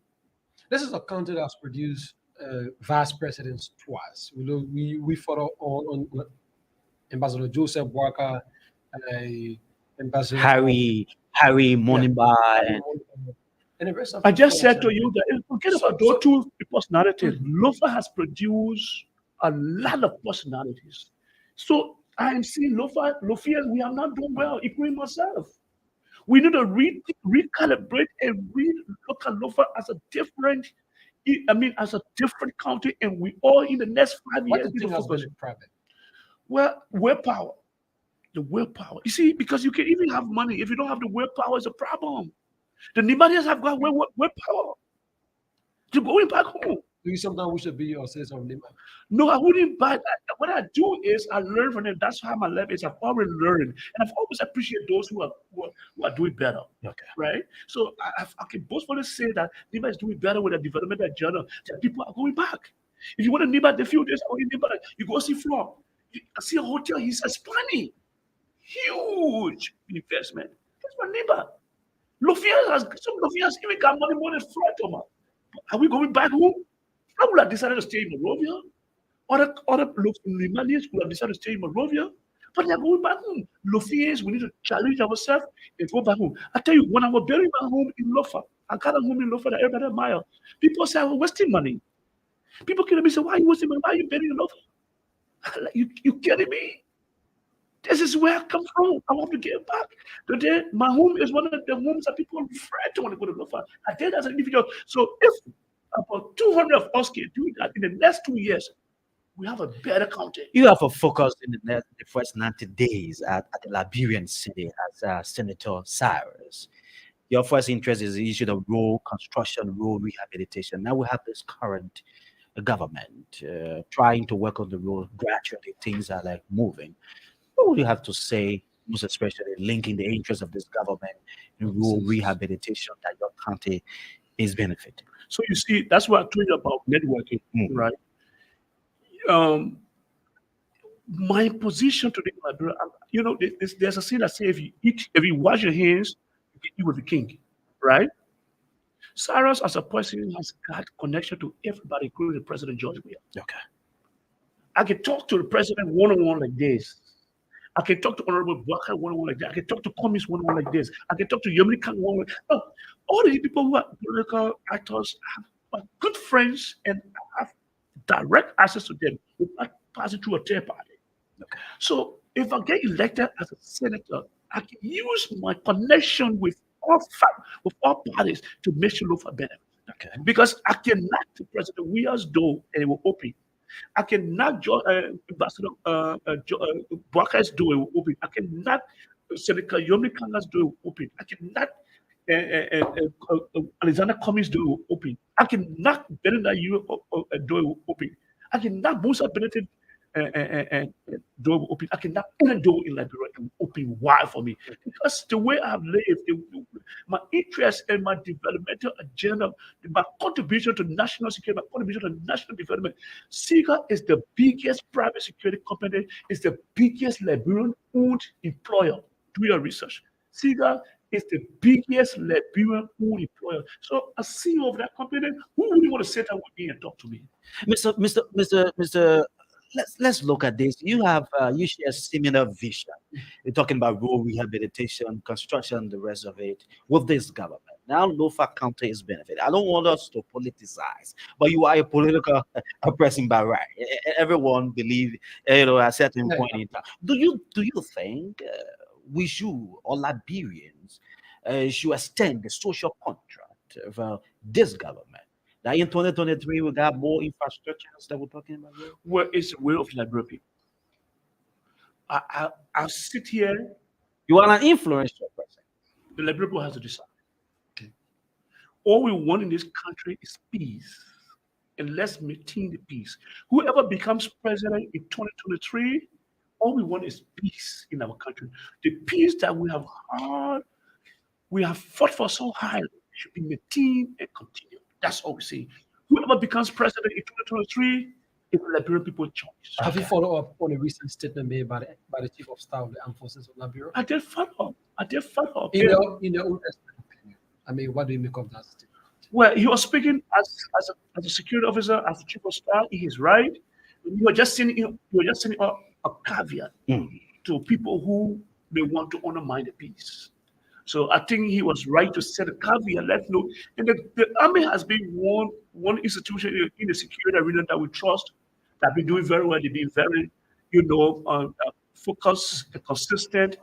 This is a country that's produced vice presidents twice. We follow on Ambassador Joseph Walker, Ambassador Harry Monimba, and the rest of I just said to you that forget about those two personalities. Lofa has produced a lot of personalities. So I am seeing Lofa, we are not doing well, including myself. We need to recalibrate and look at Lofa as a different, as a different country, and we all in the next 5 what years. do you think has been the problem? Well, willpower. The willpower. You see, because you can even have money. If you don't have the willpower, it's a problem. The Nigerians have got willpower. To going back home. Do you sometimes wish to be your citizen of Lima? No, I wouldn't buy that. What I do is I learn from them. That's how my life is. I've always learned. And I've always appreciated those who are doing better. Okay. Right? So I can boastfully say that Nima is doing better with a development agenda. That people are going back. If you want to Nima the few days, you go see Flop. You see a hotel, he's expanding. Huge investment. That's my neighbor. Some Lofias even got money more than Floyd Thomas. Are we going back home? I would have decided to stay in Monrovia. Other Limanians would have decided to stay in Monrovia. But they're going back home. Lofians, we need to challenge ourselves and go back home. I tell you, when I was building my home in Lofa, I got a home in Lofa that everybody admire. People say I was wasting money. People kidding me say, why are you wasting money? Why are you building in Lofa? You kidding me? This is where I come from. I want to get back. Today, my home is one of the homes that people refer to when they go to Lofa. I did as an individual. So if about 200 of us can do that in the next 2 years, we have a better country. You have a focus in the first 90 days at the Liberian city as Senator Cyrus. Your first interest is the issue of road construction, road rehabilitation. Now we have this current government trying to work on the road. Gradually, things are like moving. What would you have to say, most especially linking the interest of this government in rural rehabilitation that your county is benefiting? So you see, that's what I told you about networking, right? My position today, my brother, there's a saying that says if you wash your hands, you can eat with the king, right? Cyrus, as a person, has got connection to everybody, including President George Weah. Okay. I can talk to the president one-on-one like this. I can talk to Honorable Walker one-on-one like that. I can talk to Commies one-on-one like this. I can talk to Yomini Khan one-on-one. No, all the people who are political actors are good friends and have direct access to them without passing through a third party. Okay. So if I get elected as a senator, I can use my connection with all parties to make sure look for benefit. Okay. Because I can knock the President Weah's door and it will open. I can knock Ambassador Walker's door, it will open. I can knock Senator Yomi Kanga's door, it will open. I can knock Alexander Cummings' door, it will open. I can knock Belinda door, it will open. I can knock Musa Benedict door will open. I can knock any door in Liberia and open wide for me. Because the way I've lived, my interest and my developmental agenda, my contribution to national security, my contribution to national development. SIGA is the biggest private security company, is the biggest Liberian-owned employer. Do your research. SIGA is the biggest Liberian-owned employer. So a CEO of that company, who would you want to sit down with me and talk to me? Mr. Let's look at this. You share similar vision. You're talking about rural rehabilitation, construction, the rest of it with this government. Now, Lofa County is benefit. I don't want us to politicize, but you are a political person by right. Everyone believe, at a certain Yeah. point in time. Do you think we should, or Liberians should extend the social contract of this government? Now in 2023, we got more infrastructures that we're talking about here. Where is the will of Liberian people? I'll sit here, You are an influential person. the Liberian people has to decide. All we want in this country is peace. And let's maintain the peace. Whoever becomes president in 2023, all we want is peace in our country. The peace that we have had, we have fought for so high, should be maintained and continued. That's all we say. Whoever becomes president in 2023 is the Liberian people's choice. Have you followed up on a recent statement made by the Chief of Staff of the Armed Forces of Liberia? I did follow up. In your own opinion, I mean, what do you make of that statement? Well, he was speaking as a security officer, as a chief of staff. He is right. You were just sending a caveat to people who may want to undermine the peace. So I think he was right to set a caveat. Let's know. And the army has been one institution in the security arena that we trust, that have been doing very well. They've been very, focused, and consistent,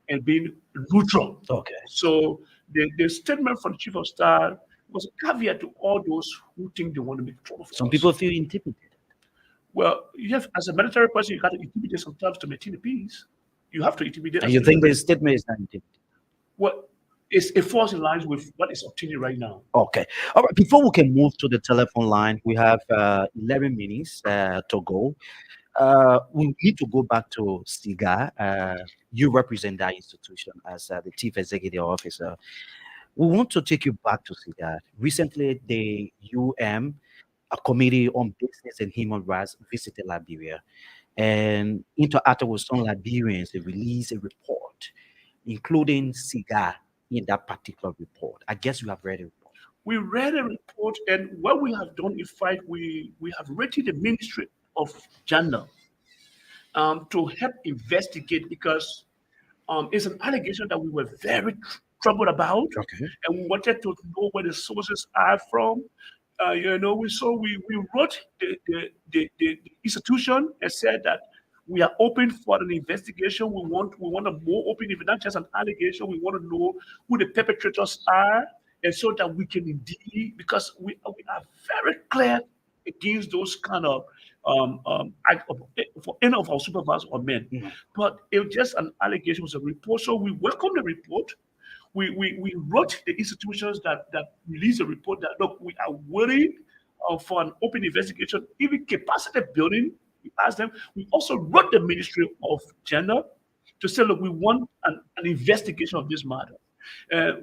and being neutral. Okay. So the statement from the chief of staff was a caveat to all those who think they want to make trouble for Some us. people feel intimidated. Well, as a military person, you got to intimidate sometimes to maintain the peace. You have to intimidate. And you think the statement is not intimidated? Well, it falls in line with what is obtaining right now. Okay. All right. Before we can move to the telephone line, we have 11 minutes to go. We need to go back to SIGA. You represent that institution as the chief executive officer. We want to take you back to SIGA. Recently, the a committee on business and human rights, visited Liberia and interacted with some Liberians. They released a report, including SIGA in that particular report. I guess you have read it. We read a report, and what we have done, in fact, we have written the Ministry of Gender to help investigate, because it's an allegation that we were very troubled about, Okay. and we wanted to know where the sources are from. We wrote the institution and said that we are open for an investigation. We want a more open, if not just an allegation. We want to know who the perpetrators are, and so that we can indeed, because we are very clear against those kind of for any of our supervisors or men. But it was just an allegation, was a report. So we welcome the report. We wrote the institutions that released the report that, look, we are willing for an open investigation, even capacity building. We asked them. We also wrote the Ministry of Gender to say, look, we want an investigation of this matter.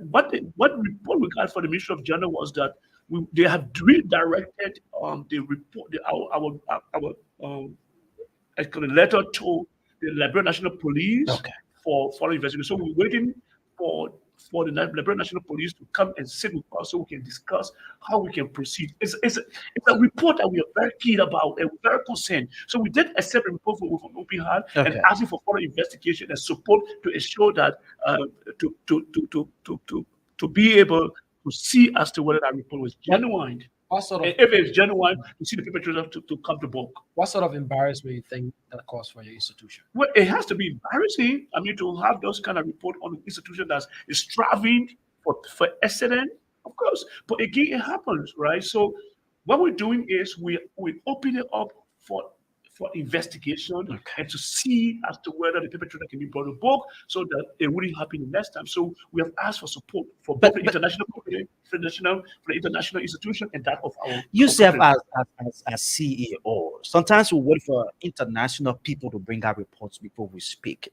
What report we got for the Ministry of Gender was that they have redirected the report, our letter to the Liberia National Police for investigation. So we're waiting for the Liberia National Police to come and sit with us so we can discuss how we can proceed. It's a report that we are very keen about and very concerned. So we did accept the report with an open heart and asking for further investigation and support to ensure that to be able to see as to whether that report was genuine. And if it's genuine, to see the perpetrators to come to book. What sort of embarrassment you think that caused for your institution? Well, it has to be embarrassing. I mean, to have those kind of report on an institution that is striving for excellence, of course. But again, it happens, right? So what we're doing is we open it up for investigation and to see as to whether the perpetrator can be brought to book, so that it wouldn't happen the next time. So we have asked for support for both the international community, for the international institution, and that of our. You serve as CEO. Sometimes we wait for international people to bring out reports before we speak.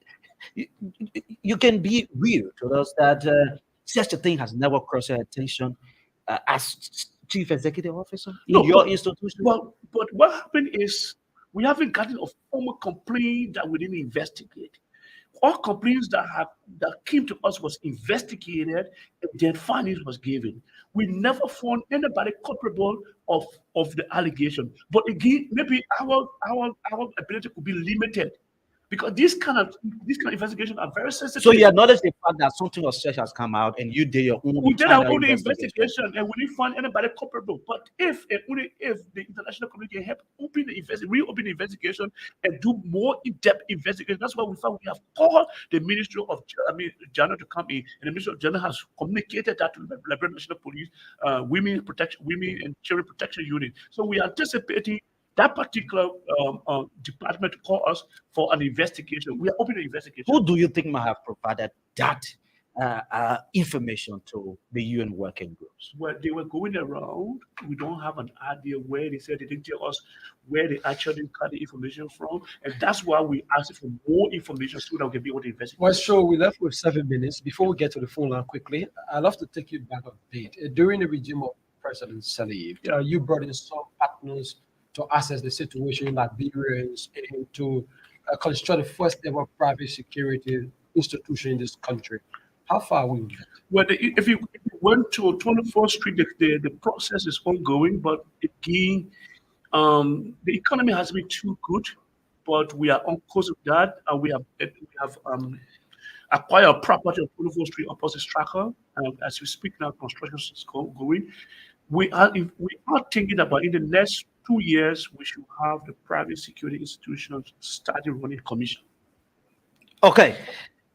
You can be real to us that such a thing has never crossed your attention as chief executive officer in No, your institution? but what happened is we haven't gotten a formal complaint that we didn't investigate. All complaints that came to us was investigated and then findings was given. We never found anybody culpable of the allegation. But again, maybe our ability could be limited because these kind of investigations are very So sensitive. you acknowledge the fact that something of such has come out and you did your own We did our internal own investigation. investigation and we didn't find anybody culpable. But if and only if the international community can help reopen the investigation and do more in-depth investigation, that's why we found we have called the Ministry of Jana to come in, and the Ministry of Jana has communicated that to the Liberia National Police, Women and Children Protection Unit. So we are anticipating that particular department to call us for an investigation. We are opening an investigation. Who do you think might have provided that information to the UN working groups? Where they were going around, we don't have an idea where they said they didn't tell us where they actually got the information from, and that's why we asked for more information so that we can be able to investigate. Well, sure, we left with 7 minutes. Before we get to the phone line quickly, I'd love to take you back a bit. During the regime of President Salif, you brought in some partners to assess the situation in Liberia and to construct the first ever private security institution in this country. How far are we with that? Well, if you went to 24th Street, the process is ongoing, but again, the economy has been too good, but we are on course with that, and we have acquired property on 24th Street opposite Stracker. As we speak now, construction is going. We are thinking about in the next 2 years we should have the private security institutions starting running commission. Okay,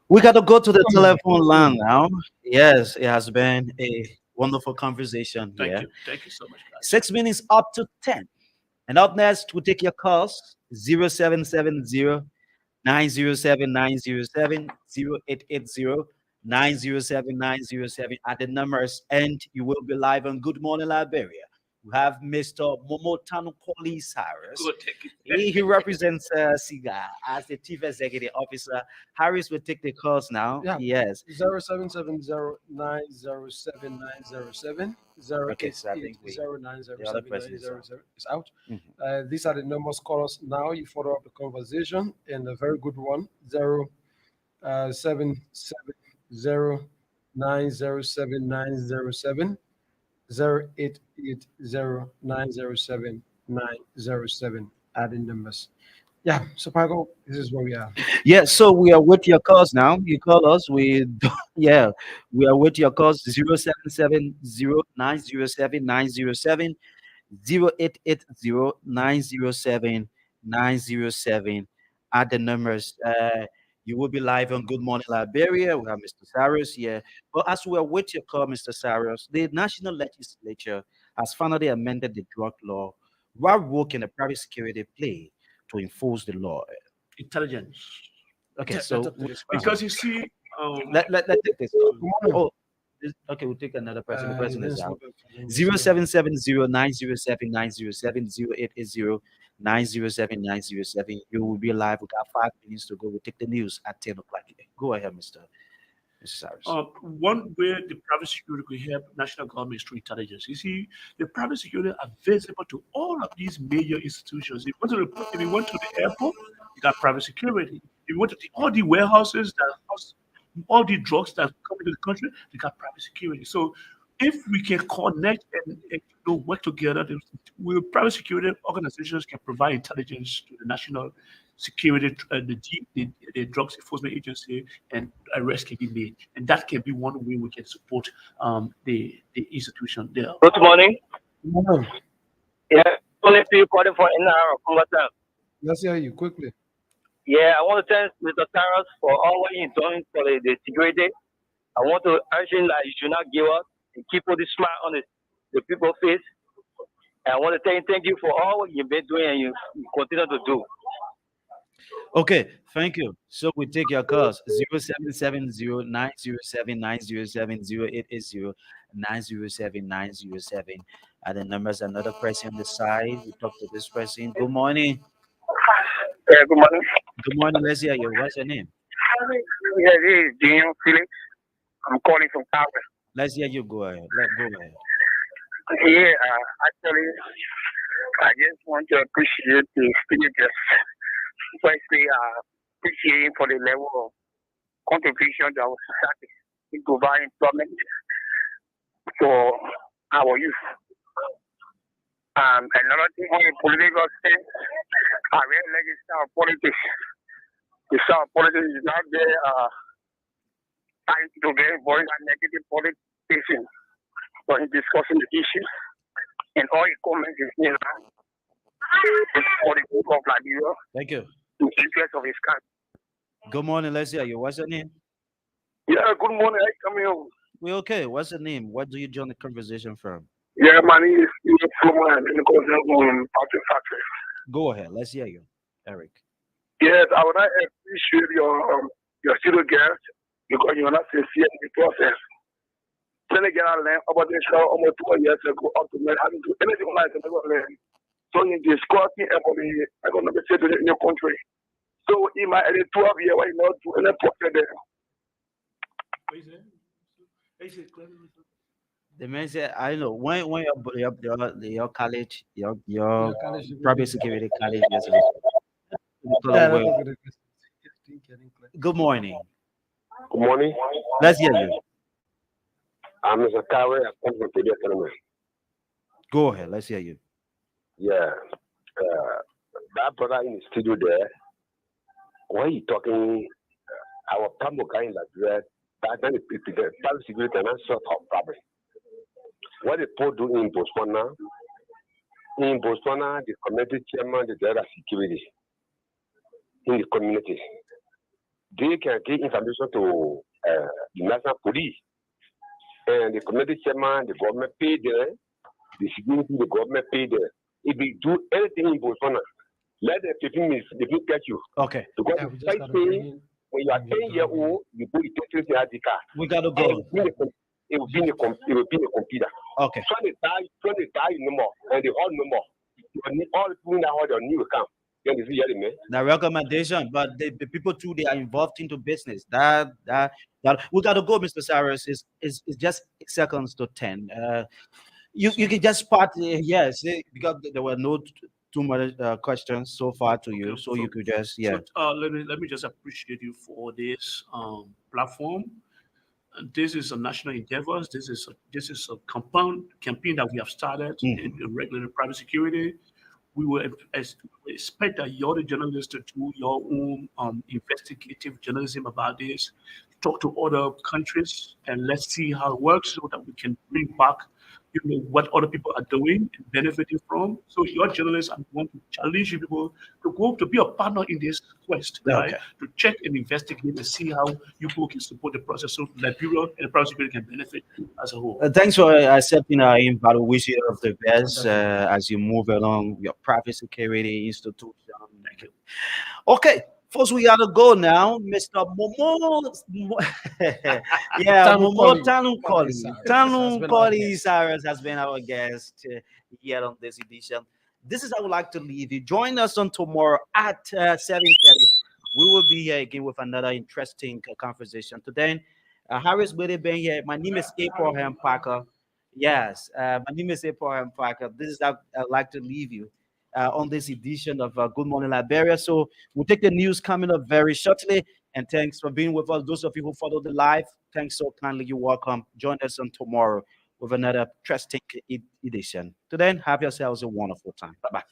we got to go to the telephone line now. Yes, it has been a wonderful conversation here. Thank you so much, guys. 6 minutes up to 10. And up next, we'll take your calls 0770 907 907 0880 907 907 at the numbers, and you will be live on Good Morning Liberia. We have Mr. Momotano Koli Cyrus. Good, thank you. He represents SIGA as the Chief Executive Officer. Harris will take the calls now. Yeah. Yes. 0770907907 Okay, so I think the other person is out. is out. Mhm. These are the numbers. Call us now. You follow up the conversation, and a very good one. 0770907907 0880907907 adding numbers. Yeah, so Pago, this is where we are. Yeah, so we are with your calls now. You call us. Yeah, we are with your calls 0770 0880 at the numbers. You will be live on Good Morning Liberia. We have Mr. Cyrus here. But as we are with your call, Mr. Cyrus, the National Legislature has finally amended the drug law. What role can the private security play to enforce the law? Intelligence. Okay, That's so up to this. Because you see, let take this. Oh, okay, we'll take another person. The person is out. 0770-907-907-0880-907-907. You will be live. We got 5 minutes to go. We'll take the news at 10 o'clock. Go ahead, Mr. Cyrus. one way the private security could help national government is through intelligence. You see, the private security are visible to all of these major institutions. If you went to the airport, you got private security. If you went to all the warehouses that house all the drugs that come into the country, they got private security. So if we can connect and work together, private security organizations can provide intelligence to the national security, the drugs enforcement agency, and arrest can be made. And that can be one way we can support the institution there. Good morning. Morning. Yeah, only to you calling for an hour. What's up? Let's hear you quickly. Yeah, I want to thank Mr. Cyrus for all what he's doing for the security. I want to urge him that you should not give up and keep putting smile on the people's face. And I want to thank you for all what you've been doing and you continue to do. Okay, thank you. So we take your calls 0770-907-907-0880-907-907. And the numbers, another person on the side. We talk to this person. Good morning. Yeah, good morning. Good morning. Let's hear you. What's your name? Yeah, this is Dean Felix. I'm calling from Calgary. Let's hear you. Go ahead. Go ahead. Yeah, actually, I just want to appreciate the speakers. Firstly, appreciating for the level of contribution to our society to provide employment for our youth. Another thing on the political sense, I really like the style of politics. The style of politics is not there trying to get involved in negative politics, but in discussing the issues. And all the comments is for the people of Liberia Thank you. in the interest of his country. Good morning. Let's hear you. What's your name? Yeah, good morning. I come here. We okay. What's your name? Where do you join the conversation from? Yeah, my name is Fluman in the Patrick Factory. Go ahead. Let's hear you, Eric. Yes, I would like to appreciate your studio guest because you're not sincere in the process. Senegal learned about this show almost 2 years ago up to learn how to do anything like that. Learn. So in discussing about the economic situation in your country. So in my 12 years, why not do any process there? The man said, I know when your college, your Your college private degree. security college, yes. Yeah, that's a good question. Good morning. Good morning. Let's hear you. I'm Mr. Kawe. I come from the economy. Go ahead. Let's hear you. Yeah. That brother in the studio there, when he talking, our Pambo guy in Liberia, that then the public security and that's sort of problem. What the Pope do in Botswana, the community chairman, the director of security in the community, they can give information to the national police and the community chairman, the government pay there, the security, the government pay there. If we do anything in Botswana, let the people get you. Okay. Because Yeah, we the just first gotta thing, bring in. when you are 10 years old, you go to take the card. We gotta It go. will be in the computer. Okay. So they die no more, and they all no more. You need all people now have your new account. Then you see me. The recommendation, but the people too, they are involved into business. That we gotta go, Mr. Cyrus. Is just 8 seconds to 10. You can just part yes, because there were no too many questions so far to you, Okay, so you could just let me just appreciate you for this platform. And this is a national endeavor. This is a compound campaign that we have started in regular private security. We will expect that you're the journalists to do your own investigative journalism about this, talk to other countries, and let's see how it works so that we can bring back, what other people are doing and benefiting from. So your journalists, I want to challenge you people to go to be a partner in this quest, right? Okay. To check and investigate and see how you people can support the process so Liberia and the private security can benefit as a whole. Thanks for accepting our invite. We wish you all of the best as you move along your private security institution. Thank you. Okay, folks, we gotta go now. Mr. Momo, yeah, Tanu Momo Koli. Tanu Koli. Cyrus has Tanu been our Koli guest. Cyrus has been our guest here on this edition. This is how I would like to leave you. Join us on tomorrow at 7:30. We will be here again with another interesting conversation. Today, Harris Willie been here. My name is Abraham Parker. Yes, my name is Abraham Parker. This is how I'd like to leave you on this edition of Good Morning Liberia. So we'll take the news coming up very shortly. And thanks for being with us. Those of you who follow the live, thanks so kindly. You're welcome. Join us on tomorrow with another interesting edition. To then, have yourselves a wonderful time. Bye bye.